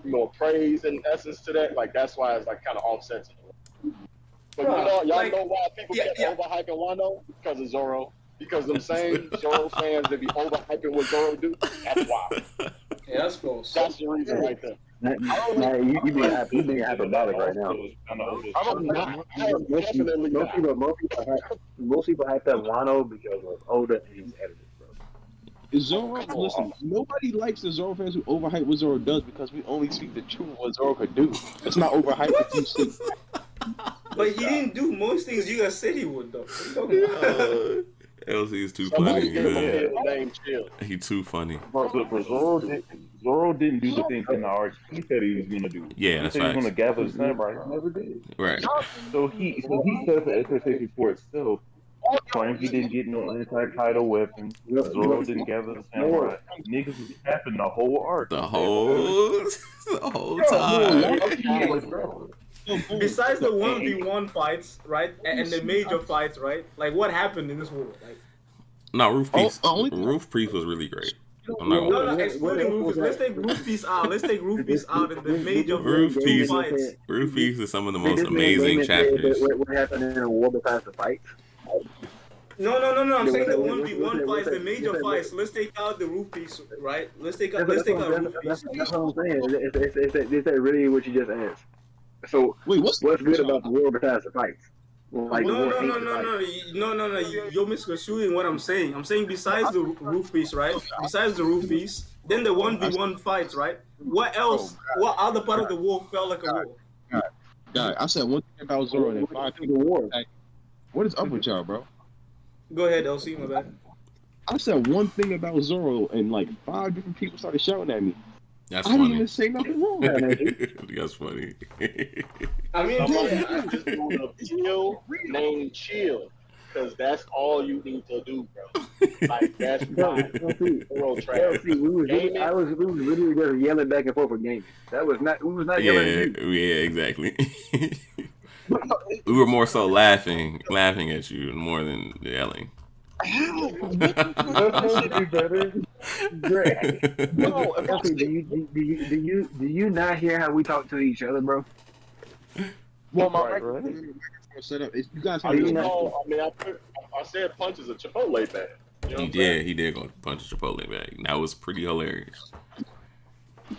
you know, praise in essence to that, like that's why it's like kind of offsets. But y'all know why people get overhyping Wano? Because of Zoro. Because them same Zoro fans that be overhyping what Zoro do, that's why. Yeah, that's false. That's the reason right there. You being hyperbolic right now. Most people hype up Wano because of Oda and his editors, bro. Zoro, listen, nobody likes the Zoro fans who overhype what Zoro does because we only speak the truth of what Zoro could do. It's not overhyped if you say. But he didn't do most things you guys said he would, though. What are you talking about? LC is too funny, man. Chill. He too funny. But Zoro didn't do the things in the arc he said he was going to do. Yeah, that's he said he was facts. going to gather the samurai. He never did. Right. So he set the expectation for itself. Frankie didn't get no anti-Kaido weapon. Zoro didn't gather the samurai. Niggas was capping the whole arc. The whole time. Besides the 1v1 fights, right, and the major fights, right, like what happened in this world? Like, no, Roof Piece. Roof Piece was really great. No, excluding Rufus. Let's take Roof Piece out. Let's take Roof Piece out in the major Roof Piece. fights. Roof Piece is some of the most amazing chapters. What happened in the war besides the fights? No. I'm saying the 1v1 fights, the major fights. Let's take out the Roof Piece, right? Let's take out Roof Piece. That's what I'm saying. Is that really what you just asked? So wait, what's good about the war besides the fights? Like No. You're misconstruing what I'm saying. I'm saying besides the Roof Piece, right? Besides the Roof Piece, then the 1v1 fights, right? What else? What other part of the war felt like a war? God, I said one thing about Zoro and 5 people war. What is up with y'all, bro? Go ahead, LC, my bad. I said one thing about Zoro and like 5 different people started shouting at me. That's I funny. didn't even say nothing wrong. That's funny. I mean, I just want to chill, name chill, because that's all you need to do, bro. Like that's why. We was literally just yelling back and forth for gaming. That was not. We was not yelling at you. Yeah, exactly. We were more so laughing at you more than yelling. No, do you not hear how we talk to each other, bro? Well, my set up. You guys have I said Punch is a Chipotle bag. You know He did go punch a Chipotle bag. That was pretty hilarious.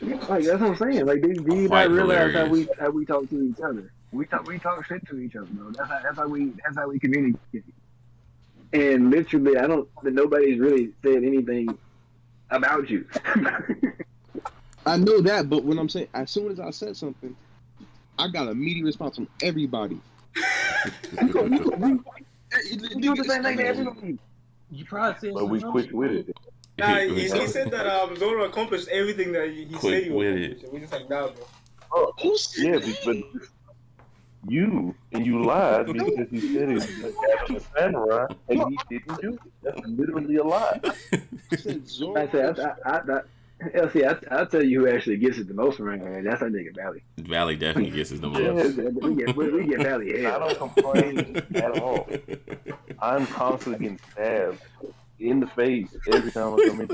Like that's what I'm saying. Like, do you not realize how we talk to each other? We talk shit to each other, bro. That's how we communicate. And literally, nobody's really said anything about you. I know that, but when I'm saying, as soon as I said something, I got an immediate response from everybody. You do the same thing to everybody. You probably said but we quick with it. He said that Zoro accomplished everything that he said he would. We just like, nah, bro. Yeah, but you lied because you said he was a samurai and he didn't do it. That's literally a lie. I'll tell you who actually gets it the most from right now. That's that nigga Valley. Valley definitely gets it the most. We get Valley. I don't complain at all. I'm constantly getting stabbed in the face every time I come in.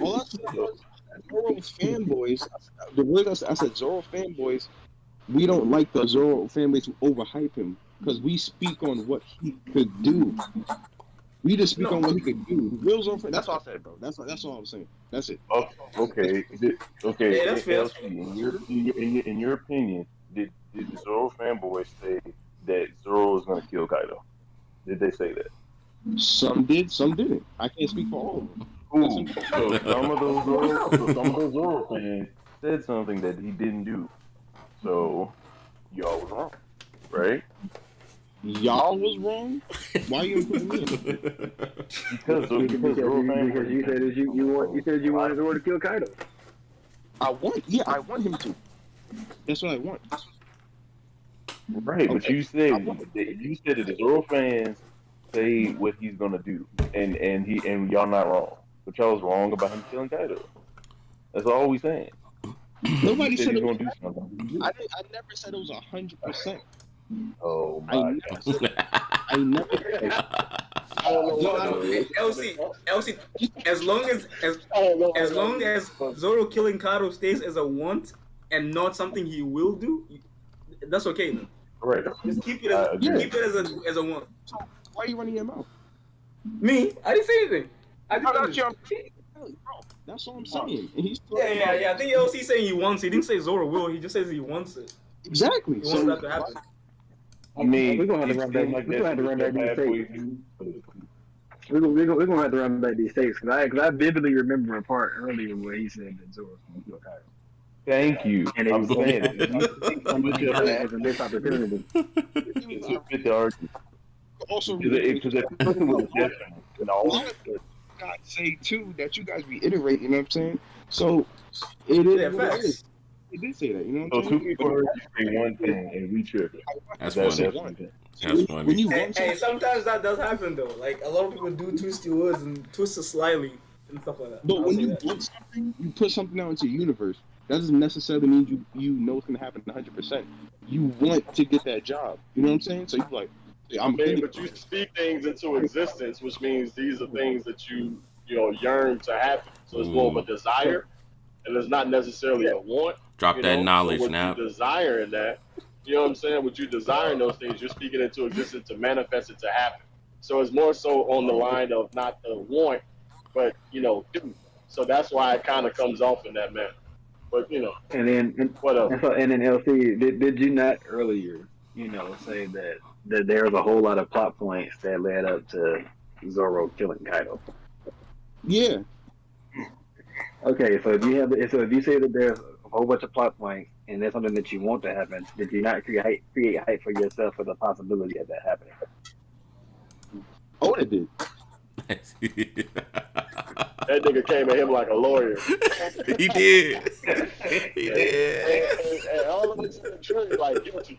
All I said was Zoro fanboys. The word I said Zoro fanboys. We don't like the Zoro fanboys who overhype him because we speak on what he could do. We just speak on what he could do. Real Zoro fan. That's all I said, bro. That's all I'm saying. That's it. Oh, okay. Okay. Yeah, that's fair. LC, in your opinion, did the Zoro fanboys say that Zoro was going to kill Kaido? Did they say that? Some did, some didn't. I can't speak for all of them. Ooh, so some of those Zoro fans said something that he didn't do. So y'all was wrong, right? Y'all was wrong. Why you putting me in? Because Zoro fans. Because you said you said you wanted Zoro to kill Kaido. I want him to. That's what I want. Right, but you said that the Zoro fans say what he's gonna do, and y'all not wrong, but y'all was wrong about him killing Kaido. That's all we saying. Nobody said he's it gonna do something. I never said it was 100%. Oh my God! I never. LC, as long as Zoro killing Kaido stays as a want and not something he will do, that's okay then. Right. Just keep it as a want. So why are you running your mouth? Me? I didn't say anything. That's what I'm saying. And he's yeah. I think LC saying he wants it. He didn't say Zoro will. He just says he wants it. Exactly. He wants that to happen. I mean, we're gonna have to run back. We're gonna have to run back these tapes. We're gonna have to run back these tapes because I vividly remember a part earlier where he said that Zoro was gonna kill Kaido. Thank you. And I'm saying it. As a missed opportunity. It's a bit to argue. Also, Because if the person was different, God say too that you guys reiterate. You know what I'm saying? So it is. What it is. It did say that. You know what I'm so saying? two people heard you say one thing and we tripping. That's funny. That's funny. Hey, sometimes that does happen though. Like a lot of people do twist your words and twist it slyly and stuff like that. But when you want something, you put something out into the universe. That doesn't necessarily mean you know it's gonna happen 100%. You want to get that job. You know what I'm saying? So you're like, but you speak things into existence, which means these are things that you yearn to happen. So it's more of a desire, and it's not necessarily a want. Drop that knowledge now. You desiring that, you know what I'm saying? What you desiring those things, you're speaking into existence to manifest it to happen. So it's more so on the line of not the want, but do. So that's why it kind of comes off in that manner. But and then what else? And then LC, did you not earlier, say that there was a whole lot of plot points that led up to Zoro killing Kaido? Yeah. Okay, so if you say that there's a whole bunch of plot points and there's something that you want to happen, did you not create hype for yourself for the possibility of that happening? Oda did. That nigga came at him like a lawyer. He did. He did. And all of it's in the jury, like guilty.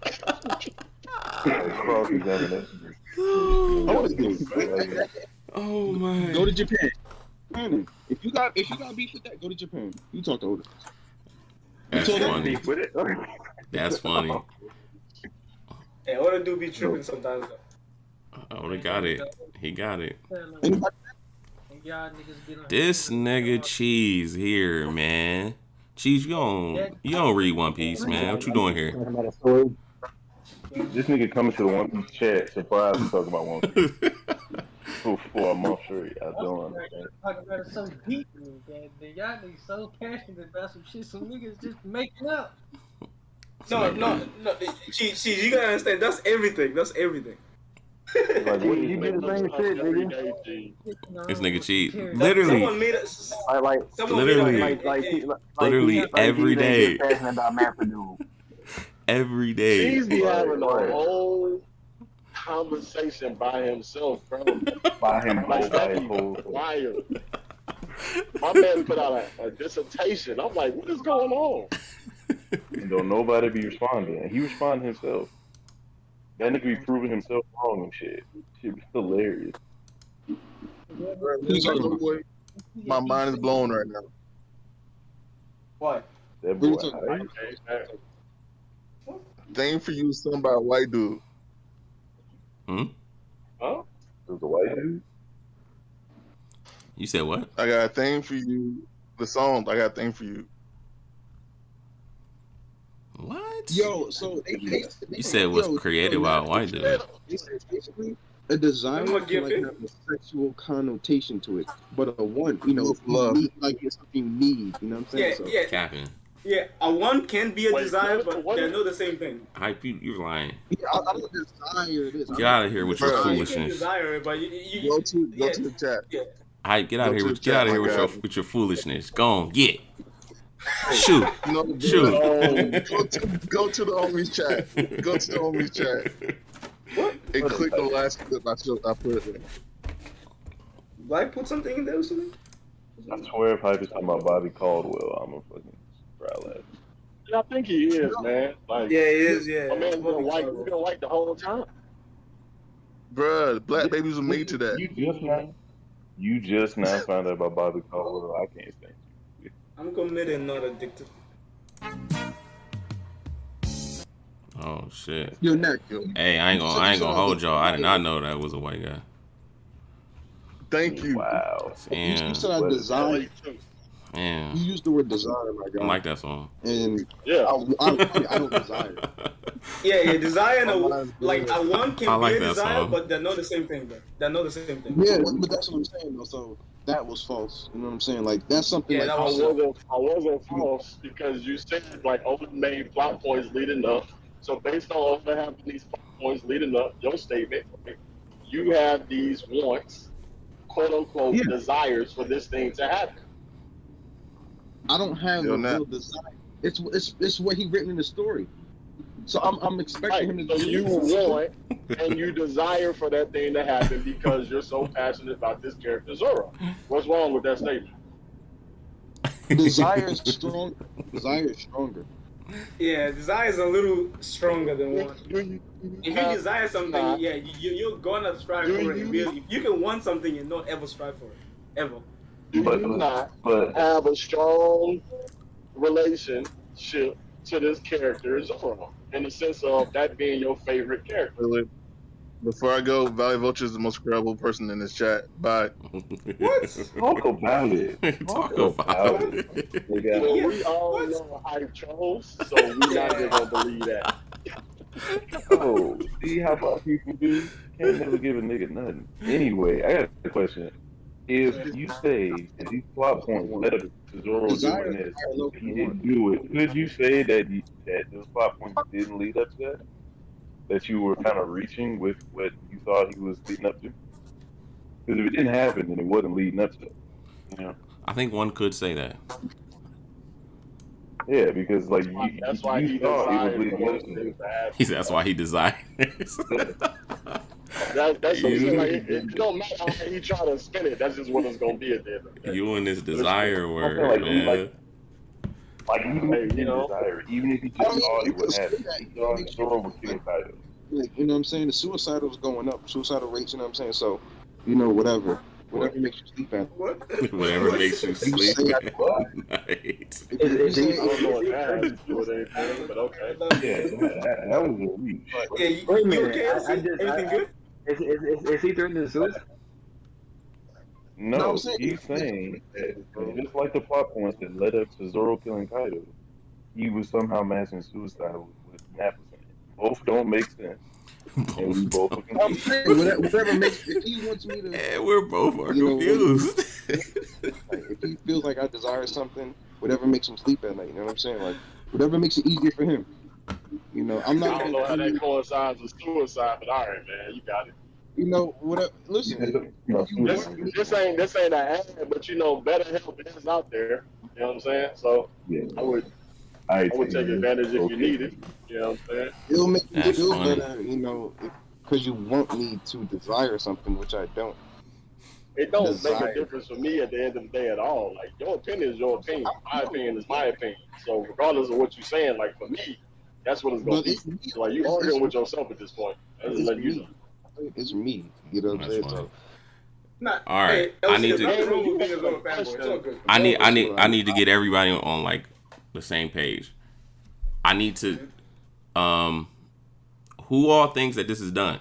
Cross-examination. Oh my. Go to Japan. If you got beef with that, go to Japan. You talk to Oda. That's funny. That's funny. Hey, Oda do be tripping sometimes though. Oda got it. He got it. Y'all niggas get on This nigga Cheese here, man. Cheese, you don't read One Piece, man. What you doing here? This nigga coming to the One Piece chat surprised to talk about One Piece for a month straight. I don't understand. Talking about it so deep, man. Y'all niggas so passionate about some shit some niggas just making up. No. Cheese, you gotta understand. That's everything. Like, You do the same shit, nigga. This nigga cheat. Literally. Someone made us. Literally every day. Passionate about Mappadoo. Every day. He's be having a whole conversation by himself, bro. By him, Like that be wild. My man put out a dissertation. I'm like, what is going on? And don't nobody be responding. And he responded himself. That nigga be proving himself wrong and shit. Shit be hilarious. My mind is blown right now. What? That boy. Thing for you, something about a white dude. Hmm? Huh? It was a white dude? You said what? I got a thing for you. The song, I got a thing for you. What? Yo, so You said it was created by a white dude. They said basically A desire I'm gonna can give like it. have a sexual connotation to it, but a want, you know, Love, love. you need, like it's something you need. You know what I'm saying? Yeah, So yeah, Capping. yeah. A want can be a Wait, desire, what- but what they're is- not the same thing. Hype, you're lying. yeah, I don't desire this. Get out of here with your You can foolishness. desire it, but you Go to yeah, the chat. yeah. Hype, get out Go of here to with the chat, my guy. with your foolishness. Go on, get. Shoot. No, Shoot. go to the homies chat. Go to the homies chat and click the last clip I put in. Black put something in there or something. I swear if Hype is talking about Bobby Caldwell, I'm a fucking growl at. Yeah, I think he is, man. Like, Yeah, it is. Yeah. my man's been white. We've been white the whole time. Bruh, black babies were made to that. You just now found out about Bobby Caldwell. I can't stand you. I'm committed, not addicted. Oh shit. You're not. Hey, I ain't gonna hold y'all. I did not know that was a white guy. Thank you. Wow. Damn. You said I desire. Man. You used the word desire, my I God. like that song. And Yeah. I don't desire. Yeah, desire and a want can I like be a that desire, song. but they're not the same thing. Though. They're not the same thing. Yeah, but that's what I'm saying though. So that was false. You know what I'm saying? Like that's something Yeah, like that was- I wasn't false because you said like over the main plot points leading up. So based on over having these plot points leading up, your statement, you have these wants, quote unquote, Yeah. desires for this thing to happen. I don't have Yo, a Nat. real desire. It's what he written in the story. So I'm expecting Right. him So to do you this. want and you desire for that thing to happen because you're so passionate about this character Zoro. What's wrong with that statement? Desire is strong. Desire is stronger. Yeah, desire is a little stronger than want. If you desire something, yeah, you're gonna strive for it. You can want something and not ever strive for it, ever. Do you not have a strong relationship to this character Zoro in the sense of that being your favorite character? Really? Before I go, Valley Vulture is the most credible person in this chat. Bye. What? Talk about it. Talk about it. Well, we all know how he chose, so we're not even gonna believe that. Oh, see how about people do? Can't never give a nigga nothing. Anyway, I got a question. If you say that these plot points led up to Zoro doing this, if he didn't do it, could you say that that those plot points didn't lead up to that? That you were kind of reaching with what you thought he was leading up to? Because if it didn't happen, then it wasn't leading up to it. You know? I think one could say that. Yeah, because like That's why you he thought it was desired leading for up those to things it. to happen. He said that's why he designed this. That's what I'm saying. Like, it don't matter how he try to spin it. That's just what it's gonna be at the end of the day. You and this desire word, like, man. Like even if he you know? didn't desire it, even if he just thought it would happen, he thought Zoro would kill Kaido. Like, you know what I'm saying? The suicidal is going up. Suicidal rates, you know what I'm saying? So, you know, whatever makes you sleep at. What? Whatever makes you sleep say at night. I don't know what that has to do with anything, but okay. Yeah, that was a reach. Yeah, you Wait a minute. okay? Everything good? Is he threatening to suicide? No, I'm saying- he's saying that just like the plot points that led up to Zoro killing Kaido, he was somehow matching suicide with Nappa. Both don't make sense. And we both are I'm confused. saying whatever makes. If he wants me to, And we're both are You know, confused. like, if he feels like I desire something, whatever makes him sleep at night. You know what I'm saying? Like whatever makes it easier for him. You know, I'm I not. don't know how that coincides with suicide, but all right, man, you got it. You know, whatever. Listen, This ain't an ad, but you know, better help is out there. You know what I'm saying? So Yeah. I would take advantage if you need it. You know what I'm saying? it'll make me That's feel funny. better. You know, because you want me to desire something, which I don't. It don't make Desire. a difference for me at the end of the day at all. Like your opinion is your opinion. My opinion is my opinion. So regardless of what you're saying, like for me, that's what it's gonna But be. it's me. Like you arguing with yourself at this point. That's just It's letting you know. me. It's me. You know what I'm That's saying? funny. So, Nah, All right, hey, I LC, need there's to- nothing wrong with being a little fanboy. It's all good. I need to get everybody on like the same page. I need to who all thinks that this is done?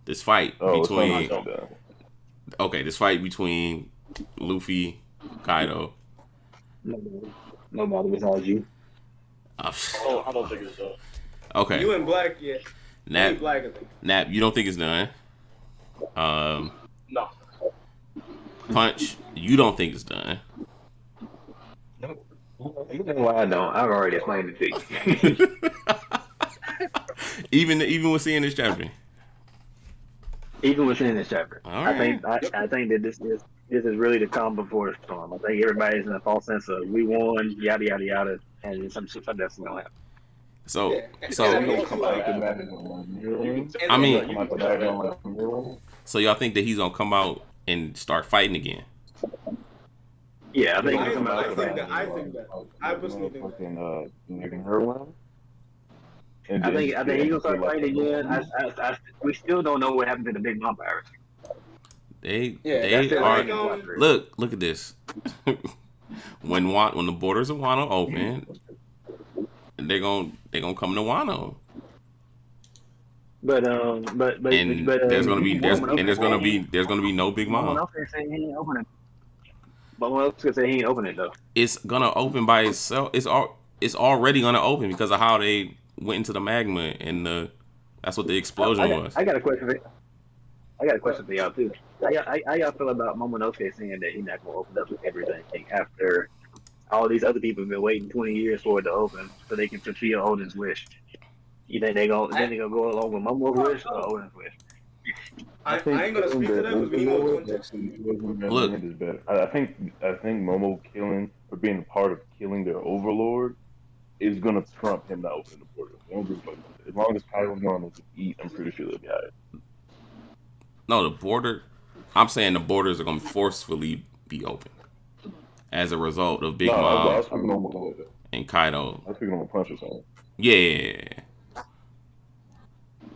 This fight between this fight between Luffy, Kaido. Nobody besides you. I don't think it's Okay. You and Black, yeah. Nap, Black, I think. Nap, you don't think it's done? No. Punch, you don't think it's done? You know why I don't? I've already explained it to you. even with seeing this chapter. Even within this chapter, All I think right. I think that this is really the calm before the storm. I think everybody's in a false sense of we won, yada yada yada, and some shit that's gonna happen. So, And so I mean, Come out the Magma. I mean, Come out the Magma. so y'all think that he's gonna come out and start fighting again? Yeah, I think I it's think about that. I personally think that. Fucking making her one. And I then think he's gonna start fighting again. We still don't know what happened to the Big Mom virus. They that's it. are. Like, Look at this. when the borders of Wano open, they're gonna come to Wano. But There's gonna be no Big Someone Mom. else can say he ain't open it. Someone else can say he ain't open it though. It's gonna open by itself. It's already gonna open because of how they went into the magma and that's what the explosion was. I got a question for y'all too. How y'all feel about Momonosuke saying that he's not gonna open up everything after all these other people have been waiting 20 years for it to open so they can fulfill Odin's wish? You think they gonna go along with Momo's wish or Odin's wish? I ain't gonna speak to that because we need more context. Look, I think Momo killing or being a part of killing their overlord is gonna trump him not opening the portal. As long as Kaido's going to eat, I'm pretty sure they'll be alright. No, I'm saying the borders are gonna forcefully be open as a result of Big I Mom was speaking on and Kaido. I was speaking on a punch or something. Yeah,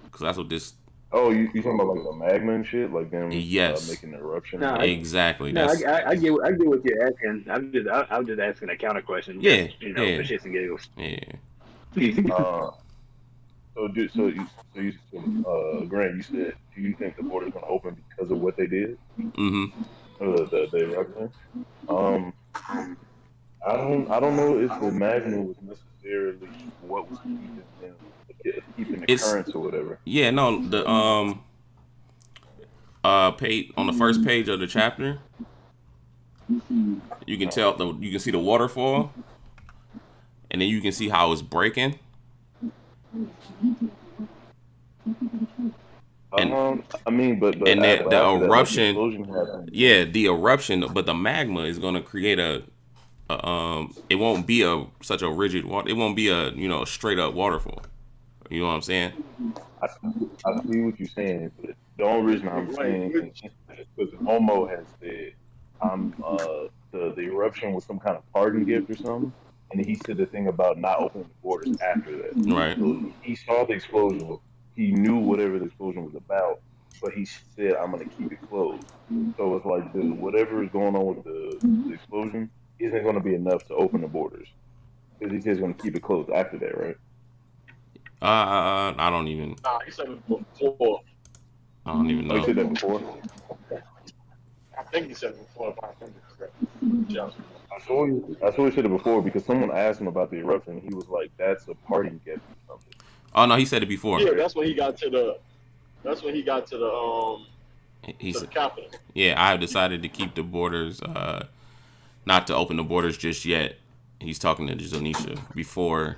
because that's what this. Oh, you talking about like the magma and shit, like them Yes. making an eruption? No, Exactly. No, That's I get what you're asking. I'm just asking a counter question. Yeah, Just, yeah. for shits and giggles. yeah. Grant, you said, do you think the border's gonna open because of what they did? Mm-hmm. The eruption. I don't know if the magma was necessarily what was keeping the currents or whatever. Yeah, no, the page on the first page of the chapter, you can see the waterfall, and then you can see how it's breaking. And I mean, but and the eruption, happened. the eruption, but the magma is gonna create it won't be such a rigid water. It won't be a straight up waterfall. You know what I'm saying? I see what you're saying, but the only reason I'm saying is because Momo has said the eruption was some kind of parting gift or something, and he said the thing about not opening the borders after that. Right. So he saw the explosion. He knew whatever the explosion was about, but he said, "I'm gonna keep it closed." So it's like whatever is going on with the explosion isn't going to be enough to open the borders because he says he's going to keep it closed after that, right? I don't even. Nah, he said it before. I don't even Oh, he know. said that before. I think he said it before. If I remember correctly. Yeah. I saw he said it before because someone asked him about the eruption. He was like, "That's a parting gift or something." Oh no, he said it before. Yeah, that's when he got to the. That's when he got to the He to the said, capital. "Yeah, I have decided to keep the borders, not to open the borders just yet." He's talking to Zonisha before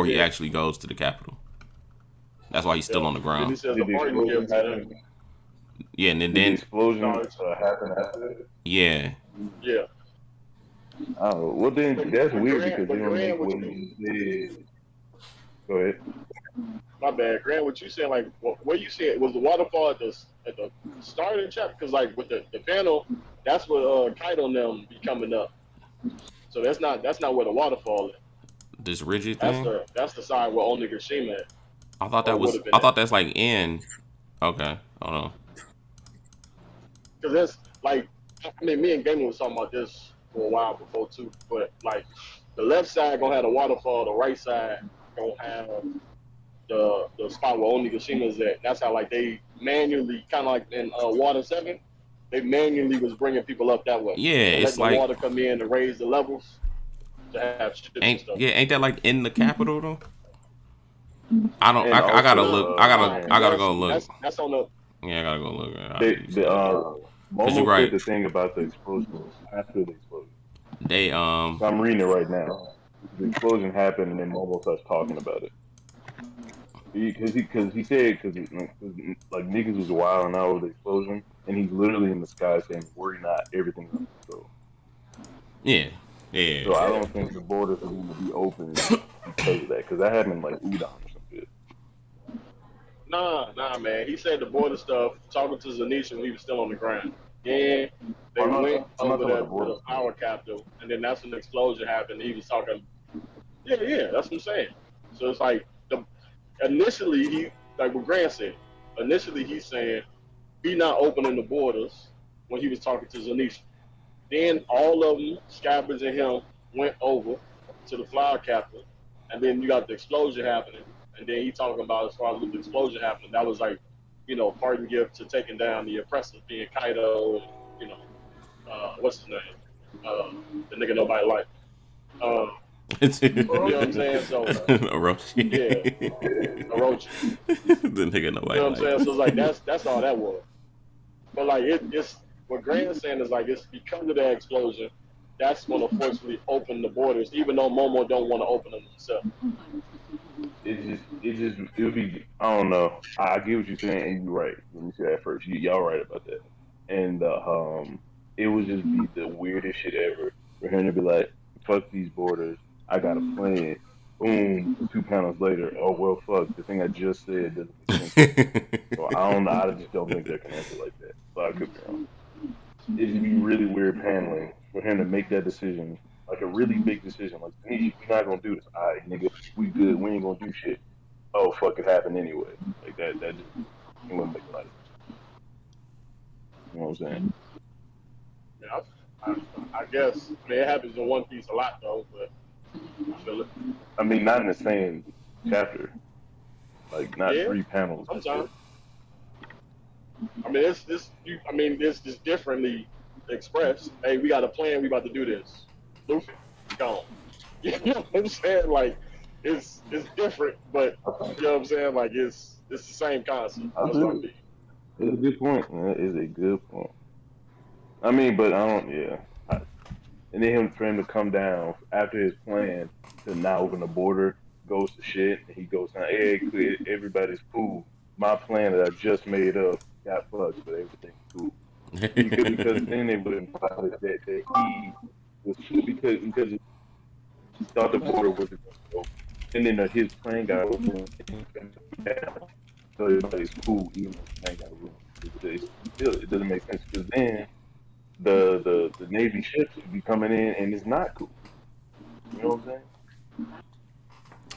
he actually goes to the capital. That's why he's still on the Then he ground. says Did the the party explosion gift to them. happen? Yeah, and Did the then explosion happen after that? yeah, Yeah. Oh, well then that's weird Grant- because they don't Grant, make what what he said. Go ahead. My bad, Grant. What you saying? Like, what you said was the waterfall at the start of the chapter? Because like with the panel, that's what Kaido and them be coming up. So that's not where the waterfall is. this rigid thing. That's the side where Onigashima at. I thought Or that was. would've been I thought that's like in. Okay, hold on. Because that's like, I mean, me and Gamer was talking about this for a while before too. But like, the left side gonna have the waterfall, the right side gonna have the spot where Onigashima is at. That's how like they manually, kind of like in Water 7, they manually was bringing people up that way. Yeah, and it's letting the like water come in to raise the levels to have ships and stuff. ain't that like in the capital though? I don't. And I gotta also, look. Alright, I gotta well, go look. that's on the. Yeah, I gotta go look. Cause you're Momo said right. the thing about the explosion was after the explosion. They So I'm reading it right now. The explosion happened, and then Momo starts talking about it. Because he said like niggas was wilding out with the explosion, and he's literally in the sky saying, "Worry not, everything's under control." yeah So I yeah. don't think the borders are going to be open because of that. Because that happened like Udon or some shit. Nah, man. He said the border stuff. Talking to Zanisha when he was still on the ground. Then they went I'm not over talking about the border the stuff. power capital, and then that's when the explosion happened. He was talking. Yeah, that's what I'm saying. So it's like initially he like what Grant said. Initially he's saying he not opening the borders when he was talking to Zanisha. Then all of them, Scabbards and him, went over to the flower capital, and then you got the explosion happening. And then he talking about as far as with the explosion happening, that was like, parting gift to taking down the oppressors, being Kaido, and, what's his name, the nigga nobody liked. You know what I'm saying? So Orochi. yeah, Orochi. The nigga nobody You know what I'm saying? like. So it's like that's all that was. But like it's what Grant is saying is like it's because of that explosion, that's gonna forcefully open the borders, even though Momo don't want to open them himself. It would be. I don't know. I get what you're saying, and you're right. Let me say that first. Y'all right about that. And it would just be the weirdest shit ever for him to be like, "Fuck these borders. I got a plan." Boom. 2 panels later. Oh well, fuck. The thing I just said doesn't make sense. So I don't know. I just don't think they're connected like that. So I could be wrong. It'd be really weird paneling for him to make that decision, like a really big decision. Like, Tanisha, we're not gonna do this. All right, nigga, we good. We ain't gonna do shit. Oh fuck, it happened anyway. Like that. That just it wouldn't make a lot of sense. You know what I'm saying? Yeah, I guess it happens in One Piece a lot though, but I feel it. I mean, not in the same chapter. Like not Yeah, 3 panels. sometimes. I mean, it's just differently expressed. Hey, we got a plan. We about to do this. Luffy, gone. You know what I'm saying? Like, it's different, but you know what I'm saying? Like, it's the same concept. That's what I mean. It's a good point. Man. It is a good point. I mean, but I don't. Yeah. And then for him to come down after his plan to not open the border goes to shit, and he goes down. Hey, everybody's cool. My plan that I just made up got fucked, but everything's cool. Because then they would imply that he was because he thought the border wasn't going to open, and then his plan got open. So everybody's cool, even though the plan got open. It doesn't make sense because then the Navy ships would be coming in and it's not cool. You know what I'm saying?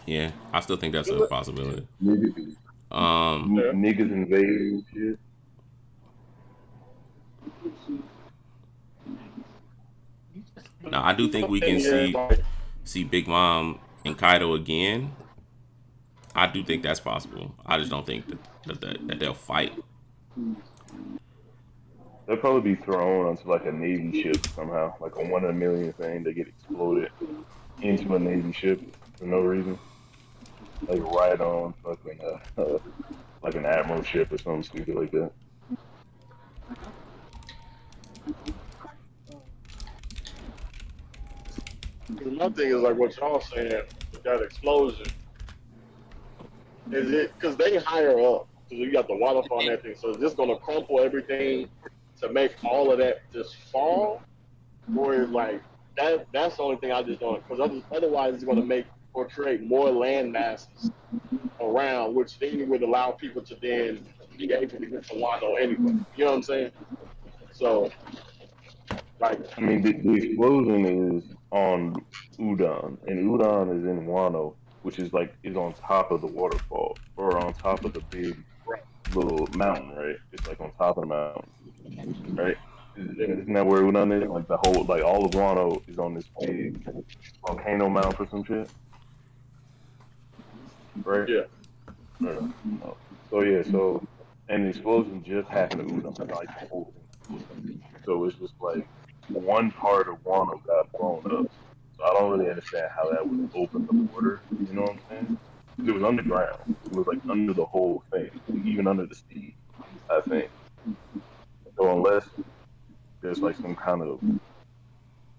Yeah, I still think that's a possibility. Niggas invading shit. Now I do think we can see Big Mom and Kaido again. I do think that's possible. I just don't think that they'll fight. They'll probably be thrown onto like a Navy ship somehow, like a 1 in a million thing. They get exploded into a Navy ship for no reason, like right on fucking like an admiral ship or something stupid like that. My thing is like what y'all saying with that explosion. Is it because they higher up? Because you got the waterfall and everything. So is this gonna crumple everything to make all of that just fall, or is like that? That's the only thing I just don't. Because otherwise, it's gonna make or create more land masses around, which then would allow people to then be able to get to Wano anyway. You know what I'm saying? So, like, I mean, the explosion is on Udon, and Udon is in Wano, which is on top of the waterfall or on top of the big little mountain, right? It's like on top of the mountain, right? Isn't that where Udon is? Like the whole, like all of Wano is on this big volcano mountain or some shit, right? yeah. Or, so yeah, and the explosion just happened to Udon, like the whole thing. So it's just like one part of Wano got blown up. So I don't really understand how that would open the border. You know what I'm saying? It was underground. It was like under the whole thing, even under the sea, I think. So unless there's like some kind of,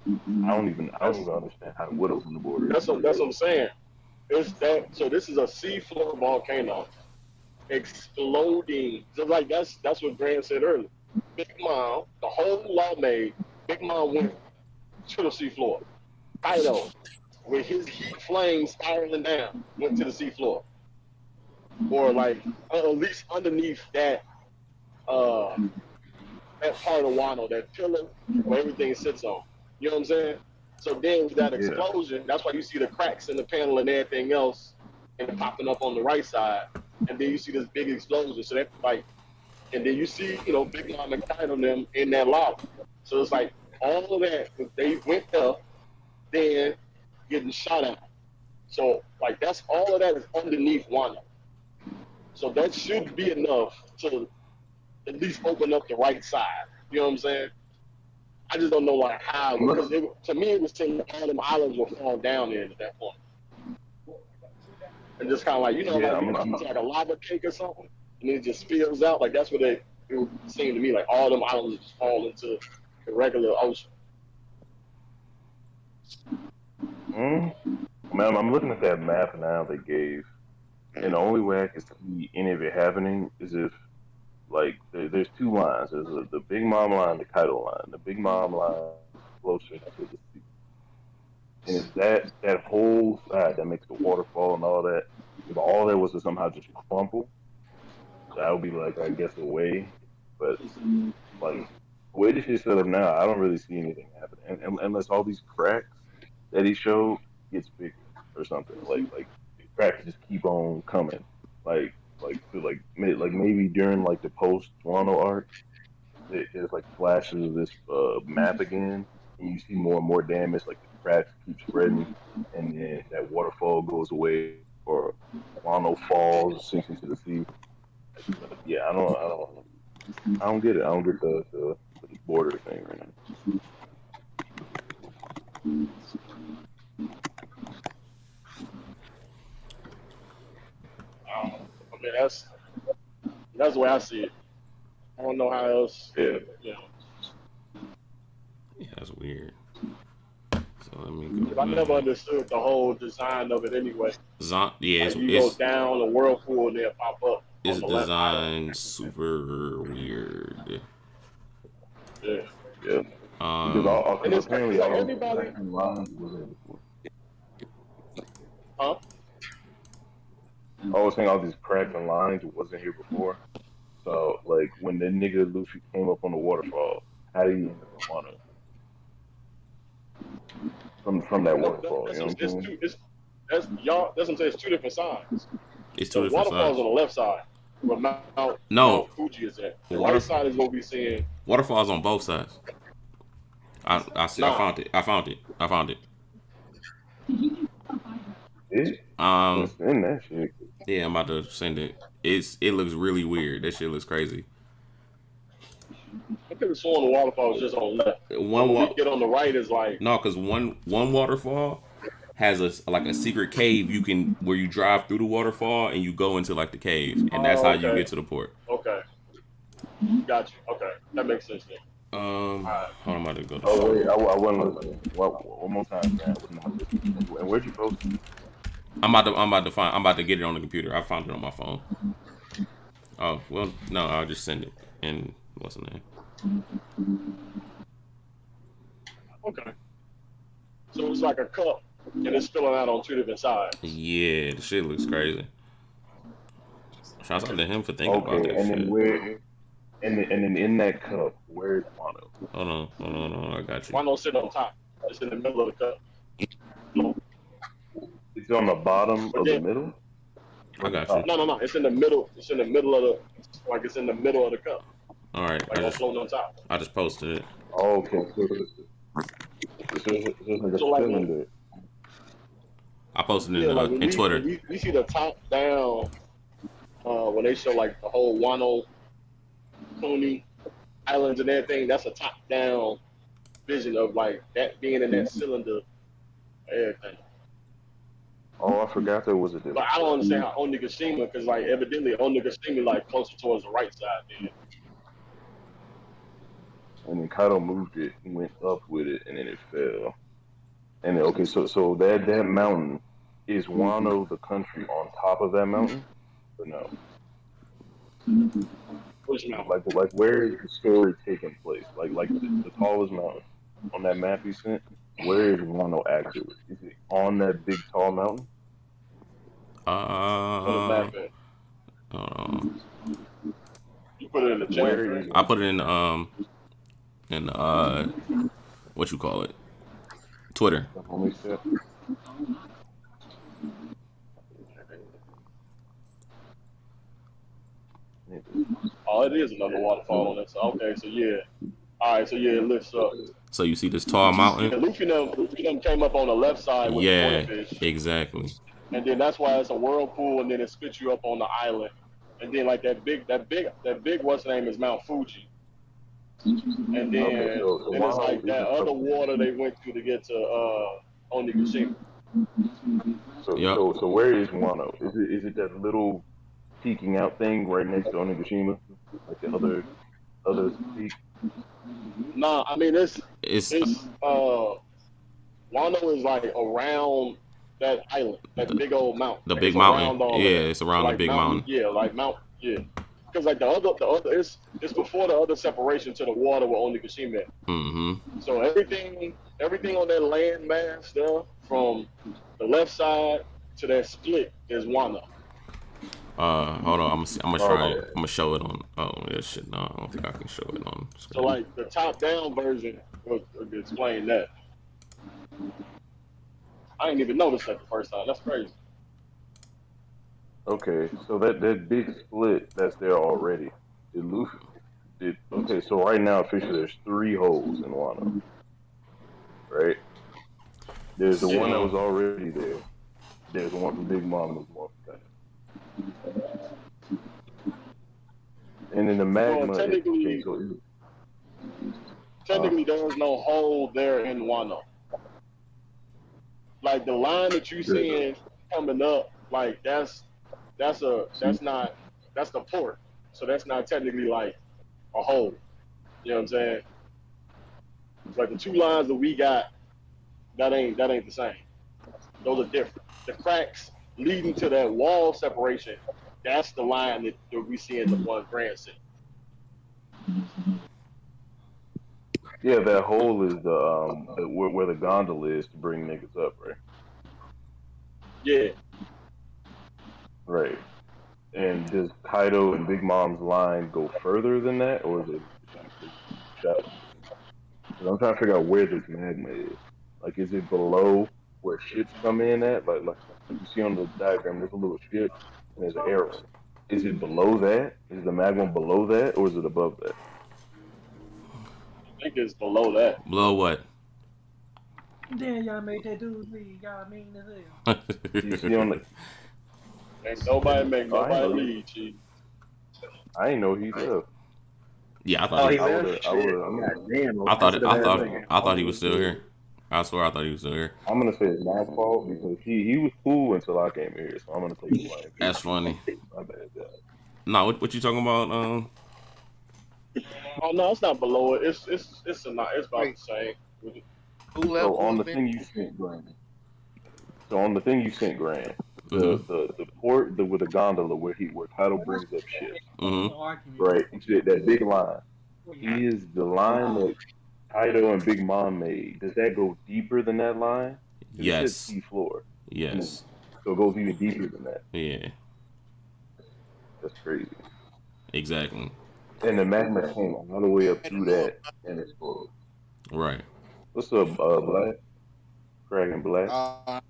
I don't even understand how it would open the border. That's what I'm saying. It's that. So this is a seafloor volcano exploding. Just like that's what Grant said earlier. Big Mom, the whole law made. Big Mom went to the seafloor. Kaido, with his heat flames spiraling down, went to the seafloor, or like at least underneath that that part of Wano, that pillar where everything sits on. You know what I'm saying? So then with that explosion, that's why you see the cracks in the panel and everything else, and popping up on the right side, and then you see this big explosion. So that like, and then you see Big Mom and Kaido them in that lava. So it's like all of that they went up, then getting shot at. So like that's all of that is underneath Wano. So that should be enough to at least open up the right side. You know what I'm saying? I just don't know like how, because to me it was saying all them islands will fall down in at that point. And just kind of like, like a lava cake or something, and it just spills out. Like that's what it would seem to me, like all them islands just fall into the regular ocean. Man, I'm looking at that map now they gave, and the only way I can see any of it happening is if, like, there's two lines. There's the Big Mom line, the Kaido line. The Big Mom line is closer to the sea. And it's that whole side that makes the waterfall and all that. If all that was to somehow just crumple, that would be, like, I guess, a way. But, like, the way this shit's set up now, I don't really see anything happening. And unless all these cracks that he showed gets bigger or something. Like the cracks just keep on coming. Like maybe during like the post Toronto arc, there's like flashes of this map again, and you see more and more damage. Like the cracks keep spreading, and then that waterfall goes away, or Toronto falls, sinks into the sea. Yeah, I don't get it. I don't get the border thing right now. I mean, that's the way I see it. I don't know how else. Yeah. Yeah, that's weird. So let me go. I never understood the whole design of it anyway. Yeah, like you go down a whirlpool and then pop up. It's designed super weird. Yeah. Yeah. And it's apparently like all everybody. lines was there before. Huh? I was saying all these cracks and lines wasn't here before. So like when the nigga Luffy came up on the waterfall, how did he end up on it? From that waterfall, you know what I'm saying? That's what I'm saying. It's two different sides. It's two the different waterfall's sides. on the left side, where Mount Fuji is at. The right side is what we seeing. Waterfall's on both sides. I see. Nah. I found it. In that shit. Yeah, I'm about to send it. It looks really weird. That shit looks crazy. I could have sworn the waterfall was just on the left. When we get on the right is like no, because one waterfall has a secret cave where you drive through the waterfall and you go into like the cave, and that's how you get to the port. Okay, got you. Okay, that makes sense then. Hold on, I'm about to go. Oh wait, I wasn't listening. One more time, man. And where'd you post it? I'm about to get it on the computer. I found it on my phone. Oh well, no, I'll just send it. And what's the name? Okay. So it's like a cup, and it's spilling out on two different sides. Yeah, the shit looks crazy. Shouts out to him for thinking about that and shit. then where? And then in that cup, where's Wano? Hold on, I got you. Wano's sitting on top. It's in the middle of the cup. It's on the bottom of the middle. I got you. No. It's in the middle. It's in the middle of the cup. All right, like floating on top. I just posted it. Oh, okay. So like I posted it in Twitter. We see the top down when they show like the whole Wano, Coney Islands and everything. That's a top down vision of like that being in that cylinder, everything. Oh, I forgot there was a But difference. I don't understand how Onigashima, because like evidently Onigashima like closer towards the right side. Then And then Kaido moved it, went up with it, and then it fell. And then, okay, so that mountain is Wano the country on top of that mountain? Or no? which mountain? Like where is the story taking place? Like the tallest mountain on that map you sent. Where is Wano actually? Is it on that big tall mountain? On the map, you put it in the chat, Where right? is I put it in what you call it, Twitter. Let me see. Oh, it is another waterfall on that side. Okay, so yeah. All right, so yeah, it lifts up. So you see this tall Yeah, mountain? Luffy them came up on the left side with the Yeah, fish, exactly. and then that's why it's a whirlpool, and then it spits you up on the island, and then like that big what's the name is Mount Fuji, and then Okay, so then it's Wano like is that other water they went to get to Onigashima. Yep. so where is Wano? Is it that little peeking out thing right next to Onigashima? Like the other peak? Nah, I mean It's Wano is like around that island, that big old mountain. the Like, big it's mountain. around all Yeah, of that. it's around the Like big mountain. Yeah, like Mount, yeah. Because like the other, it's before the other separation to the water with Onigashima. Mm-hmm. So everything on that land mass there, from the left side to that split is Wano. Hold on. I'm gonna Oh, try. yeah. I'm gonna show it on. Oh, yeah, shit. No, I don't think I can show it on So screen. like the top down version would explain that. I didn't even notice that the first time. That's crazy. Okay, so that big split that's there already. Okay, so right now officially there's 3 holes in Wano, right? There's the one that was already there. There's one for Big Mom, there's one for Kaido. And then the magma. Well, technically there's no hole there in Wano. Like the line that you seeing coming up, like that's the port. So that's not technically like a hole. You know what I'm saying? It's like the 2 lines that we got, that ain't the same. Those are different. The cracks leading to that wall separation, that's the line that we see in the one Grand City. Yeah, that hole is where the gondola is to bring niggas up, right? Yeah. Right. And does Kaido and Big Mom's line go further than that, or is it shallow? I'm trying to figure out where this magma is. Like, is it below where ships come in at? Like you see on the diagram, there's a little ship and there's an arrow. Is it below that? Is the magma below that, or is it above that? I think it's below that. Below what? Damn, y'all made that dude leave. Y'all mean as hell. You see on the. Ain't nobody make nobody leave, Chief. I didn't know he left. Yeah, I thought. I thought he was still here. I swear, I thought he was still here. I'm gonna say it's my fault because he was cool until I came here, so I'm gonna take the blame. That's funny. My bad, guys. No, what you talking about? Oh no, it's not below it. It's about the same. Who left? So on the thing you sent, Grant. The port with the gondola where Kaido brings up ships. Mm-hmm. Right, that big line. Is the line that Kaido and Big Mom made? Does that go deeper than that line? Yes. Sea floor. Yes. So it goes even deeper than that. Yeah. That's crazy. Exactly. And the magma came all the way up through that and exploded. Right. What's up, Black? Dragon Black? Nah,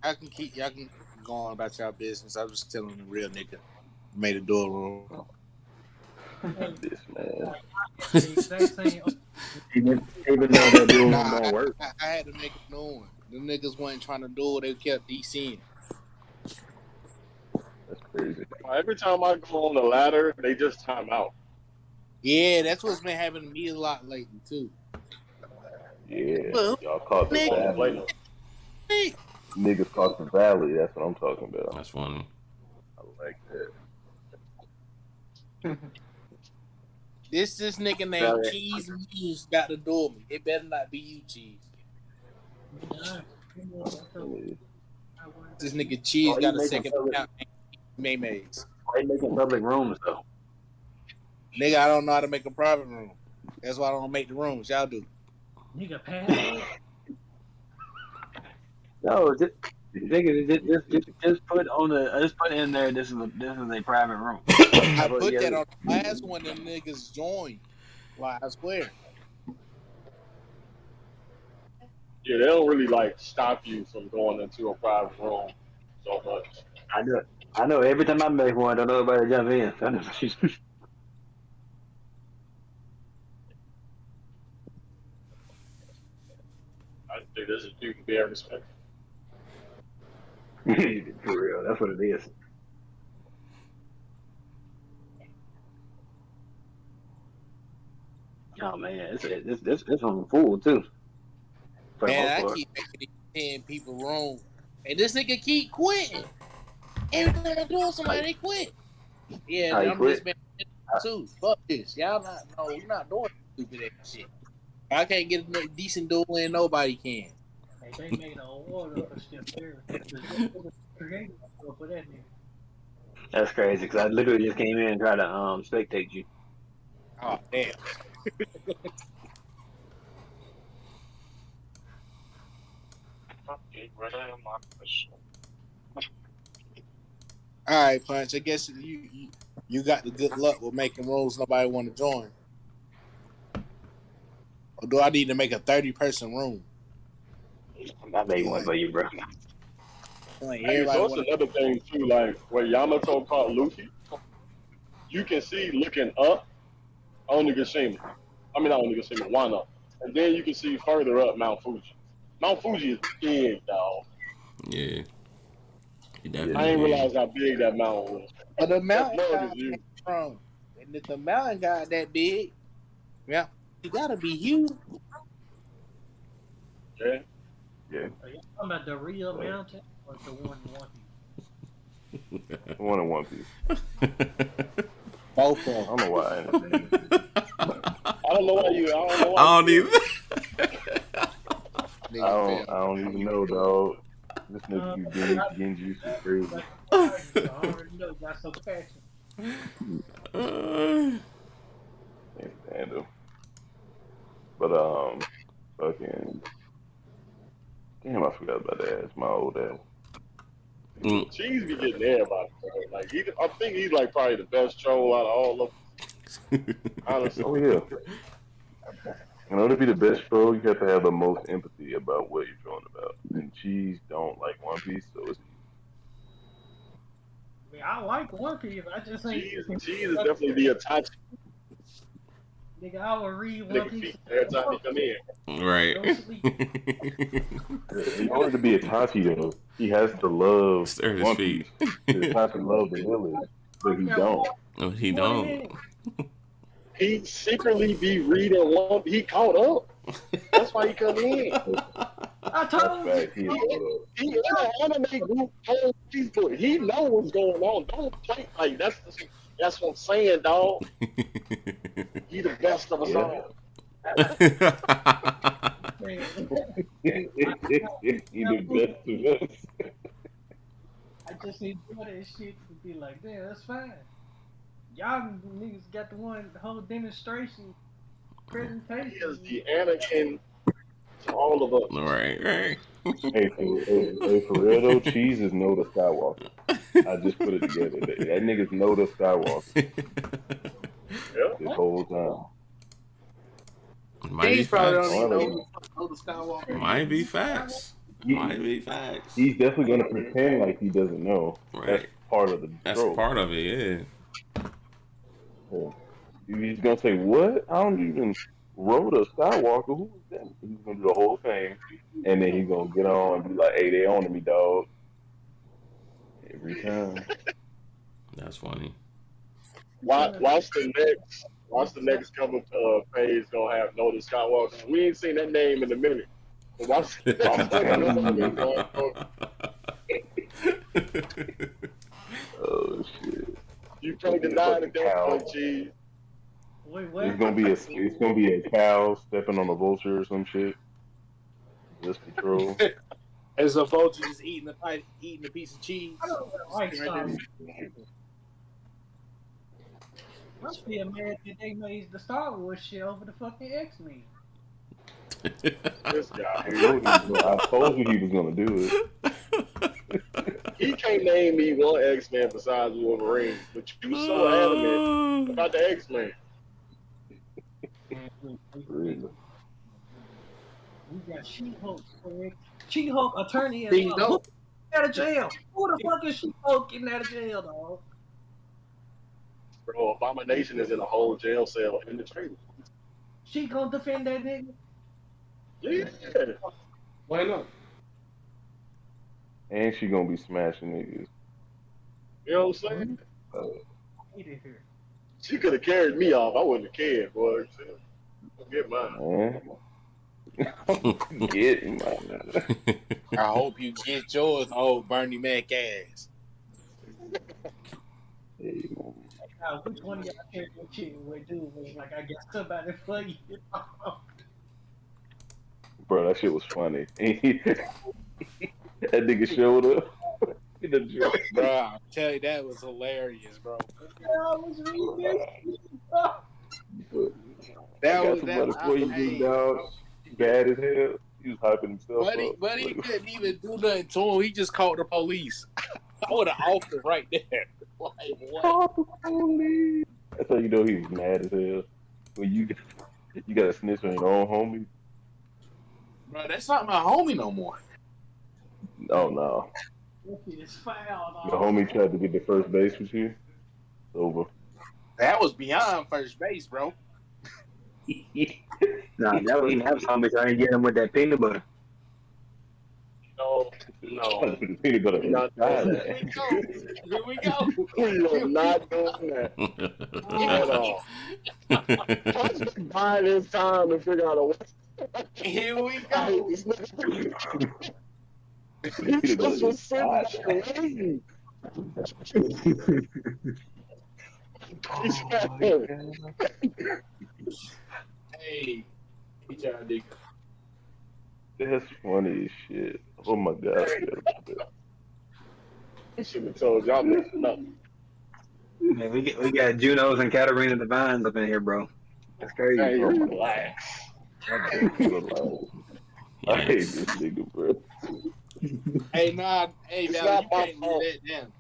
y'all can go on about y'all business. I was just telling the real nigga made a door roll. This man. Even though they're doing more work. I had to make it known. The niggas wasn't trying to do it, they kept DCing. That's crazy. Every time I go on the ladder, they just time out. Yeah, that's what's been happening to me a lot lately too. Yeah, y'all caught the nigga, niggas cross the valley. That's what I'm talking about. That's funny. I like that. This nigga named Cheese Muse got to door me. It better not be you, Cheese. This nigga Cheese got a second account named Maymays. Why you making public rooms though? Nigga, I don't know how to make a private room. That's why I don't make the rooms. Y'all do. Nigga, password. No, just put on the just put in there. This is a private room. I put that on the last one. Them niggas joined. Like I swear. Yeah, they don't really like stop you from going into a private room so much. I know. Every time I make one, I don't know nobody jump in. I think this is people being respectful. For real, that's what it is. Oh man, it's on the fool too. Man, I keep making these 10 people room, and this nigga keep quitting. Every time I do somebody, they quit. Yeah, I'm just man too. Fuck this, y'all we're not doing stupid ass shit. I can't get a decent duel in, nobody can. Hey, they made an award of a step there. For that nigga. That's crazy because I literally just came in and tried to spectate you. Oh damn. All right, Punch. I guess you got the good luck with making rules nobody want to join. Or do I need to make a 30-person room? I made one for you, bro. Like Hey, so it's another thing too, like where Yamato caught Luffy, you can see looking up Onigashima. I mean not Onigashima, Wano. And then you can see further up Mount Fuji. Mount Fuji is big, dog. Yeah. I didn't realize how big that mountain was. But the mountain got that strong. And if the mountain got that big, yeah, you gotta be huge. Yeah. Yeah. Are you talking about the real mountain or the one in One Piece? One in One Piece. Both of them. I don't know why. I don't know why you. I don't either. I don't even know, dog. This nigga be Genji is crazy. I already know, got so passionate. Can't stand him. But fucking damn, I forgot about that. It's my old ass. Cheese be getting everybody. Like I think he's like probably the best troll out of all of them. Honestly. Oh yeah. In order to be the best troll, you have to have the most empathy about what you're trolling about. And Cheese don't like One Piece, so it's. I mean, I like One Piece. I just ain't. Cheese is definitely the Itachi. Nigga, I will read One Piece every time he come in. Right. In order to be Itachi, though, he has to love Stir his One feet. Piece. Itachi loves the village, but he don't. No, he don't. He secretly be reading one. He caught up. That's why he come in. I told you. He in an anime group told people he know what's going on. Don't play like that's what I'm saying, dog. He the best of us all. He the best of us. I just enjoy that shit to be like, damn, that's fine. Y'all niggas got the whole demonstration presentation. He is the Anakin to all of us. Right. Hey, for real though, Cheese is Noda Skywalker. I just put it together. That nigga's Noda Skywalker. This whole time. Might be probably facts. don't even know the Skywalker. Might be facts. Might be facts. He's definitely gonna pretend like he doesn't know. Right. That's part of the That's trope. part of it, Yeah. He's gonna say, "What? I don't even Rhoda Skywalker. Who was that?" He's gonna do the whole thing, and then he's gonna get on and be like, "Hey, they on me, dog." Every time. That's funny. Watch the next cover page gonna have Notice Skywalker. We ain't seen that name in a minute. But watch can't deny the death cheese. Wait, what? It's gonna be a cow stepping on a vulture or some shit. Just patrol. As a vulture just eating a piece of cheese. I don't like Star Wars. I'm still mad that they made the Star Wars shit over the fucking X-Men. This guy. I told you he was gonna do it. He can't name me one X-Men besides Wolverine, but you were so adamant about the X-Men. Really. We got She-Hulk, correct? She-Hulk attorney is Bingo. out of jail. Who the fuck is She-Hulk getting out of jail, dog? Bro, Abomination is in a whole jail cell in the trailer. She gonna defend that nigga? Yeah. Why not? And she gonna be smashing niggas. You know what I'm saying? Get in here. She could have carried me off. I wouldn't have cared, boy. Don't get mine. Get mine. I hope you get yours, old Bernie Mac ass. Hey, man. Which one of y'all carried your chicken with dude was like, I got somebody for you. Bro, that shit was funny. That nigga showed up. Bro, I'll tell you, that was hilarious, bro. I was reading this. That was somebody for you, big dog. Bad as hell. He was hyping himself up. But he couldn't even do nothing to him. He just called the police. I would have offed him right there. Like, what? That's how you know he was mad as hell. When you got to snitch on your own homie. Bro, that's not my homie no more. Oh, no. It's foul, Your homie tried to get the first base with you. It's over. That was beyond first base, bro. Nah, that was have somebody trying to get him with that peanut butter. No. Peanut butter. Not doing that. Here we go. We are not doing that at all. Buy this time and figure out a way. Here we I go. hate this nigga. He just was sitting there waiting. Hey, he trying to dig. That's funny as shit. Oh my god. I should have told y'all mixing up. Man, we got Junos and Katarina Divines up in here, bro. That's crazy. Hey, bro. relax. I hate this nigga, bro. Hey, nah. Hey, It's Valley, not you my can't fault. leave that down.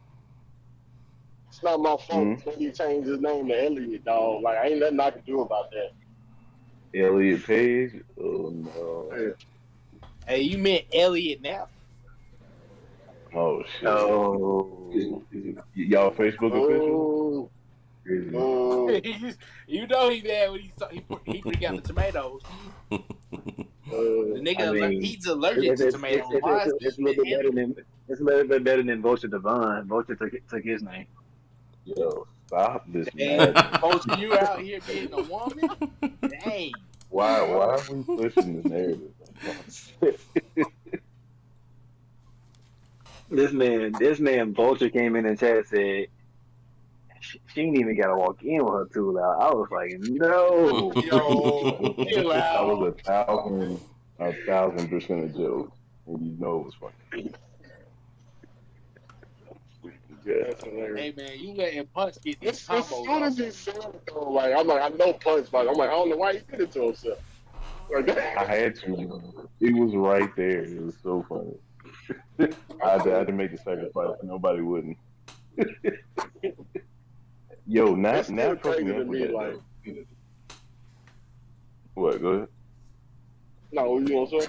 It's not my fault when he changed his name to Elliot, dog. Like, ain't nothing I can do about that. Elliot Page? Oh no. Hey, you meant Elliot now? Oh shit. Oh. Y'all Facebook official? Oh, You know he mad when he bring out the tomatoes. The nigga, I mean, he's allergic to tomatoes. Why is it's a little bit better than Vulture Devon. Vulture took his name. Yo, stop this Hey, man. Vulture, you out here being a woman? Dang. Why are we pushing this narrative? This man Vulture came in and chat said she didn't even gotta walk in with her tool out. I was like, no. Yo, chill That out. was 1,000% a joke. And you know it was funny. that's hilarious. Hey man, you letting Punch get these As combos soon off. as he said it, though, like, I'm like, I know Punch, but I'm like, I don't know why he did it to himself. Like, I had to. It was right there. It was so funny. I had to make the sacrifice. Nobody wouldn't. Yo, That's now still fucking crazy up to with me, that, like. though. What? Go ahead. No, what you gonna say?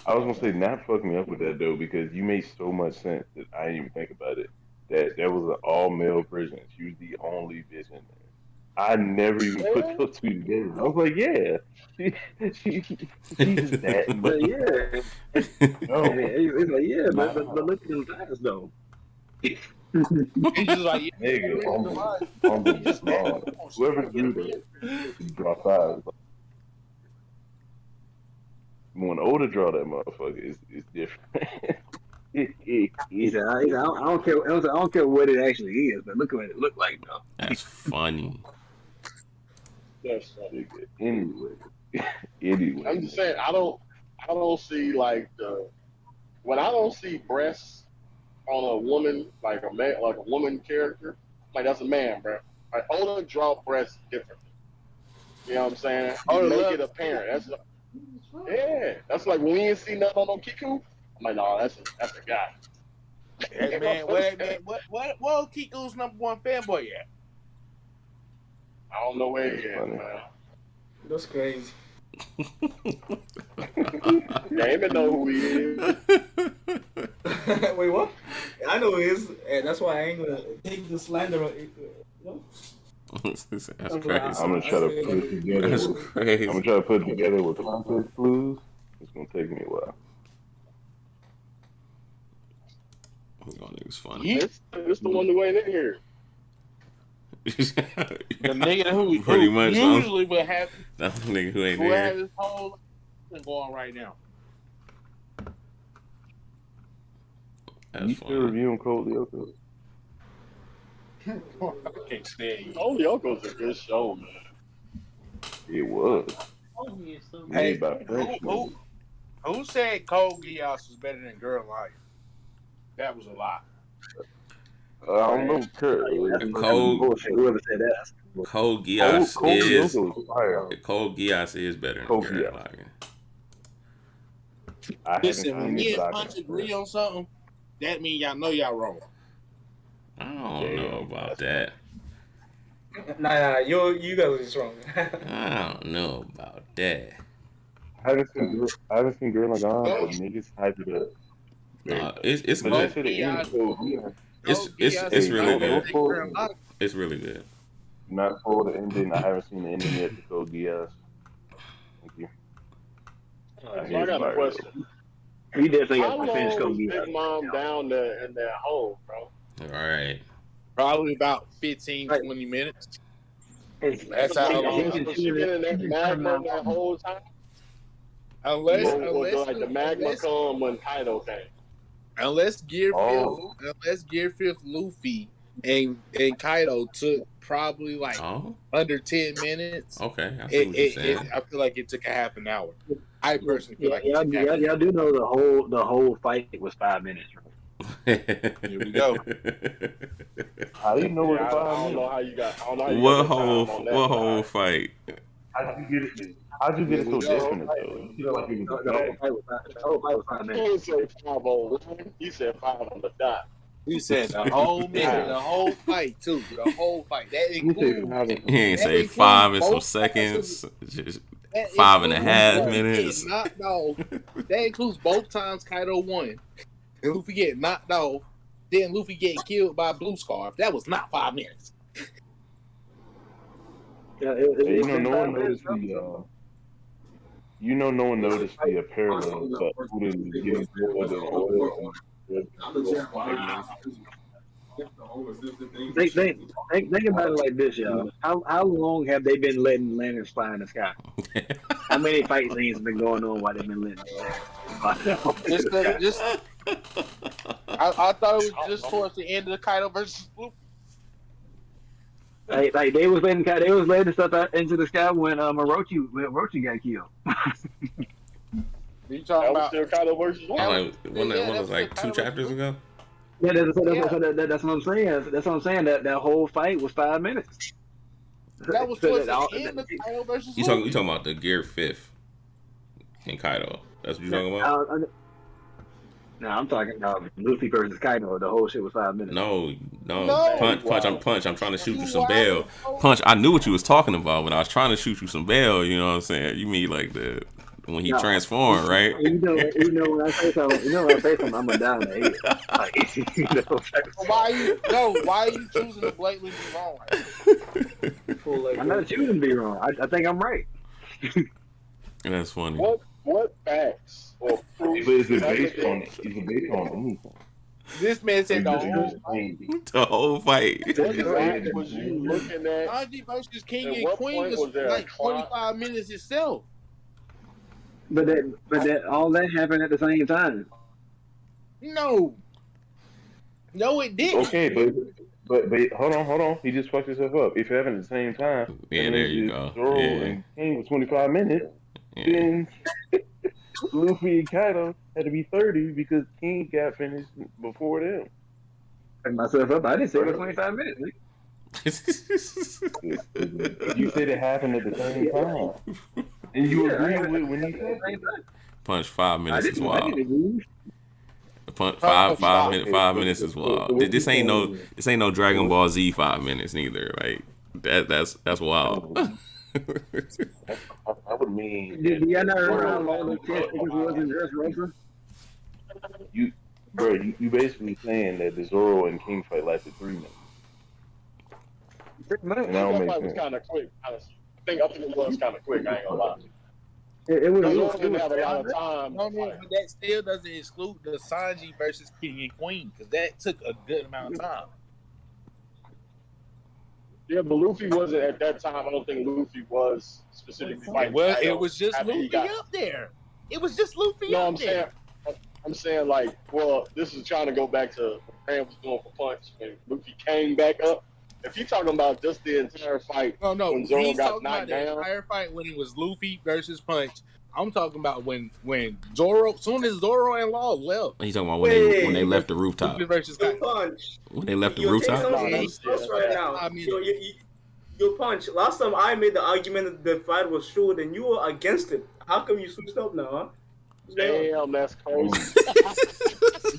I was gonna say, not fuck me up with that though, because you made so much sense that I didn't even think about it. That there was an all male prison. She was the only bitch in there. I never even put those two together. I was like, yeah, she's that. But yeah. No, It's like, yeah, but look at them guys though. He's just like, nigga, on the ball. Whoever drew that, drop five. When older draw that motherfucker, it's different. He said, I don't care. I don't care what it actually is, but look what it looked like, though. That's funny. That's funny. Anyway, anyway. I'm just saying, I don't see like when I don't see breasts on a woman, like a man, like a woman character, like that's a man, bro. Like Oda draw breasts differently. You know what I'm saying? You make it apparent. That's like, yeah. That's like when we ain't see nothing on no Kiku. I'm like, no, that's a guy. Hey, man, what Kiku's #1 fanboy at? I don't know where he at, man. That's crazy. They even know who he is. Wait, what? I know who he is, and that's why I ain't gonna take the slander. That's crazy. I'm gonna try to put it together. That's crazy. I'm gonna try to put it together with context clues. It's gonna take me a while. Nigga's funny. It's the one who ain't in here. The nigga who Pretty much, usually would have that nigga who ain't who has there. this whole thing going right now. You still reviewing Code Lyoko? I can't stand you. Code Lyoko's a good show, man. It was. Hey, Made by French. who said Code Geass was better than Girl Life? That was a lie. I don't know. Whoever said that. Code Geass is Code Geass is better than Code Gurren Geass. Lagann. Listen, when me and Punch agree on something, that means y'all know y'all wrong. I don't know about that. Nah, you guys are just wrong. I don't know about that. I haven't seen Gurren Lagann, but niggas hype it up. Nah, it's But good. that shit ain't Code It's really good. Geass. It's really good. Not for the ending. I haven't seen the ending yet to Code Geass. Thank you. So I got a question. We definitely How got to finish long Code was Geass. Big Mom down there in that hole, bro? All right. Probably about 15, 20 minutes. That's how long. Was she been in that magma that whole time? Or like the magma come when Kaido came? Unless Gear Fifth Luffy and Kaido took probably like under 10 minutes. Okay, I see what you're saying. I feel like it took a half an hour. I personally feel like y'all do know the whole fight was 5 minutes, right? Here we go. How do you know what I don't know how you got. I don't know how you What got that whole fight? How'd you get it so different though? You feel like it was The whole fight was 5 minutes. He said 5 on. He said 5 on the dot. You said the whole minute, the whole fight too. The whole fight. That includes. He ain't say 5 and some seconds. Just 5.5 minutes. Knocked off. That includes both times Kaido won. And Luffy get knocked off. Then Luffy get killed by Blue Scarf. That was not 5 minutes. Yeah, no one noticed the. No one noticed the parallel that Oda was getting oil. Think about it like this, y'all. How long have they been letting lanterns fly in the sky? How many fight scenes have been going on while they've been letting Just I thought it was just towards the end of the Kaido versus Luffy. Like they was letting stuff out into the sky when Orochi got killed. You talking about still Kaido versus When that was like 2 chapters ago? Yeah, that's what I'm saying. That's what I'm saying. That whole fight was 5 minutes. That was towards the end of Kaido versus You talking about the Gear 5th in Kaido? That's what you talking about? No, I'm talking about Luffy versus Kaido. The whole shit was 5 minutes. No. Punch. I'm trying to shoot you some bail. Punch. I knew what you was talking about when I was trying to shoot you some bail. You know what I'm saying? You mean like when he transformed, right? You know when I say something, I'm gonna die in the head. Why are you choosing to blatantly be wrong? I'm not choosing to be wrong. I think I'm right. That's funny. What facts or proof? But is it based on anything? This man said the whole fight. What fact was you looking at? Sanji versus King and Queen was like 25 minutes itself. But that all that happened at the same time. No, it didn't. Okay, but hold on. He just fucked himself up. If it happened at the same time, Yeah, there you go. Zoro Yeah. and King was 25 minutes. Yeah. Then Luffy and Kaido had to be 30 because King got finished before them. Fuck myself up. I didn't say it was 25 minutes. You said it happened at the same time, and you agree with when he said that. Punch 5 minutes is I wild. didn't agree. Punch stop. 5 minutes is wild. This ain't no Dragon Ball Z 5 minutes neither. Like that's wild. I would mean. Did y'all not remember how long the 10 seconds was in Dressrosa? You basically saying that the Zoro and King fight lasted 3 minutes. And that don't That make fight was sense. kind of quick, honestly. I think it was kind of quick. I ain't gonna lie. It was. Zoro didn't have a lot of time. No, but that still doesn't exclude the Sanji versus King and Queen because that took a good amount of time. Yeah, but Luffy wasn't at that time. I don't think Luffy was specifically fighting. Well, Kaido it was just after he Luffy got- up there. It was just Luffy No, up there. I'm saying like, well, this is trying to go back to what Graham was doing for Punch when Luffy came back up. If you're talking about just the entire fight, No. when Zoro He's got talking about knocked the down, entire fight when it was Luffy versus Punch. I'm talking about when Zoro, soon as Zoro and Law left. He's talking about when they left the rooftop. Luffy versus Yo, Kaido. Punch. When they left the You're taking rooftop. some stuff right now. I mean- Yo, Punch. Last time I made the argument that the fight was short, and you were against it. How come you switched up now, huh? What's going on? damn, that's crazy.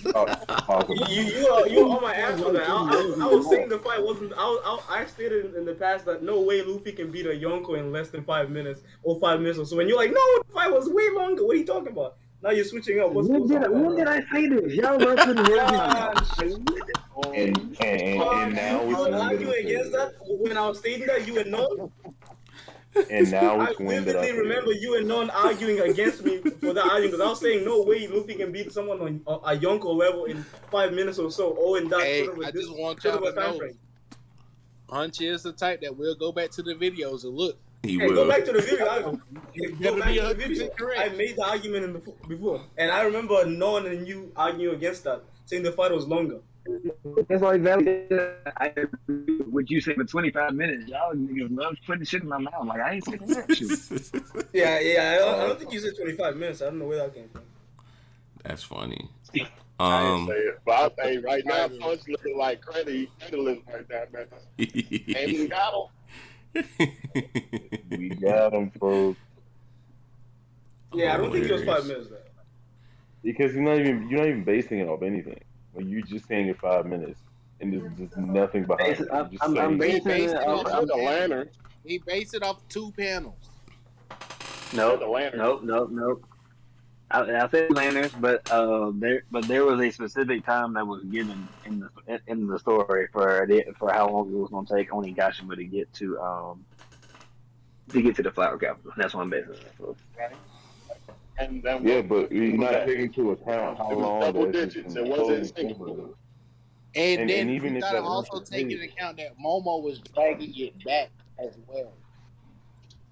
You were on my ass for that. I was saying the fight wasn't. I stated in the past that no way Luffy can beat a Yonko in less than 5 minutes or 5 minutes or so. And you're like, no, the fight was way longer. What are you talking about? Now you're switching up. When did I say this? Y'all run to the And now you were it's arguing against that when I was stating that you and Non. And now I it's when that I vividly remember you and Non arguing against me for that argument because I was saying no way Luffy can beat someone on a Yonko level in 5 minutes or so, or in that Hey, sort of I just want sort y'all of a to time know, frame. Punch is the type that will go back to the videos and look. He Hey, will. go back to the video. Go better back be to the 100% video. correct. I made the argument before, and I remember Non and you arguing against that, saying the fight was longer. That's all valid. I agree with what you said for 25 minutes. Y'all niggas love putting shit in my mouth. Like, I ain't saying that shit. Yeah. I don't think you said 25 minutes. I don't know where that came from. That's funny. I didn't say it, but I say right now, Punch looking like credit right now, man. And we got him. we got him, folks. Yeah, I don't think it was 5 minutes, though. Because you're not even basing it off anything. Like, you're just saying it 5 minutes, and there's just nothing behind it. You're just I'm saying basing it off the lantern. He based it off 2 panels. The lantern. Nope. I said lanterns, but there was a specific time that was given in the story for how long it was going to take only Gashima to get to the flower capital. That's what I'm basing it off of. And then yeah, but you're not taking into account how it was long double that digits. It wasn't single. And then even you if gotta that also was take into account that Momo was dragging it back as well.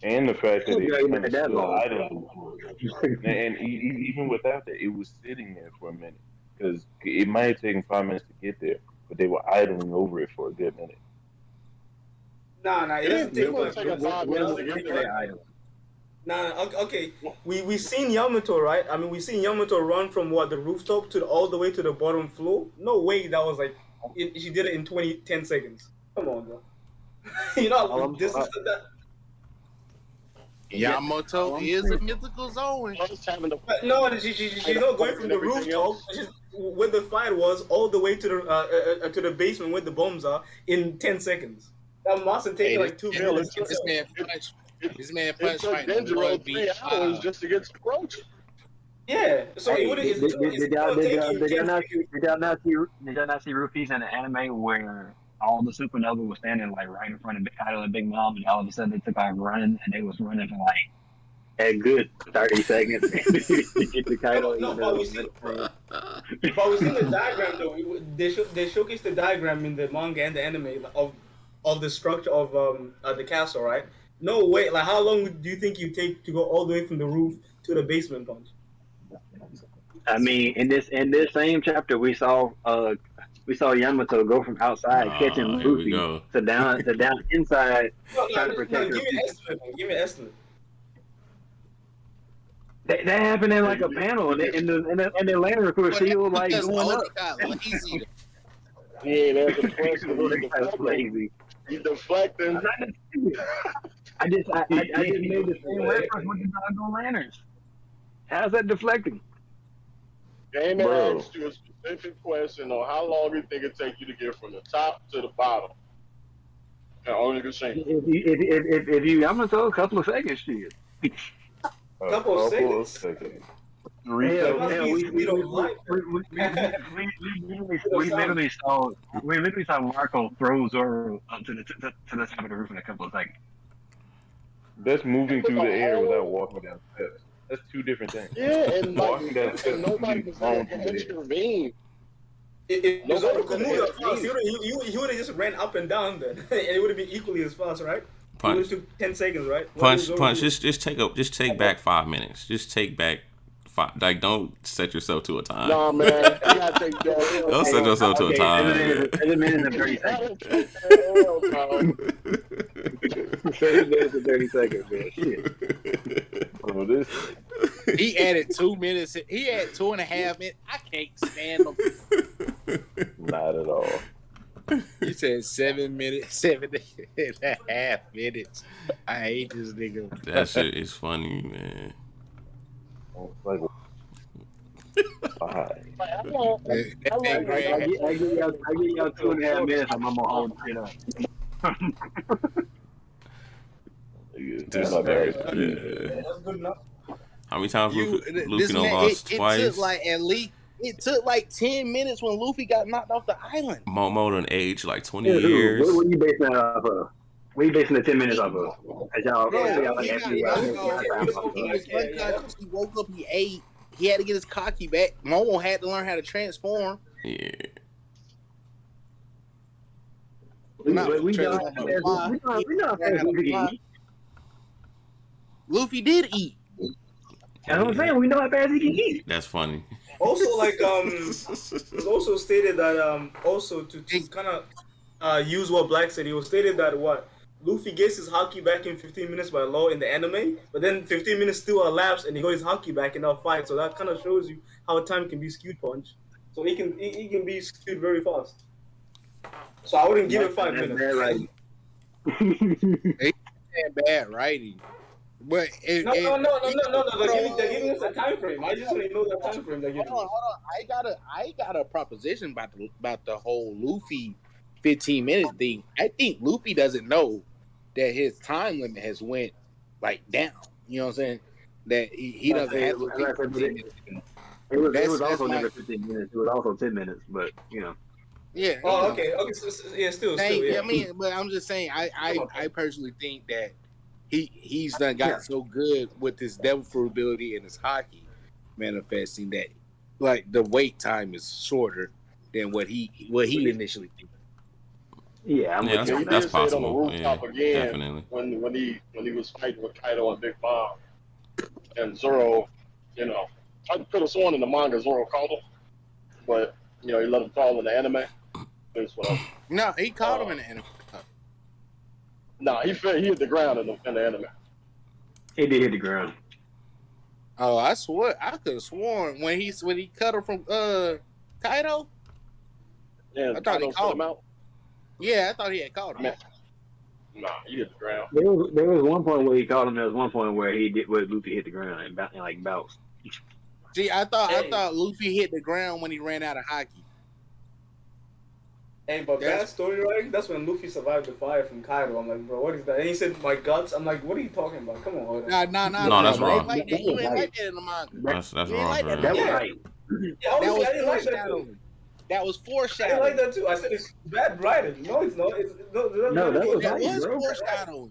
And the fact that Yeah, it you kind made of that still long. idle. And even without that, it was sitting there for a minute. Because it might have taken 5 minutes to get there, but they were idling over it for a good minute. Nah, it doesn't take It wouldn't take a 5 minutes to get there. Nah, okay. We seen Yamato, right? I mean, we seen Yamato run from the rooftop all the way to the bottom floor. No way that was like she did it in 10 seconds. Come on, bro. You know, this is that. Yamato is a mythical zone. No, she's not going from the rooftop. Where the fight was all the way to the basement where the bombs are in 10 seconds. That mustn't take like 2 minutes. This man It Punch took fight Denjiro 3 hours just to get to Roach. Yeah, so Hey, it would did y'all not see Rufus in the anime where all the supernova was standing like right in front of Kaido and Big Mom, and all of a sudden they took off running, and they was running for like a good 30 seconds to get to Kaido. But we see the diagram though. They showcased the diagram in the manga and the anime of the structure of the castle, right? No way. Like, how long do you think you take to go all the way from the roof to the basement, Punch? I mean, in this same chapter, we saw Yamato go from outside catching Here we Luffy go. to down inside trying to protect her. Give me an estimate. Give me an estimate. That happened in like a panel, and the lantern crew still like going up. Lazy. Yeah, there's a question. Lazy. He's deflecting. I just made the same reference with the doggone lanterns. How's that deflecting? Game Bro. asked you a specific question on how long you think it take you to get from the top to the bottom. And only the same. If you Yamato, a couple of seconds, shit. Couple of seconds. 3 seconds. Hell, we literally saw Marco throw Zoro up to the top of the roof in a couple of seconds. That's moving through the air without walking down steps. That's two different things. Yeah, and Walking down steps. nobody was there to intervene. If Zoro could move that fast, he would have just ran up and down then, and it would have been equally as fast, right? Punch. It would have took 10 seconds, right? Punch. Just take back 5 minutes. Just take back 5. Like, don't set yourself to a time. Nah, man, you gotta take that. Don't set yourself to a time. 7 minutes and 30 seconds. 7 minutes and 30 seconds, man. Shit. Oh, this. He added 2 minutes. He had 2.5 minutes. I can't stand him. Not at all. He said 7 minutes, 7.5 minutes. I hate this nigga. That shit is funny, man. Like, why? I give y'all 2.5 minutes. I'm gonna hold it up. That's not very bad. yeah. That's good enough. How many times Luffy This done man, lost it twice? took like at least 10 minutes when Luffy got knocked off the island. Momo done aged like 20 Yeah, years. what are you basing that off of? What are you basing the 10 minutes off of? As y'all, Bro, like, he was unconscious. He woke up. He ate. He had to get his cocky back. Momo had to learn how to transform. Yeah. Luffy did eat. That's what I'm saying. We know how fast he can eat. That's funny. Also, like, it was also stated that also to kind of use what Black said, it was stated that Luffy gets his haki back in 15 minutes by law in the anime, but then 15 minutes still elapsed and he got his haki back in that fight. So that kind of shows you how time can be skewed, Punch. So he can be skewed very fast. So I wouldn't give it 5 minutes. Bad writing. But No. They're giving us a time frame. I just want to know the time frame they're giving. Hold on. I got a proposition about the whole Luffy 15 minutes thing. I think Luffy doesn't know that his time limit has went like down. You know what I'm saying? That he doesn't have to take 15 minutes. It was also never 15 minutes. It was also 10 minutes. But you know. Yeah. Oh, okay. So, yeah, still. Yeah. I mean, but I'm just saying. I personally think that he's done got so good with his devil fruit ability and his hockey manifesting that like the wait time is shorter than what he initially did. Yeah, that's possible. On the rooftop again, definitely. When he was fighting with Kaido and Big Mom and Zoro, I could have sworn in the manga Zoro called him, but he let him call in the anime. No, he called him in the anime. No, he hit the ground in the anime. He did hit the ground. Oh, I could have sworn when he cut her from Kaido. Yeah, I thought he called him out. Yeah, I thought he had called him. Nah, he hit the ground. There was one point where he called him. There was one point where Luffy hit the ground and like bounced. See, I thought Luffy hit the ground when he ran out of hockey. Hey, but that story, right? That's when Luffy survived the fire from Kaido. I'm like, bro, what is that? And he said, my guts. I'm like, what are you talking about? Come on, No, that's wrong. You ain't like that in the manga. That's wrong. That was right. Yeah, I didn't like that too. That was foreshadowing. I didn't like that too. I said it's bad writing. No, it's not. That was foreshadowing.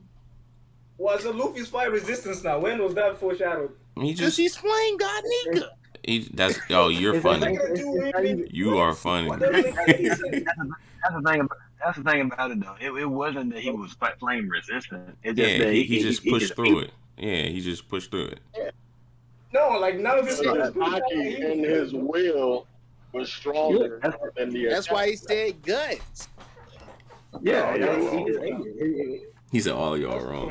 Well, so Luffy's fire resistance now. When was that foreshadowed? Because he's playing God Nika. You're funny. You are funny. That's the thing about it though. It wasn't that he was flame resistant. It's just yeah, that he just pushed through it. Yeah, he just pushed through it. No, like none of his His friends. hockey and his will was stronger than the That's attack. why he said guts. Yeah, He said all y'all wrong.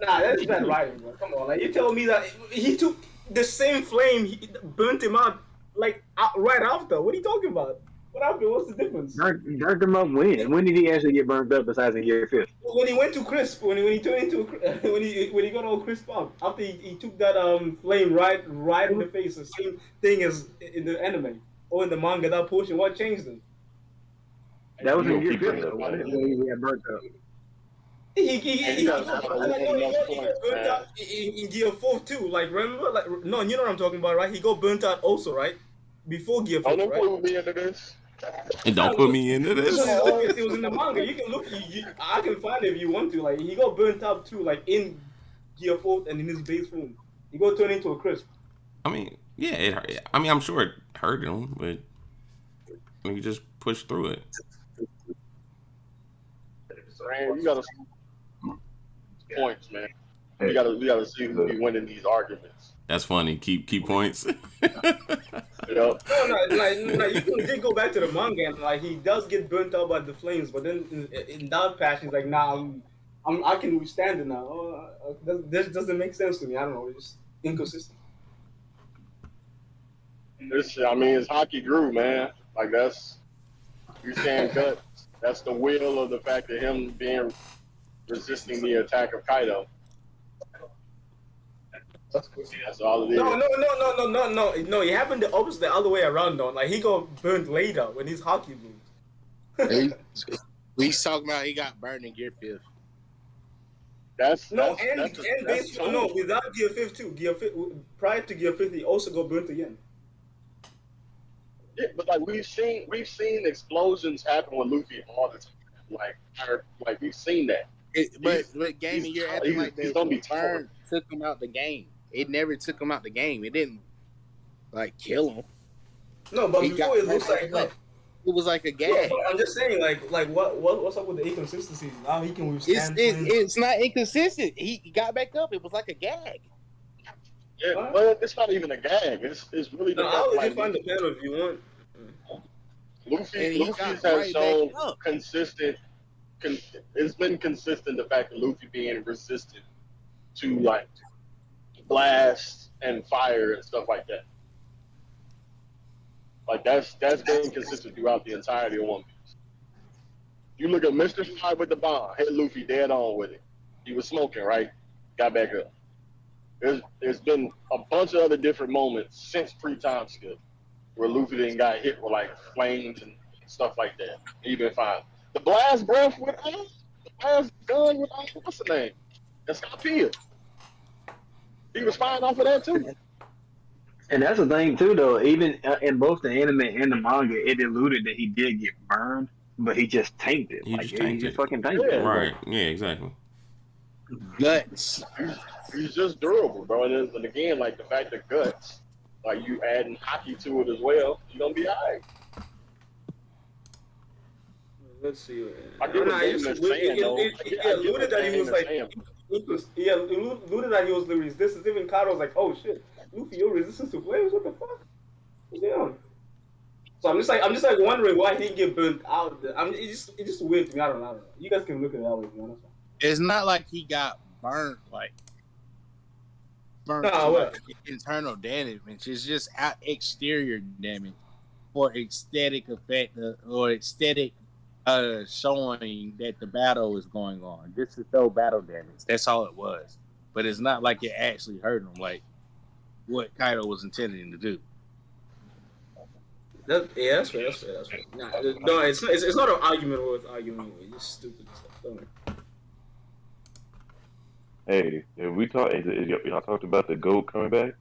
Nah, that's bad writing, bro. Come on, like you tell me that he took the same flame, he burnt him out right after. What are you talking about? What happened? What's the difference? burnt him up when? When did he actually get burnt up besides in year 5? When he went to crisp, when he turned into when he got all crisp up after he took that flame right in the face, the same thing as in the anime or in the manga. That portion, what changed him? That was You in don't year keep 5 bringing though, that when up. he got burnt up. He got got enough points, burnt out in gear 4 too. Like remember, like no, you know what I'm talking about, right? He got burnt out also, right? Before gear 5, Don't right? include me into this. And don't put me into this. It was in the manga. You can look. I can find it if you want to. Like he got burnt out too, like in gear 4 and in his base form. He got turned into a crisp. I mean, yeah, it hurt. I mean, I'm sure it hurt him, but he just pushed through it. Man, you gotta points, man. We gotta see who be winning these arguments. That's funny. Keep points. You know? No, you can go back to the manga and like he does get burnt out by the flames, but then in that passion, he's like, nah, I can withstand it now. This doesn't make sense to me. I don't know. It's just inconsistent. I mean, it's hockey grew, man. Like that's you're saying guts. That's the will of the fact of him being resisting the attack of Kaido. That's all it is. No. It happened the opposite, the other way around though. Like he got burnt later when his hockey blooms. He's talking about he got burned in gear 5. That's no, true. without gear 5 too. Prior to gear 5, he also got burnt again. Yeah, but like we've seen explosions happen with Luffy all the time. Like we've seen that. But gaming, you're acting like he's gonna be burn took him out the game. It never took him out the game. It didn't like kill him. No, but before it looks like it was like a gag. Yeah, but I'm just saying, like what's up with the inconsistencies? Now he can withstand. It's not inconsistent. He got back up. It was like a gag. Yeah, but it's not even a gag. It's really the I'll let you find the panel if you want. Luffy has shown consistent. It's been consistent the fact that Luffy being resistant to like blast and fire and stuff like that. Like that's been consistent throughout the entirety of One Piece. You look at Mr. Fire with the bomb, hit Luffy dead on with it. He was smoking, right? Got back up. There's been a bunch of other different moments since pre-time skip where Luffy didn't got hit with like flames and stuff like that. He been fine. The blast breath with the blast gun with what's the name? That's Scorpia. He was fine off of that too. And that's the thing too, though. Even in both the anime and the manga, it alluded that he did get burned, but he just tanked it. He just fucking tanked it. Right? Yeah, exactly. Guts. He's just durable, bro. And again, like the fact that guts, like you adding hockey to it as well, you're gonna be alright. Let's see. I get what Damon is saying, though. He alluded that he was like. Yeah, alluded that he was the resistance. Even Kaido was like, "Oh shit, Luffy, you're resistant to flames? What the fuck? Yeah." So I'm just like wondering why he didn't get burnt out. It's just weird to me. I don't know. You guys can look at it that way, man. It's not like he got burnt internal damage. It's just exterior damage for aesthetic effect or aesthetic showing that the battle is going on. This is no battle damage. That's all it was. But it's not like it actually hurt him like what Kaido was intending to do. That's fair. No, it's not an argument worth arguing with. It's stupid stuff. Don't worry. Hey, if we talk, y'all talked about the goat coming back?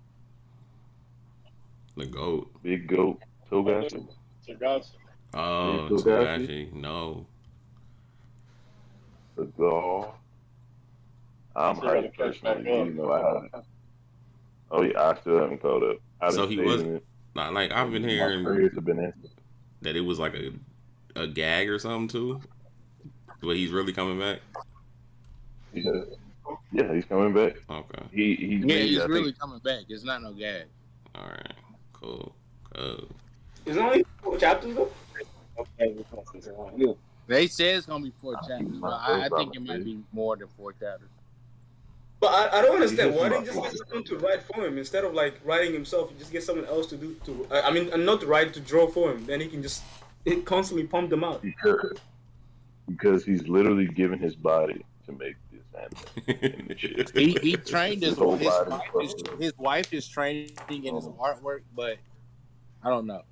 The goat. Big goat. Togashi. Oh, Togashi. No. The gall. I'm hyped personally. You know I haven't. Oh yeah, I still haven't caught up. So he was not like I've been hearing that it was like a gag or something too. But he's really coming back. Yeah. Yeah, he's coming back. Okay. He Yeah, made, he's I really think, coming back. It's not no gag. All right. Cool. Cool. It's only 4 chapters though. They say it's gonna be 4 chapters, I'm but not sure I if I'm think it might mistaken. be more than 4 chapters. But I don't He understand said why something didn't about just get someone to write for him instead of like writing himself. Just get someone else to do to. I mean, and not to write, to draw for him. Then he can just constantly pump them out. Because he's literally giving his body to make this anime. And shit. He trained his whole wife. body. His wife is training in his artwork, but I don't know.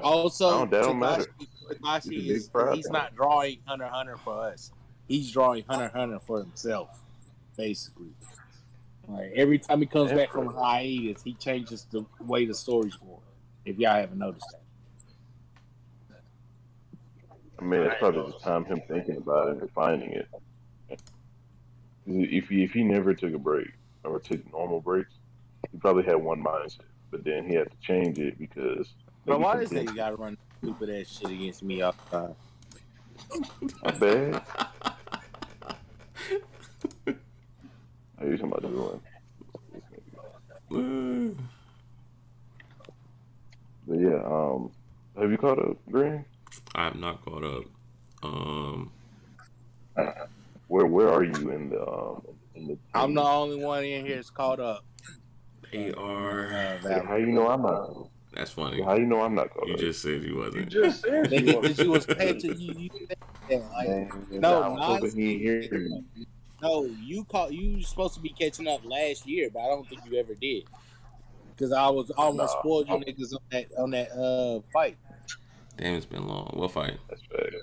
Also, That don't matter. Takashi It's a big he's not drawing Hunter x Hunter for us. He's drawing Hunter x Hunter for himself, basically. Like every time he comes back from hiatus, he changes the way the story's going. If y'all haven't noticed that. I mean, it's probably the time him thinking about it and refining it. If he never took a break or took normal breaks, he probably had one mindset. But then he had to change it because. But why does he gotta run stupid ass shit against me all the time? My bad. Are you talking about the one? But yeah, have you caught up, Green? I have not caught up. Where are you in the I'm the only one in here that's caught up. They are. How you know I'm not? That's funny. How you know I'm not caught up? You just said you wasn't. You just said you Because you was catching you said that, like, I was hoping he hear me. no, you supposed to be catching up last year, but I don't think you ever did. Because I was almost spoiled you niggas on that fight. Damn, it's been long. What fight? That's bad.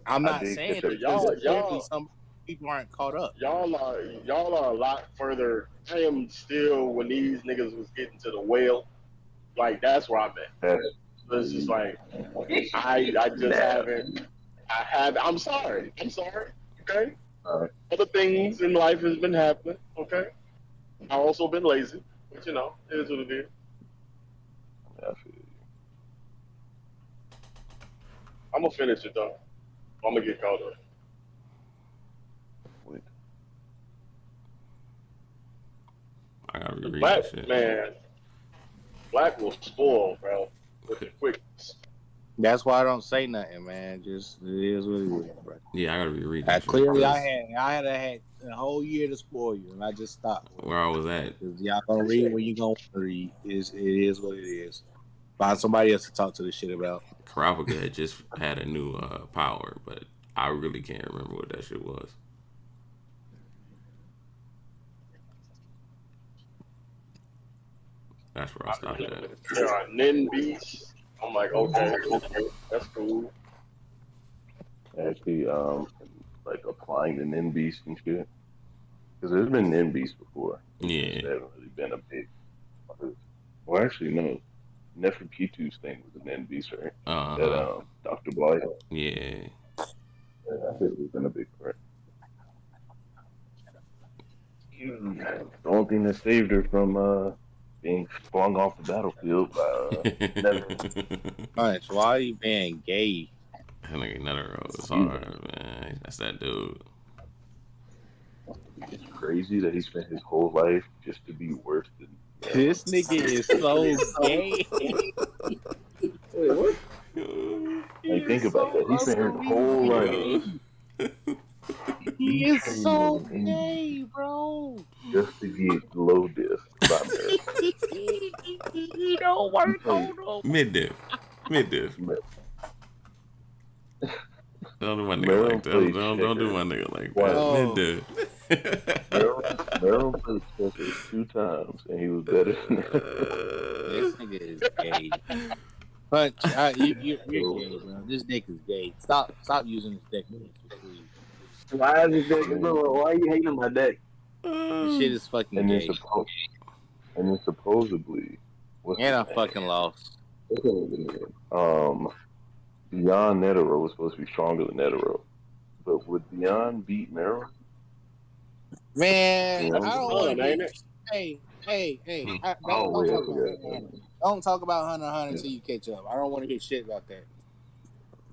I'm not saying that because apparently some people aren't caught up. Y'all are a lot further. I am still when these niggas was getting to the whale. Like that's where I'm at. So it's just like I just haven't. I'm sorry. Okay. Other things in life has been happening. Okay. I've also been lazy, but you know, it is what it is. Yeah, I feel you. I'm gonna finish it though. I'm gonna get caught up. I gotta reread Black that shit. man, Black will spoil, bro, with the quickness. That's why I don't say nothing, man. Just it is what it is, bro. Yeah, I gotta reread that shit. Clearly, I had a whole year to spoil you, and I just stopped. Where I was at. Because y'all gonna read when you gonna read. It is what it is. Find somebody else to talk to this shit about. Karapika had just had a new power, but I really can't remember what that shit was. That's where I stopped at. There are nin beasts. I'm like, okay, that's cool. Actually, like applying the Nin Beast and shit. Because there's been Nin Beasts before. Yeah. They haven't really been a big. Well, actually, no. Nefertiti's thing was a Nin Beast, right? That Dr. Blight. Yeah. I think it's been a big threat. The only thing that saved her from being flung off the battlefield by Alright, so why are you being gay? That nigga Netero is hard, man. That's that dude. It's crazy that he spent his whole life just to be worse than. This nigga is so gay. Wait, what? Like, think about that. He spent his whole life. He is so gay, bro. Just to get low disc by He don't work on them. Mid-diff. Don't do my nigga Meryl like that. Don't do my nigga like that. Wow. Mid-diff. Meryl played checkers 2 times, and he was better than that. This nigga is gay. Punch, you're gay, bro. This dick is gay. Stop using this dick, please. Why is this dick? Why are you hating on my dick? This shit is fucking And gay. then supposedly, And I fucking lost. Beyond Netero was supposed to be stronger than Netero, but would Beyond beat Meryl? Man, Yeah. I don't want to. Hey. Don't talk about Hunter x Hunter until you catch up. I don't want to hear shit about that.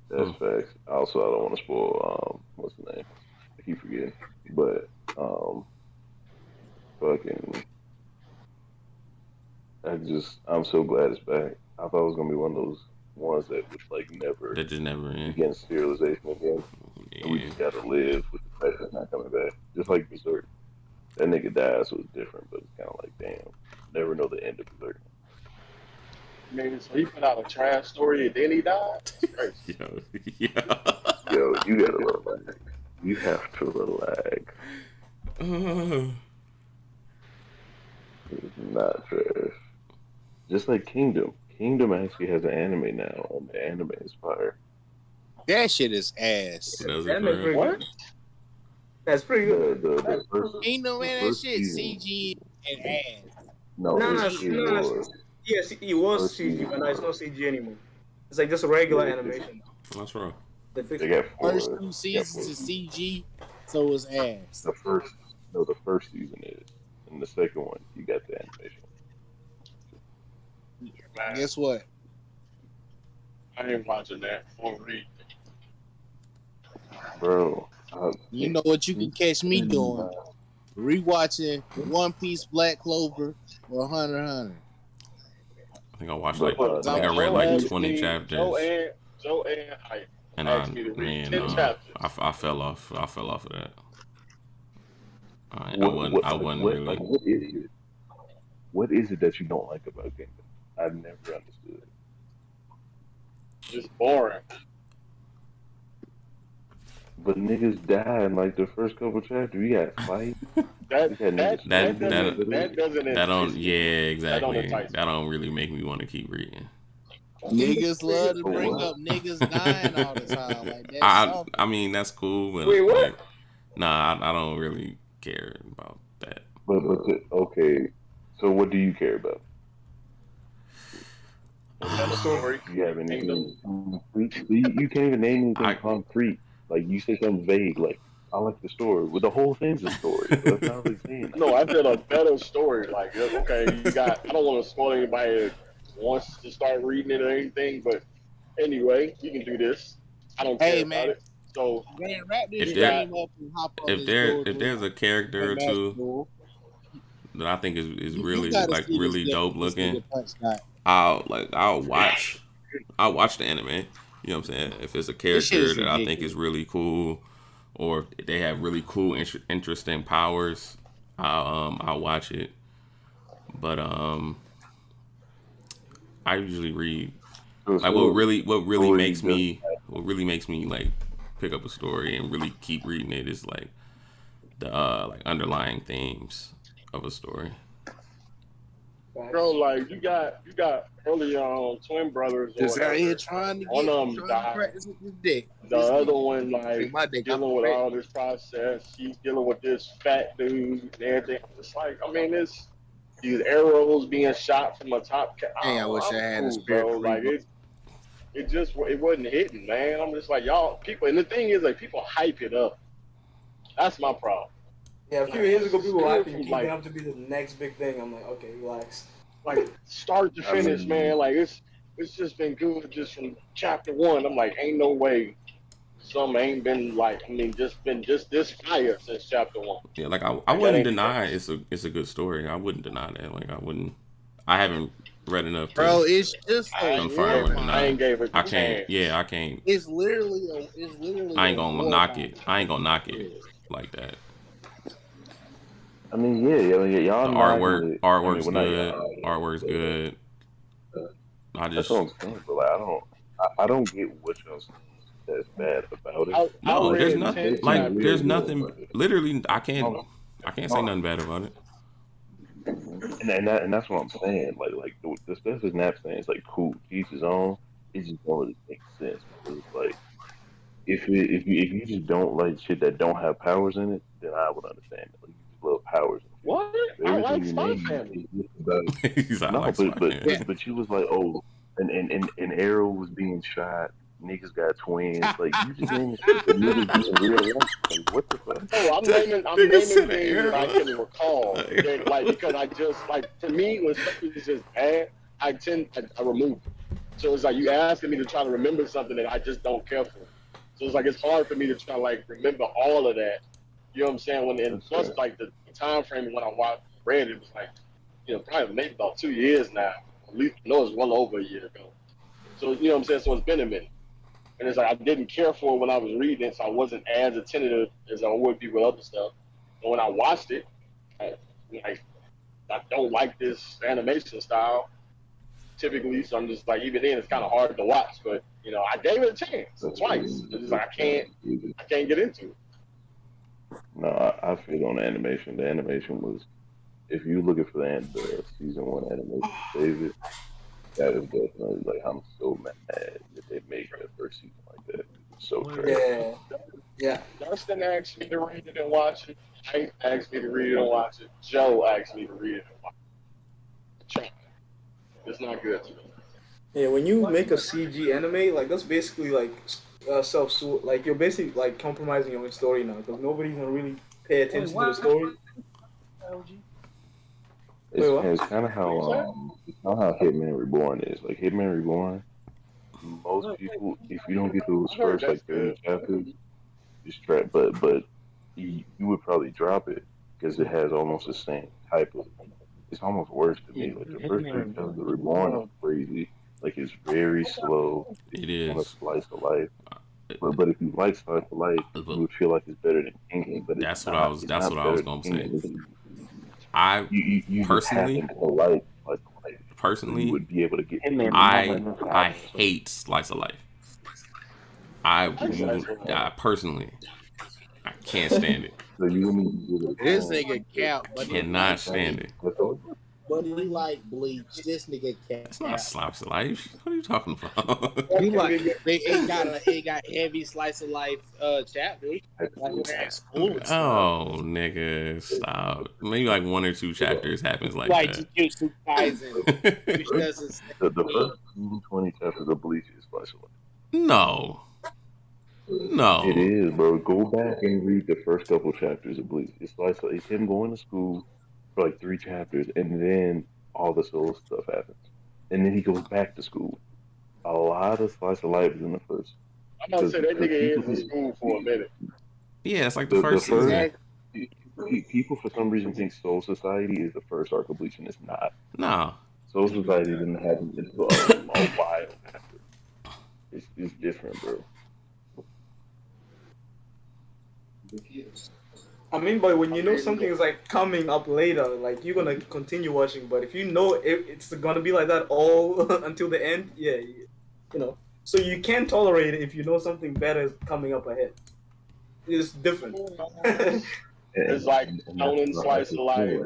That's facts. Also, I don't want to spoil what's the name? The keep forgetting. But fucking, I'm so glad it's back. I thought it was gonna be one of those ones that would like never That just never end. begin serialization again. And we Yeah. just gotta live with the fact that it's not coming back. Just like Berserk. That nigga died, so it's different, but it's kind of like, damn, never know the end of Berserk. I mean, so he put out a trash story and then he died? That's crazy. Yo, yeah. Yo, you gotta relax. You have to relax. It's not trash. Just like Kingdom. Kingdom actually has an anime now, and the anime is fire. That shit is ass. Does That it makes for pretty real? good. That's pretty good. The first, Kingdom, the man, that first shit season. CG and ass. No, No, it no, was. yes, it was First CG, season. but now it's not CG anymore. It's like just a regular Yeah, animation. What's wrong? They fixed They it. got four. First two they got seasons four. is CG, so it's ass. The first season is, and the second one you got the animation. Guess what? I ain't watching that. Won't read. Bro, You know what you can catch me doing? Rewatching One Piece, Black Clover, or Hunter x Hunter. I think I watched But, like I think I read like Joe 20 asked me- chapters, Joe and Hype and asked me to read 10 I chapters. fell off. I fell off of that. I what, wasn't. I wasn't what, really. like, what is it? What is it that you don't like about Kingdom? I've never understood it. Just boring. But niggas die in like the first couple chapters. You got fight. That You got niggas that fighting. doesn't That don't. entice me. Yeah, That exactly. don't entice me. That don't really make me want to keep reading. Niggas love to For bring what? up niggas dying all the time. Like that's I mean that's cool, but Wait, what? like, nah, I don't really care about that. But okay. So what do you care about? Another story. You have anything concrete? You can't even name anything concrete. Like you say something vague. Like I like the story. Well, the whole thing's a story. But that's not really saying. No, I did a better story. Like, okay, you got. I don't want to spoil anybody that wants to start reading it or anything, but anyway, you can do this. I don't care Hey, about man. it. So man, wrap this If there- game up and hop on If this there board if there's a character or two that I think is really like really dope looking, I'll watch the anime. You know what I'm saying? If it's a character that I think is really cool, or if they have really cool, interesting powers, I'll watch it. But I usually read like what really makes me like pick up a story and really keep reading it is like the like underlying themes of a story. bro, like you got early on twin brothers. Just or out here whatever. trying to One get of them died. practice with this dick. The other one, like, my dick, dealing with all this process. She's dealing with this fat dude and everything. It's like, I mean, these arrows being shot from a top. Hey, I wish I had a spirit bro. Like, it wasn't hitting, man. I'm just like, y'all, people, and the thing is, like, people hype it up. That's my problem. Yeah, a few years ago, people were hyping Kingdom like, up to be the next big thing. I'm like, okay, relax. Like, start to finish, man. Like, it's just been good just from chapter one. I'm like, ain't no way some ain't been like, I mean, just this fire since chapter one. Yeah, like I wouldn't deny it's a good story. I wouldn't deny that. Like I haven't read enough to Bro, it's just confirm or deny. I ain't gave it I the can't. chance. Yeah, I can't. It's literally I ain't gonna knock it. I ain't gonna knock it like that. I mean, yeah, y'all. The artwork's good. Artwork's good. I That's just what I'm saying, but like, I don't get what y'all saying that's bad about it. no. read There's 10 nothing like chapters. there's nothing. Literally, I can't say nothing bad about it. And that's what I'm saying. Like the stuff is not saying it's like cool, each his own. It just don't really make sense. Because, like if you just don't like shit that don't have powers in it, then I would understand. Like, you just love powers. What? I like Spy Family. He's like, No, like but you was like, oh, and Arrow was being shot. Niggas got twins. Like you just naming shit that niggas do in real life. Like what the fuck? No, I'm naming things that I can recall. That, like because I just like to me when stuff is just bad, I remove it. So it's like you asking me to try to remember something that I just don't care for. So it's like it's hard for me to try to like remember all of that You know what I'm saying? And plus, like the time frame when I read it was like, probably maybe about 2 years now. At least I know it's well over a year ago. So you know what I'm saying? So it's been a minute. And it's like I didn't care for it when I was reading it, so I wasn't as attentive as I would be with other stuff. And when I watched it, I don't like this animation style typically, so I'm just like, even then it's kind of hard to watch. But I gave it a chance twice. It's just like I can't get into it. No, I feel on the animation. The animation was, if you're looking for the season 1 animation favorite, that is definitely like, I'm so mad that they made that first season like that. It's so trash. Yeah. Dustin asked me to read it and watch it. Hank asked me to read it and watch it. Joe asked me to read it and watch it. It's not good to me. Yeah, when you make a CG anime, like that's basically like like you're basically like compromising your own story now because nobody's gonna really pay attention to the story. It's kind of how Hitman Reborn is. Like Hitman Reborn, most people, if you don't get those first like 30 chapters, it's trash. But you would probably drop it because it has almost the same type of. It's almost worse to me. Like the first 3 chapters of Reborn is crazy. Like it's very slow. It is on a slice of life. But if you like slice of life, you would feel like it's better than Kingdom. But that's what I was gonna say. I you personally you would be able to get. I hate slice of life. I personally, I can't stand it. This nigga cap, but cannot stand it. But he like Bleach. This nigga cap. It's not slice of life. What are you talking about? You like it got heavy slice of life chapters. Like that's cool. Oh, nigga, stop. Maybe like 1 or 2 chapters happens like that. Jujutsu Kaisen, which doesn't. The first 20 chapters of Bleach is slice of life. No. It is, bro. Go back and read the first couple chapters of Bleach. It's like it's him going to school for like 3 chapters, and then all this old stuff happens, and then he goes back to school. A lot of slice of life is in the first. I'm about to say that nigga is in school for a minute. Yeah, it's like the first season. People for some reason think Soul Society is the first arc of Bleach, and it's not. No. Soul Society didn't happen until a while after. It's different, bro. I mean, but when you know something is like coming up later, like you're gonna continue watching. But if you know it's gonna be like that all until the end, yeah, So you can't tolerate it if you know something better is coming up ahead. It's different. It's like Shonen slice of life,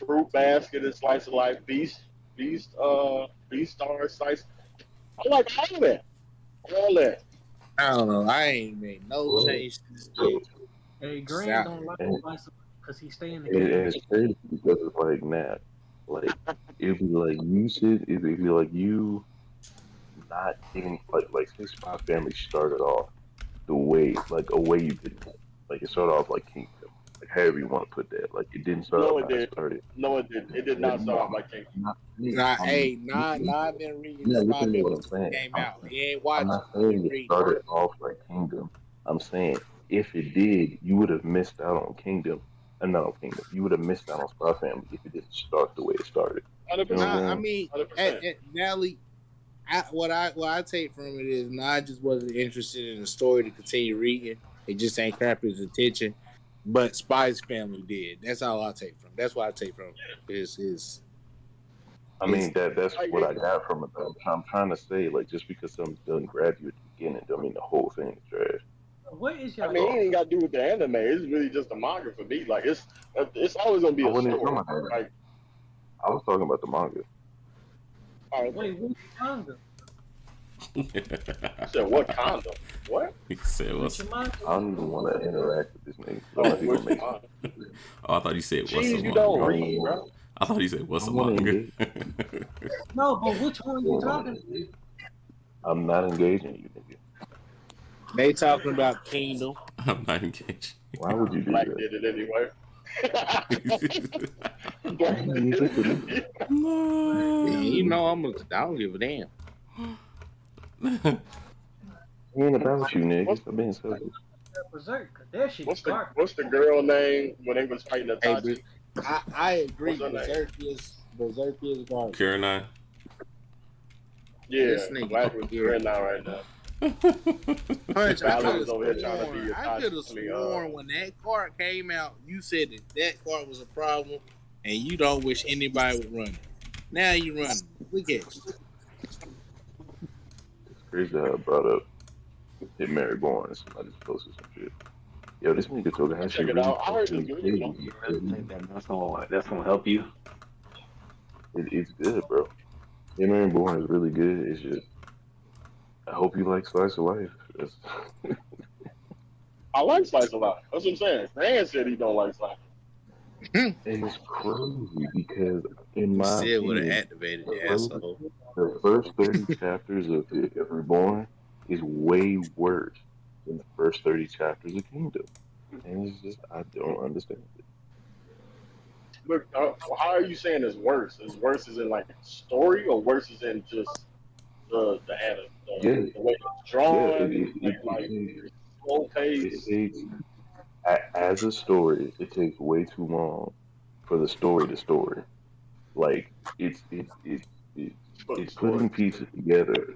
Fruit Basket is slice of life, Beast Star slice. I like all that. All that. I don't know. I ain't made no change to this page. Hey, Grant don't like slice because he stay in the game. It's crazy because it's like Nat. Like it'd be like it'd be like you not getting like say Spy Family started off the way a way you didn't like it started off like Kingdom. Like however you want to put that. Like it didn't start off like it started. No, it didn't. It did not start off like Kingdom. I've been reading Spy Family since it came out. He ain't watching. I'm not saying it started off like Kingdom. I'm saying if it did, you would have missed out on Kingdom. Not on Kingdom. You would have missed out on Spy Family if it didn't start the way it started. 100%. I mean, Natalie, what I take from it is, I just wasn't interested in the story to continue reading. It just ain't crap his attention. But Spy's Family did. That's all I take from. That's what I take from is. I mean that's what I got from it. I'm trying to say, like, just because something doesn't grab you at the beginning, don't mean the whole thing is trash. What is your? I mean, it ain't got to do with the anime. It's really just the manga for me. Like it's always gonna be a story. Like I was talking about the manga. Wait, what's manga? You said what condom? What? He said what's. I don't even want to interact with this nigga. I thought he said what's Jeez, a you manga. don't read, bro. I thought he said what's a manga. No, but which one are you talking about? I'm not engaging you, nigga. They talking about Kingdom. I'm not engaged. Why would you do Black that? did it anyway. You know I don't give a damn. It ain't about you, nigga. Stop being selfish. Berserk, 'cause that shit What's the garbage. what's the girl name when they was fighting Hey, Itachi? I agree. What's her name? Berserk is garbage. Kira Yeah, This nigga Black was here. red now right now. 9. Punch, I Ballard could was have over here trying to be sworn, Itachi. when that card came out, you said that card was a problem, and you don't wish anybody would run it. Now you run it. Look at you. It's crazy how I brought up Hit Mary Born and somebody just posted some shit. Yo, this nigga told I her check she it really out. I heard it's fucking good. crazy. You really think that's gonna help you? It's good, bro. Hit Mary Born is really good. It's just, I hope you like Slice of Life. That's, I like Slice of Life. That's what I'm saying. Grand said he don't like Slice. and it's crazy because, in You my still would have opinion, activated the asshole. the first 30 chapters of Reborn is way worse than the first 30 chapters of Kingdom. And it's just, I don't understand it. Look, how are you saying it's worse? Is worse as in like story, or worse as in just the anime, the way it's drawn, like slow pace? It takes, as a story, it takes way too long for the story to story. Like, it's putting pieces together.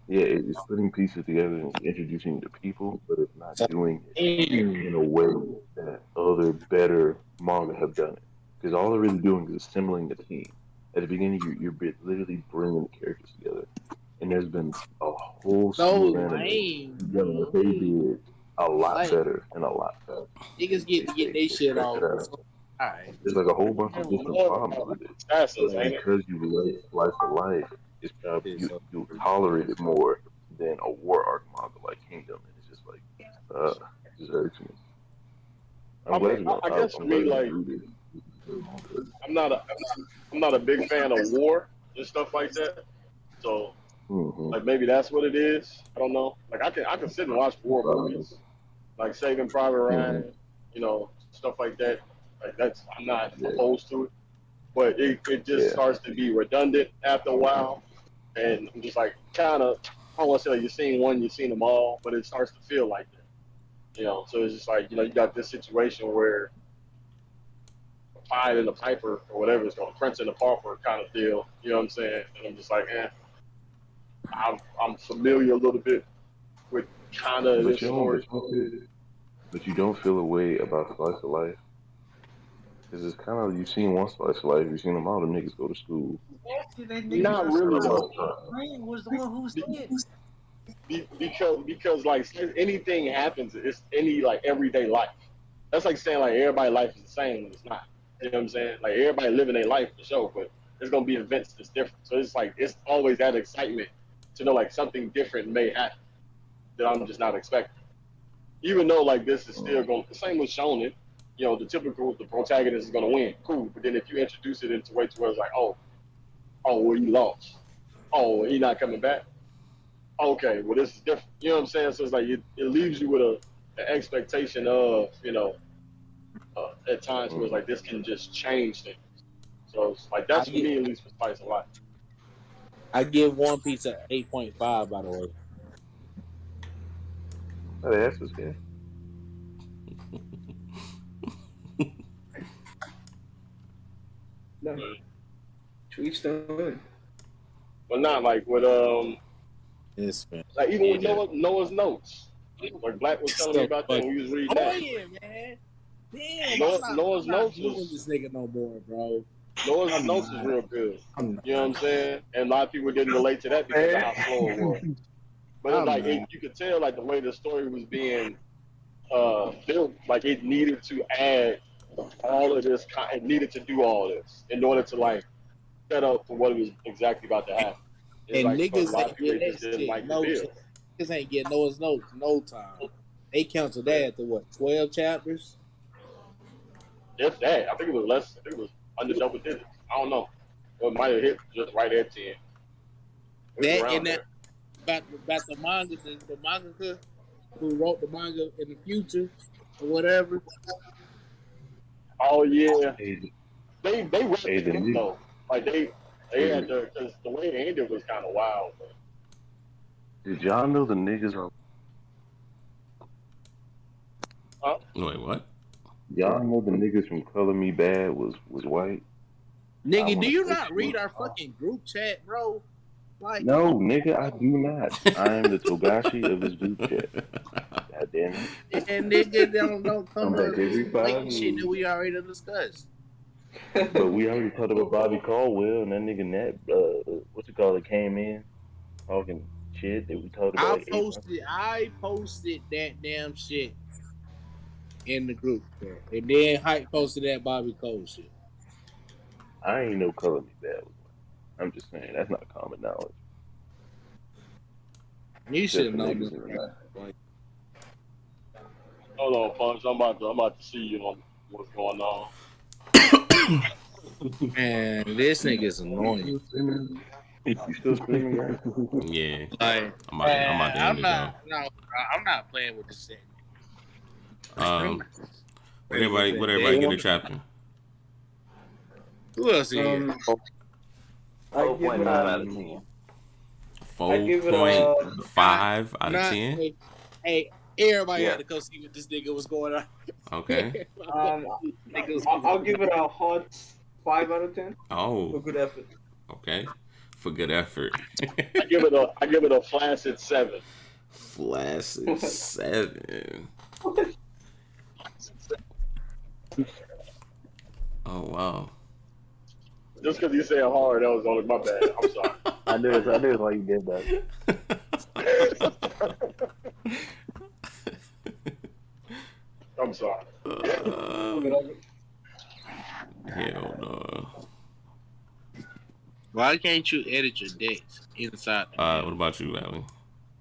Yeah, it's putting pieces together and introducing the people, but it's not doing it in a way that other better manga have done it. Because all they're really doing is assembling the team. At the beginning, you're literally bringing the characters together, and there's been a whole slew of anime that they did a lot better and a lot better. Niggas get to get their shit off. Alright. There's like a whole bunch of different problems with it. But because you like Slice of Life, it's probably you tolerate it more than a war arc manga like Kingdom, and it's just like it just irks me. I guess for me, like, I'm not a big fan of war and stuff like that. So like maybe that's what it is. I don't know. Like I can sit and watch war movies, like Saving Private Ryan, you know, stuff like that. Like that's I'm not opposed to it, but it just starts to be redundant after a while, and I'm just like kind of I don't want to say like you've seen one, you've seen them all, but it starts to feel like that, you know. So it's just like you got this situation where Pied and the Piper or whatever it's called, Prince and the Pauper kind of deal. You know what I'm saying? And I'm just like, I'm familiar a little bit with kind of this story. But you don't feel a way about Slice of Life. Because it's kind of, you've seen one Slice of Life, you've seen them all, them niggas go to school. Not really. Green was the one who said Because like anything happens, it's any like everyday life. That's like saying like everybody's life is the same when it's not. You know what I'm saying? Like everybody living their life for sure, but there's gonna be events that's different. So it's like it's always that excitement to know like something different may happen that I'm just not expecting. Even though like this is still going the same with Shonen, you know, the protagonist is gonna win. Cool. But then if you introduce it into a way to where it's like, oh well he lost. Oh well, he not coming back. Okay, well this is different. You know what I'm saying? So it's like it leaves you with an expectation of, you know, at times where it's like this can just change things. So it's like that's for me at least with Slice of Life. I give One Piece an 8.5, by the way. Oh, that's just good. No. To each their own. But not like with Yes, man. like even with Noah's Notes. Like Black was telling me about that when we was reading that. Oh yeah, man. Damn, Noah's Notes was was this nigga no more, bro. Noah's Notes was real good. You know what I'm saying? And a lot of people didn't relate to that because of how slow it was. But it's like you could tell like the way the story was being built, like it needed to add all of this. It needed to do all this in order to like set up for what it was exactly about to happen. It's And like, niggas ain't ain't getting getting that shit. Niggas ain't getting Noah's Notes no time. They canceled that after what, 12 chapters? If that, I think it was less. I think it was under double digits. I don't know. It might have hit just right at 10. That and that about the manga, the mangaka who wrote the manga in the future or whatever. Oh yeah, they wrapped it up though. Like they had because the way it ended was kind of wild. But. Did y'all know the niggas are Wait, what? Y'all know the niggas from Color Me Bad was white. Nigga, do you not read our fucking group chat, bro? Like, no, nigga, I do not. I am the Togashi of this group chat. God damn it. And nigga don't come to like everybody. shit that we already discussed. But we already talked about Bobby Caldwell and that nigga Nat, what's it called, that came in talking shit that we talked about. I posted that damn shit in the group chat. And then Hype posted that Bobby Cole shit. I ain't no Color Me Bad. I'm just saying, that's not common knowledge. You should know. Hold on, Punch. I'm about to see you on what's going on. Man, this nigga's annoying. You still streaming, right? Yeah. Like, I'm about to end it, though. No, I'm not playing with this thing. What everybody get a chapter? Who else here? 4.9 out of 10. 4.5 out of 10. Hey, everybody had to go see what this nigga was going on. Okay. I'll give it a hot 5 out of 10. Oh. For good effort. Okay. For good effort. I give it a flaccid 7. Flaccid 7. Oh wow. Just because you say it hard, that was only my bad. I'm sorry. I knew it's why you did that. I'm sorry. Hell no. Why can't you edit your decks inside? What about you, Valley?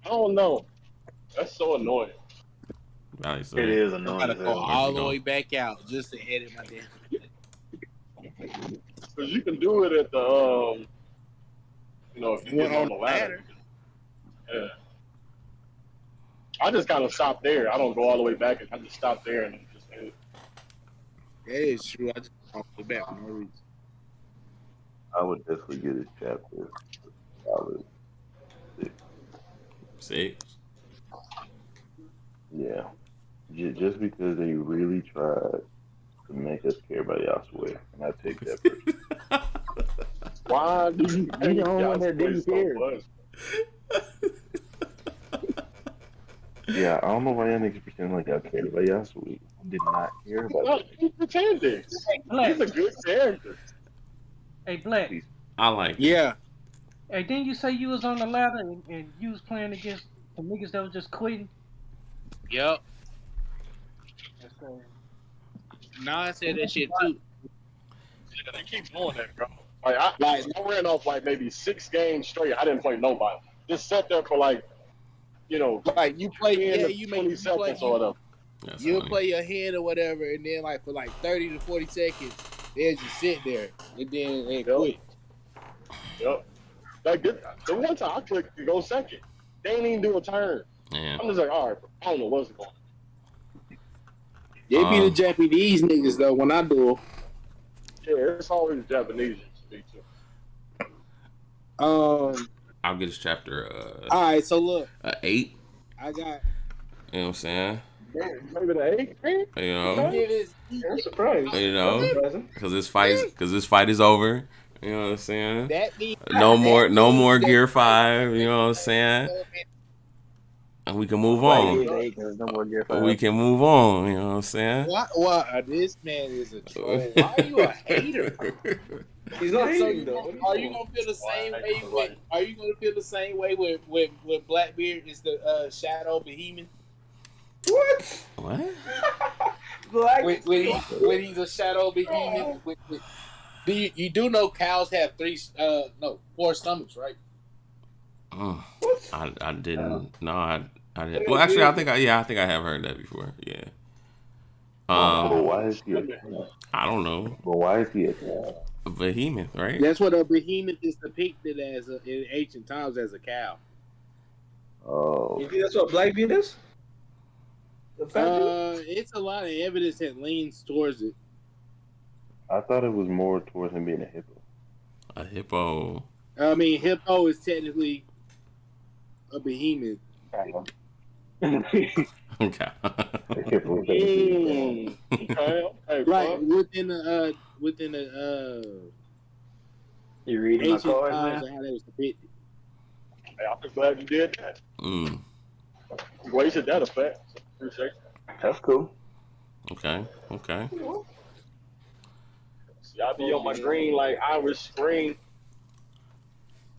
I don't know. That's so annoying. Valley, It is annoying. I gotta go all the way back out just to edit my damn. Because you can do it at the if you get on the ladder. Yeah. I just kind of stop there. I don't go all the way back. I just stop there and just edit. That is true. I just go back for no reason. I would definitely get his chapter. Solid 6. Yeah. Just because they really tried to make us care about Yasue, and I take that personally. Why do you You the only one that didn't care. Yeah, I don't know why y'all niggas pretend like I cared about Yasue. I did not care about Well, that. you pretending. He's a good character. Hey, Black. I like it. Yeah. Hey, didn't you say you was on the ladder and you was playing against the niggas that was just quitting? Yup. That's crazy. Nah, I said that shit too. Yeah, they keep doing that, bro. I ran off like maybe 6 games straight. I didn't play nobody. Just sat there for like you play, 10 you to make 20 seconds or whatever. You'll play your hand or whatever, and then like for like 30 to 40 seconds, they'll just sit there, and then they quit. Yep. Like the one time I clicked to go second, they ain't even do a turn. Yeah. I'm just like, all right, I don't know what's going on. They be the Japanese niggas though when I do. Yeah, it's always Japanese to me too. I'll get this chapter. All right, so look. 8. I got. You know what I'm saying? Maybe the 8. You know. I'm surprised. You know. Because this fight is over. You know what I'm saying? That means no more Gear 5. You know what I'm saying? And we can move on. We can move on. You know what I'm saying? What? This man is a troll. Why are you a hater? He's not hating though. Are you gonna feel the same way with? Are you gonna feel the same way with Blackbeard? Is the Shadow Behemoth? What? Black. When he's a Shadow Behemoth. Do you do know cows have 4 stomachs, right? I didn't. No, I didn't. Well, actually, I think I have heard that before. Yeah. But why is he? I don't know. But why is he a cow? A behemoth, right? That's what a behemoth is depicted as in ancient times as a cow. Oh. You think that's what Blackbeard is? It's a lot of evidence that leans towards it. I thought it was more towards him being a hippo. A hippo. I mean, hippo is technically a behemoth. Okay. Okay, Right within the You reading my ancient cards, times man? and how they was depicted. Hey, I'm glad you did that. You wasted that effect. Appreciate it. That's cool. Okay. See, I be on my green like Irish Spring.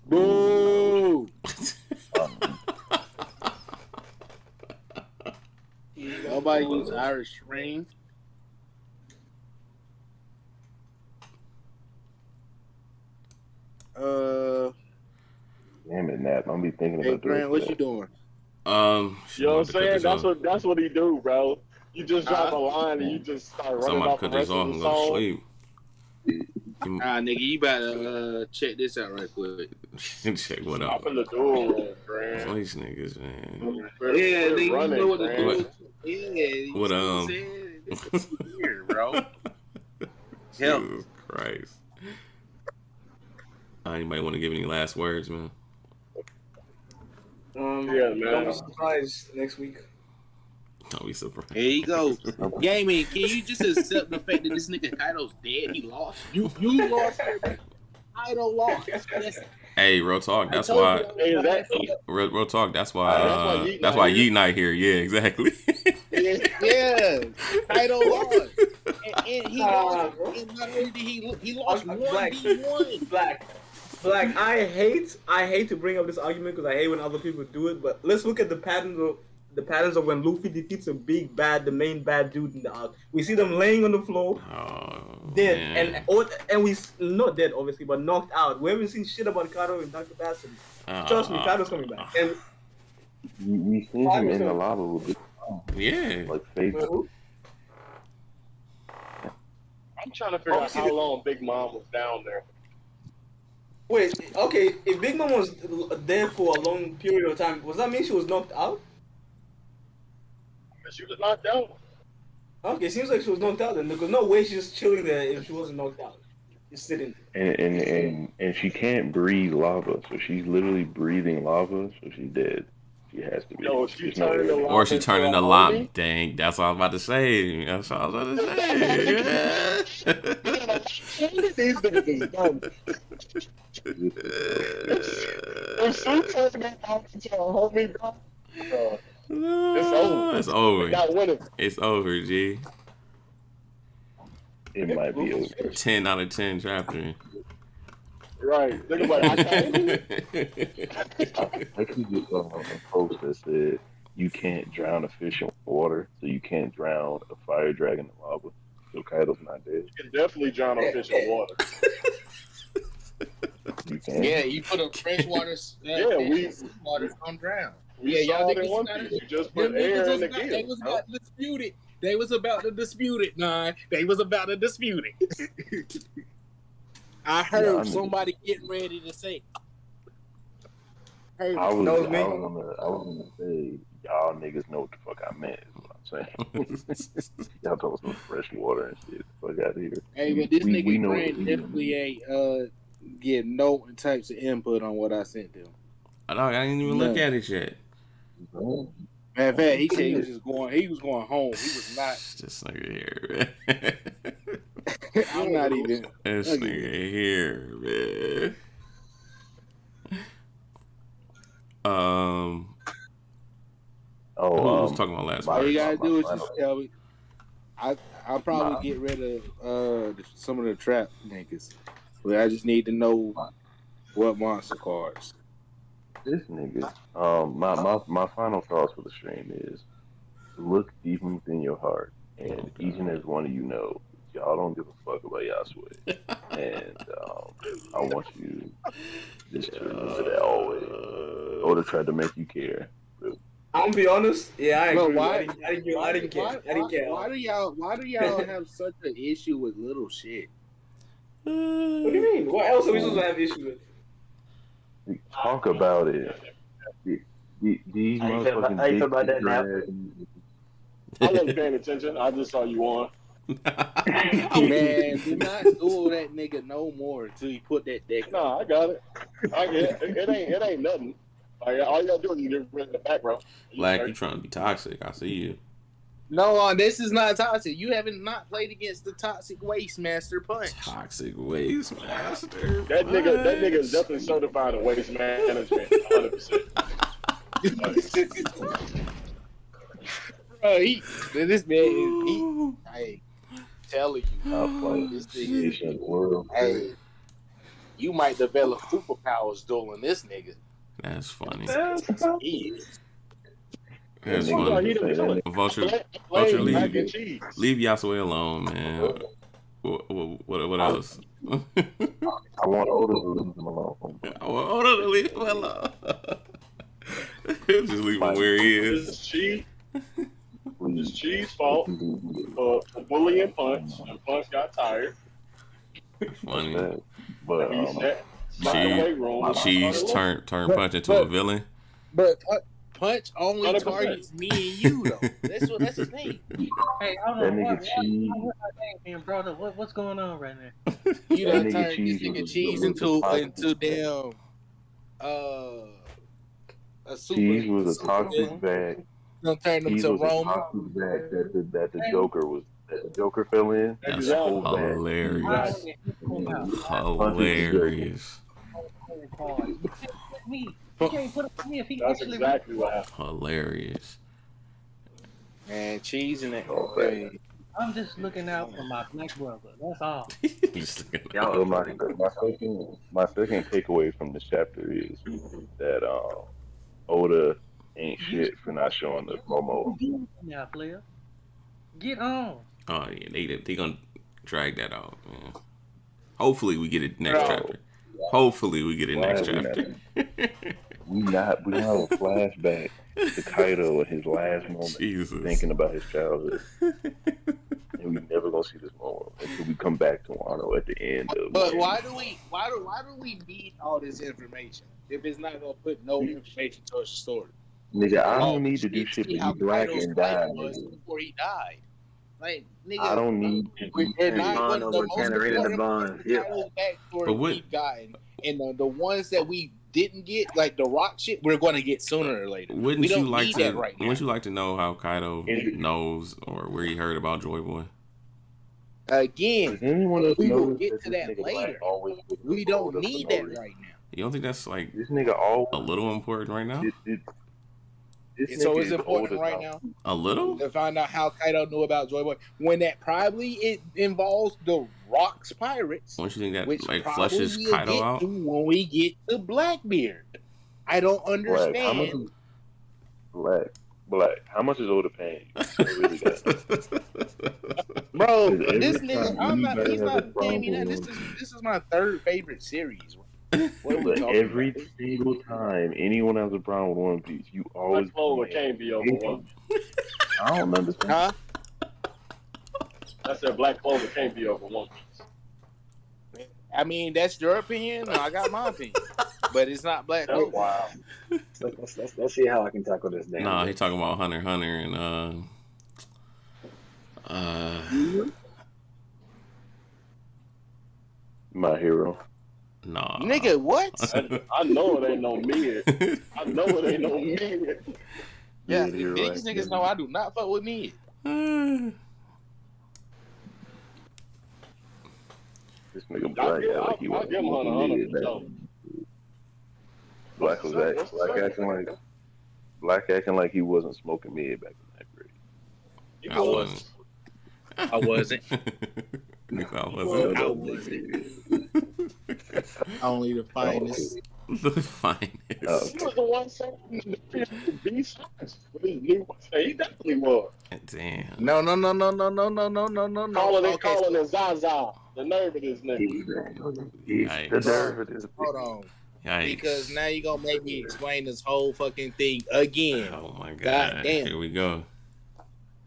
Boo! Nobody use Irish Spring. Damn it, Nat. Don't be thinking Hey about Grant, what you doing? You know what I'm saying? That's what he do, bro. You just drop a line and you just start running off the rest of the Go to song. sleep. Nigga, you better check this out right quick. Check what up. Open the door, Grant. These niggas, man. Yeah, nigga, running, you know what to Grant. do. Yeah, What this is weird, bro. Help. Jesus Christ. Anybody want to give any last words, man? Yeah, man. Don't be surprised next week. Don't be surprised. There you go. Gaming, can you just accept the fact that this nigga Kaido's dead? He lost. You lost. Kaido lost. Hey, real talk. That's why. Real talk. That's why. That's why Yeet not here. Yeah, exactly. Yeah, Kaido lost, and he lost. And not only did he lost one v1. Black. I hate to bring up this argument because I hate when other people do it. But let's look at the patterns of when Luffy defeats the main bad dude in the arc. We see them laying on the floor, dead, and we not dead obviously, but knocked out. We haven't seen shit about Kaido in Dr. Bassin. Trust me, Kaido's coming back. And we seen him in the lava with the like face. I'm trying to figure out how long Big Mom was down there. Wait, okay, if Big Mom was there for a long period of time, does that mean she was knocked out? She was knocked out. Okay, seems like she was knocked out then. There's no way she's just chilling there if she wasn't knocked out. Just sitting there. And she can't breathe lava, so she's literally breathing lava, so she's dead. She has to be. No, she turned the lava. Or she turned into lava. Dang, that's what I was about to say. That's what I was about to say. These niggas is dumb. If she turned that lava into a homie, bro, it's over. It's over. They got winning. It's over, G. It might be over. 10 out of 10 chapter. Right. Think about it. I could just a post that said you can't drown a fish in water, so you can't drown a fire dragon in lava. So Kaido's not dead. You can definitely drown a fish in water. You can. Yeah, you put a freshwater water on drown. Y'all niggas One Piece. You just put air in the gear. They was about to dispute it. They was about to dispute it. Nah, they was about to dispute it. I heard somebody getting ready to say. I was gonna say y'all niggas know what the fuck I meant. Is what I'm saying. Y'all talking some fresh water and shit. Fuck out of here. Hey, but this nigga Grant definitely ain't get no types of input on what I sent them. I didn't even look at it yet. Matter of fact, he said he was just going. He was going home. He was not. This nigga here, man. I'm not even. This nigga here, man. Who was talking about last week? All you gotta do is just tell me. I'll probably get rid of some of the trap niggas, but I just need to know what monster cards. This nigga. My final thoughts for the stream is look deep within your heart, and each and every one of you know y'all don't give a fuck about Yasue, and I want you just to remember that always, or to try to make you care. I'm gonna be honest. Yeah, I agree. Why, I didn't care. Why do y'all have such an issue with little shit? What do you mean? What else are we supposed to have issue with? Talk about it. These motherfucking how you feel about that now? I wasn't paying attention. I just saw you on. Man, do not duel that nigga no more until you put that deck. Nah, I got it. I get it. It ain't nothing. Like, all you gotta do is get rid of the background. Black, you trying to be toxic? I see you. No, this is not toxic. You haven't not played against the Toxic Waste Master Punch. Toxic Waste Master. That nigga is definitely certified in waste management, 100%. Bro, this man, hey, telling you, this nigga, hey, you might develop superpowers dueling this nigga. That's funny. He is. That's funny. Vulture, leave Yasue alone, man. What else? I want Oda to leave him alone. I want Oda to leave him alone. Just leave him where he is. It's Chi's fault for bullying Punch, and Punch got tired. Funny. But Cheese turned Punch into a villain. But Punch only targets me and you though. That's his name. Hey, I don't know what's going on right now. You done turned this nigga Cheese into damn a super. Cheese was a toxic bag. Don't turn him to Roma. That the Joker fell in. That's hilarious. Hilarious. That's exactly what happened. Hilarious. Man, Cheese in that. I'm just looking out for my black brother. That's all. So my second takeaway from this chapter is that Oda ain't shit for not showing the promo. Yeah, player. Get on. Oh yeah, they gonna drag that out, man. Hopefully we get it next chapter. Hopefully we get it next chapter. We have a flashback to Kaido in his last moment, thinking about his childhood, and we never gonna see this moment until we come back to Wano at the end of. But why do we need all this information if it's not gonna put no information towards the story? Nigga, I don't need to do shit but he black and die before he died. Like, nigga, I don't need to. They're not going to the most important bond. Yeah. Backstory we've gotten, and the ones that we didn't get, like the rock shit, we're going to get sooner or later. Wouldn't you like to know how Kaido knows or where he heard about Joy Boy? Again, we will get to that later. We don't need that right now. You don't think that's like this nigga a little important right now? So it's important right now. A little to find out how Kaido knew about Joy Boy when that probably it involves the Rock's pirates. Don't you think that like flushes Kaido out when we get to Blackbeard? I don't understand. Black. How much is Oda paying? Really Bro, this nigga, he's not paying me that. This is my third favorite series. Every single time anyone has a problem with One Piece, you always. Black Clover can't be over One Piece. I don't understand. Huh? I said Black Clover can't be over One Piece. I mean, that's your opinion. I got my opinion, but it's not Black Clover. Wow. Let's see how I can tackle this. Nah, he's talking about Hunter and My Hero. Nah. Nigga, what? I know it ain't no mid. I know it ain't no mid. Yeah, these niggas know I do not fuck with mid. This nigga Black like he was Black acting like he wasn't smoking mid back in that grade. I wasn't. I wasn't. Only the finest. The finest. He was the one saying the beast. He definitely was. Damn. No. Calling it Zaza. The nerve of this nigga. The nerve of this. Hold on. Yikes. Because now you're gonna make me explain this whole fucking thing again. Oh my god. God damn. Here we go.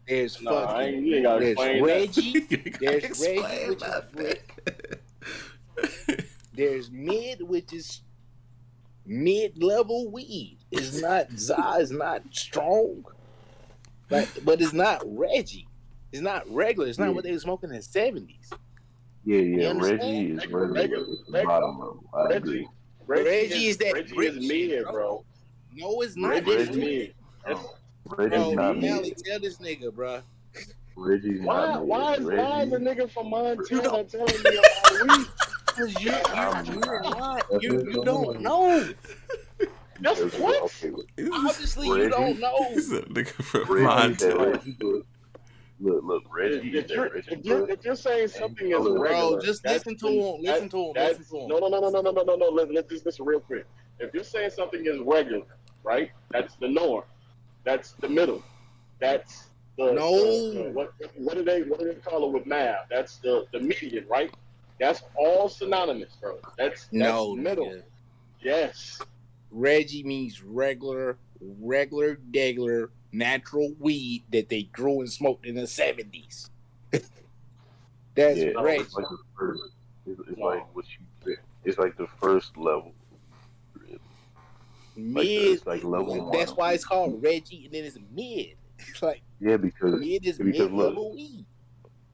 There's there's Reggie. There's Reggie, which is brick. There's mid, which is mid-level weed. It's not It's not strong, but it's not Reggie. It's not regular. It's not what they were smoking in the 70s. Yeah. Reggie is regular. Bottom level. I agree. Reggie is that Reggie is mid, bro. No, it's not. Reggie, Reggie's Bro, not Valley, mid. tell this nigga, bro. Reggie's not mid. Why is a Reggie, nigga from Montana telling me about weed? Cause you're not. That's You don't know. That's what? Obviously, you don't know. He's a nigga from Reggie, Montana. look, Reggie. If you're saying something is Bro, regular, just that's listen to him. Listen to him. No. Let's do this real quick. If you're saying something is regular, right? That's the norm. That's the middle. That's the what do they call it with math? That's the median, right? That's all synonymous, bro. That's No, middle. nigga. Yes. Reggie means regular, natural weed that they grew and smoked in the 70s. That's Reggie. It's like the first. It's like what you. It's like the first level. Mid. It's like level That's 1. why it's called Reggie, and then it's mid. It's like because mid is because mid-level weed.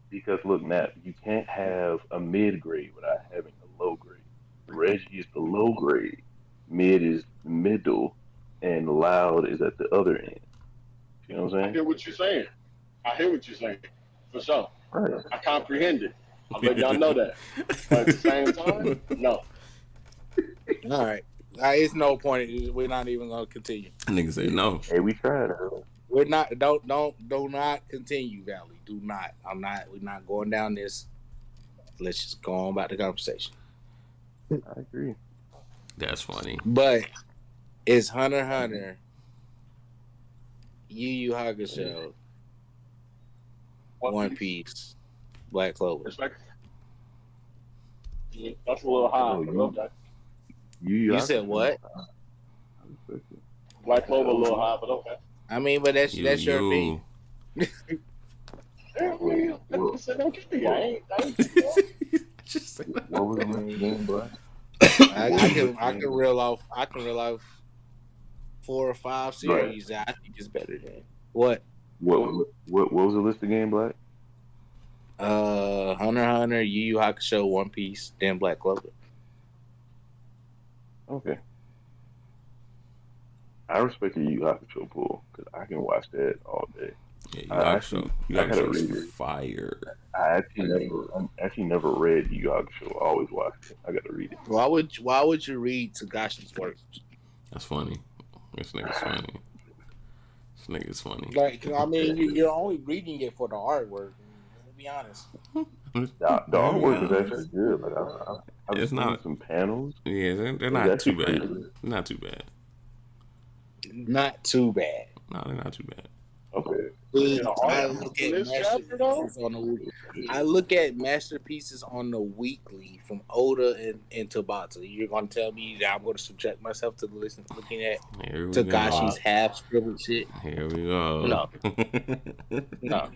Because look, Matt, you can't have a mid grade without having a low grade. Reggie is the low grade, mid is middle, and loud is at the other end. You know what I'm I saying? hear what you're saying. For sure. Right. I comprehend it. I let y'all know that. But at the same time, no. All right. It's no point. We're not even gonna continue. Nigga say no. Hey, we tried. We're not. Do not continue, Valley. Do not. We're not going down this. Let's just go on about the conversation. I agree. That's funny. But it's Hunter x Hunter, Yu Yu Hakusho, One Piece, Black Clover. Respect. That's a little high. Oh, but okay. You said what? Black Clover a little high, but okay. I mean, but that's your opinion. What was the main game, bro? I can reel off 4 or 5 series that I think is better than what. What was the list again, Black? Hunter x Hunter, Yu Yu Hakusho, One Piece, then Black Clover. Okay. I respect the Yu Yu Hakusho pull because I can watch that all day. Yeah, you gotta read it. Fire. I actually never read Yu Yu Hakusho. I always watched it. I gotta read it. Why would you read Tagashi's work? That's funny. This nigga's funny. This nigga's funny. Like, I mean, you're only reading it for the artwork. To be honest, The artwork is actually good. Like I've It's seen not- some panels. Yeah, they're It's not too actually bad. pretty good. Not too bad. not too bad. No, they're not too bad. Okay. I look at masterpieces on the weekly from Oda and Tabata. You're gonna tell me that I'm gonna subject myself to looking at Here we Tagashi's go. half scribbled shit? Here we go. No.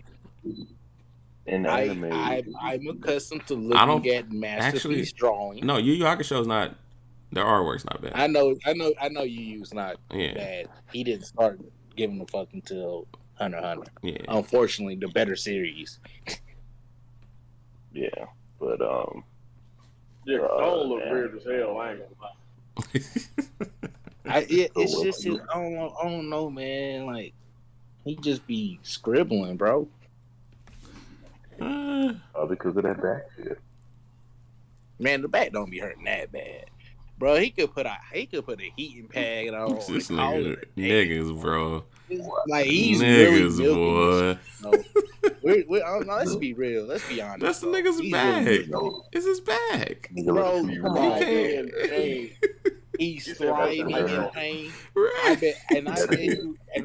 In the anime, I'm accustomed to I don't- looking at masterpiece drawing. No, Yu Yu Hakusho's not. Their artwork's not bad. I know Yu Yu's not Yeah. bad. He didn't start giving a fuck until Hunter x Hunter. Yeah. Unfortunately, the better series. yeah, but Yeah, don't look weird as hell. I ain't gonna lie. It's just I don't know, man. Like he just be scribbling, bro. because of that back shit. Man, the back don't be hurting that bad, bro. He could put a heating pad on. This and call nigga, it a day. niggas, bro. Like he's Niggas, really boy. Let's be real. Let's be honest. That's the bro. nigga's He's bag. really- It's his bag. Bro, come on. Hey, He's thriving in pain. Right.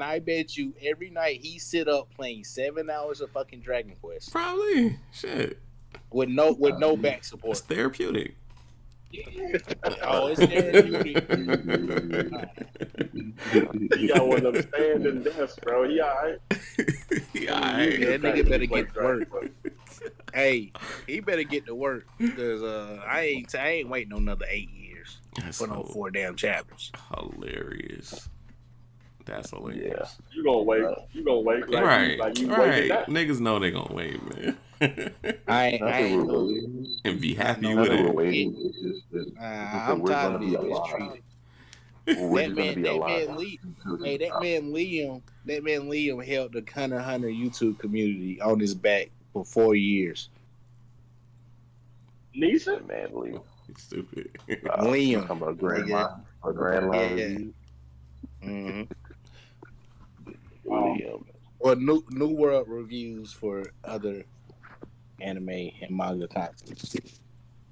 I bet you every night he sit up playing 7 hours of fucking Dragon Quest Probably. Shit. with no back It's support. therapeutic. Oh, it's therapeutic. he got one of them standing desks, bro. He alright. Yeah, That nigga better get to work. Hey, he better get to work because I ain't waiting on another 8 years That's for no 4 damn chapters. hilarious. That's hilarious. You gonna wait? You gonna wait? Like, Right. Like you Right. waiting that? Niggas know they gonna wait, man. I ain't And be happy No, with We're it. waiting. It's just that I'm we're tired gonna of be being alive. mistreated. We're That just gonna man, be that alive. man, hey, that man Liam held the Hunter YouTube community on his back for 4 years. Nisa? That man, Lee. Stupid. Liam, Talking about grandma, a grandma yeah. review. Mm-hmm. Liam. Or New World reviews for other anime and manga content.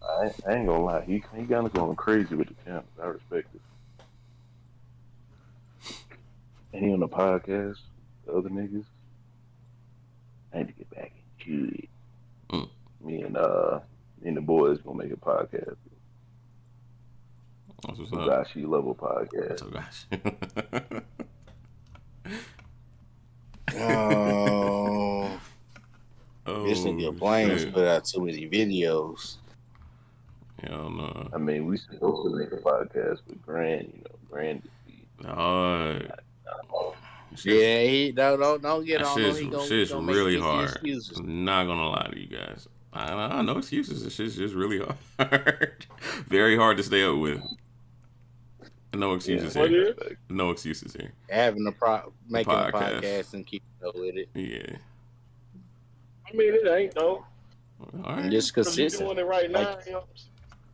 I ain't gonna lie, he kind of going crazy with the channel. I respect it. And he on the podcast, the other niggas. I need to get back into it. Mm. Me and the boys gonna make a podcast. That's what's up. Fugashi level podcast. Oh gosh. This nigga Blames put out too many videos. Hell no. I mean, we supposed to make a podcast with Grand. You know, Grand is yeah, he don't get on. Shit's really hard. I'm not gonna lie to you guys. I no excuses. This shit's just really hard. Very hard to stay up with. No excuses here. No excuses here. Having making a podcast and keeping up with it. Yeah. I mean, it ain't though. All right. Just consistent. You're doing it right now. You know?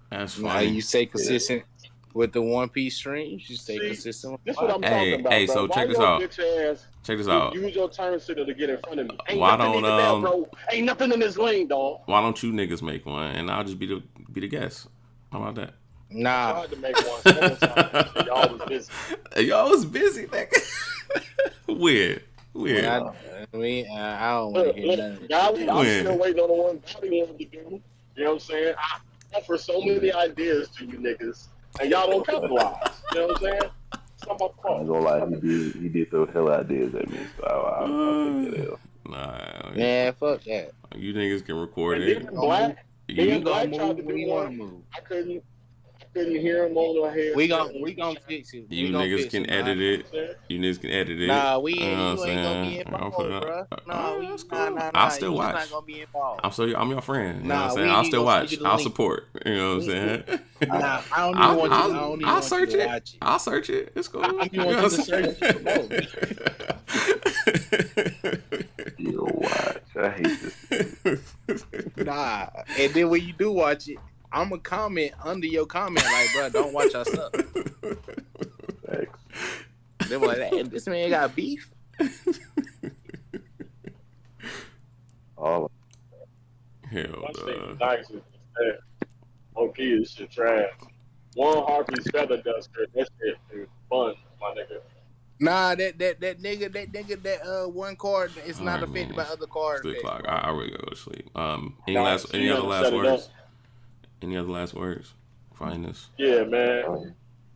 That's fine. Now you stay consistent with the One Piece streams. You stay consistent with this. What I'm talking about. Hey, bro. so check this out. Check this out. Use your turn signal to get in front of me. Why don't bro? Ain't nothing in this lane, dog. Why don't you niggas make one and I'll just be the guest? How about that? Nah. I tried to make one several times. Y'all was busy. Y'all was busy, nigga. Weird. I don't want to hear nothing. I'm still waiting on the one Bobby wanted to do. You know what I'm saying? I offer so many ideas to you niggas, and y'all don't capitalize. You know what I'm saying? It's not my fault. I ain't gonna lie, he did throw hell ideas at me, so I'll take that L. Nah. Man, fuck that. You niggas can record and it. Even Black tried to do one. I couldn't hear him on the head. We gon' fix it. You niggas can edit it. You niggas can edit it. Nah, you ain't gonna be involved, bro. Nah, I'll still watch. Not gonna be involved. I'm your friend. You know what I'm saying? I'll still watch. I'll support. You know what I'm saying? Nah, I don't even want you. I'll search it. Watch it. I'll search it. It's cool. I don't even want you to search it. Yo, watch. I hate this. Nah, and then when you do watch it, I'm gonna comment under your comment like, bro, don't watch our stuff. Thanks. They were like, hey, this man got beef. All hell no. Nice with that. Okay, this shit trash. One Harvey's feather duster. That shit is fun, my nigga. Nah, that nigga, that one card is not affected by other cards. 3 o'clock. I already go to sleep. Any other last words? Any other last words? Find this. Yeah, man.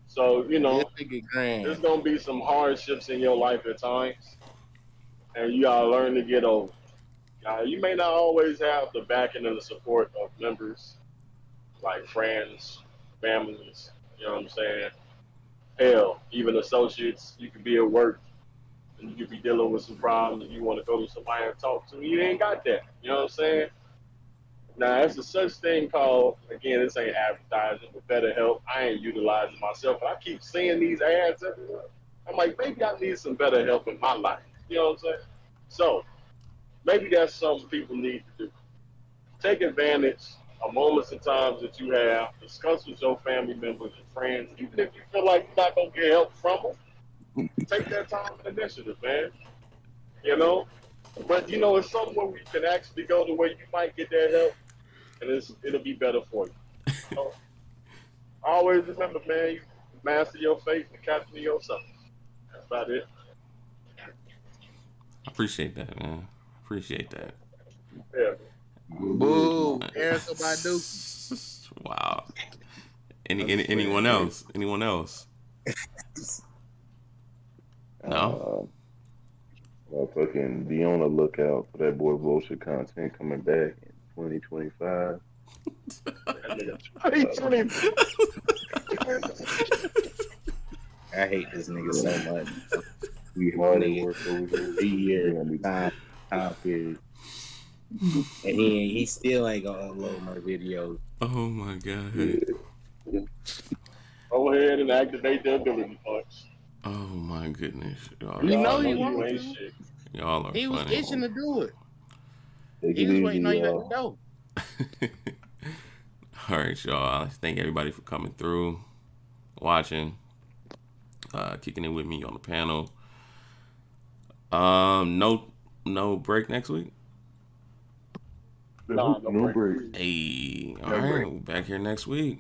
So, you know, there's going to be some hardships in your life at times, and you got to learn to get over. You may not always have the backing and the support of members, like friends, families, you know what I'm saying? Hell, even associates. You could be at work, and you could be dealing with some problems, and you want to go to somebody and talk to. You ain't got that. You know what I'm saying? Now, there's a such thing called, again, this ain't advertising, but BetterHelp. I ain't utilizing myself, but I keep seeing these ads everywhere. I'm like, maybe I need some BetterHelp in my life. You know what I'm saying? So, maybe that's something people need to do. Take advantage of moments and times that you have. Discuss with your family members and friends. Even if you feel like you're not going to get help from them, take that time and initiative, man. You know? But, you know, it's somewhere where you can actually go to where you might get that help, and it'll be better for you. So, always remember, man, you master your fate and captain yourself. That's about it. I appreciate that, man. Appreciate that. Yeah. Boo. Erica Badu. Wow. Anyone else? Anyone else? No? Motherfucking be on the lookout for that boy bullshit content coming back in 2025. I hate this nigga so much. We hard at work over here. 3 years time period. And he still ain't gonna upload my videos. Oh my god. Yeah. Oh, go ahead and activate the ability punch. Oh my goodness, y'all. You Are know funny. he you wanted ain't to. shit. Y'all are He was funny. itching to do it. Take He it was easy, waiting on you at the y'all. door. All right, y'all. Thank everybody for coming through, watching, kicking it with me on the panel. No break next week. Nah, No break. Hey, all No right, break. we're back here next week.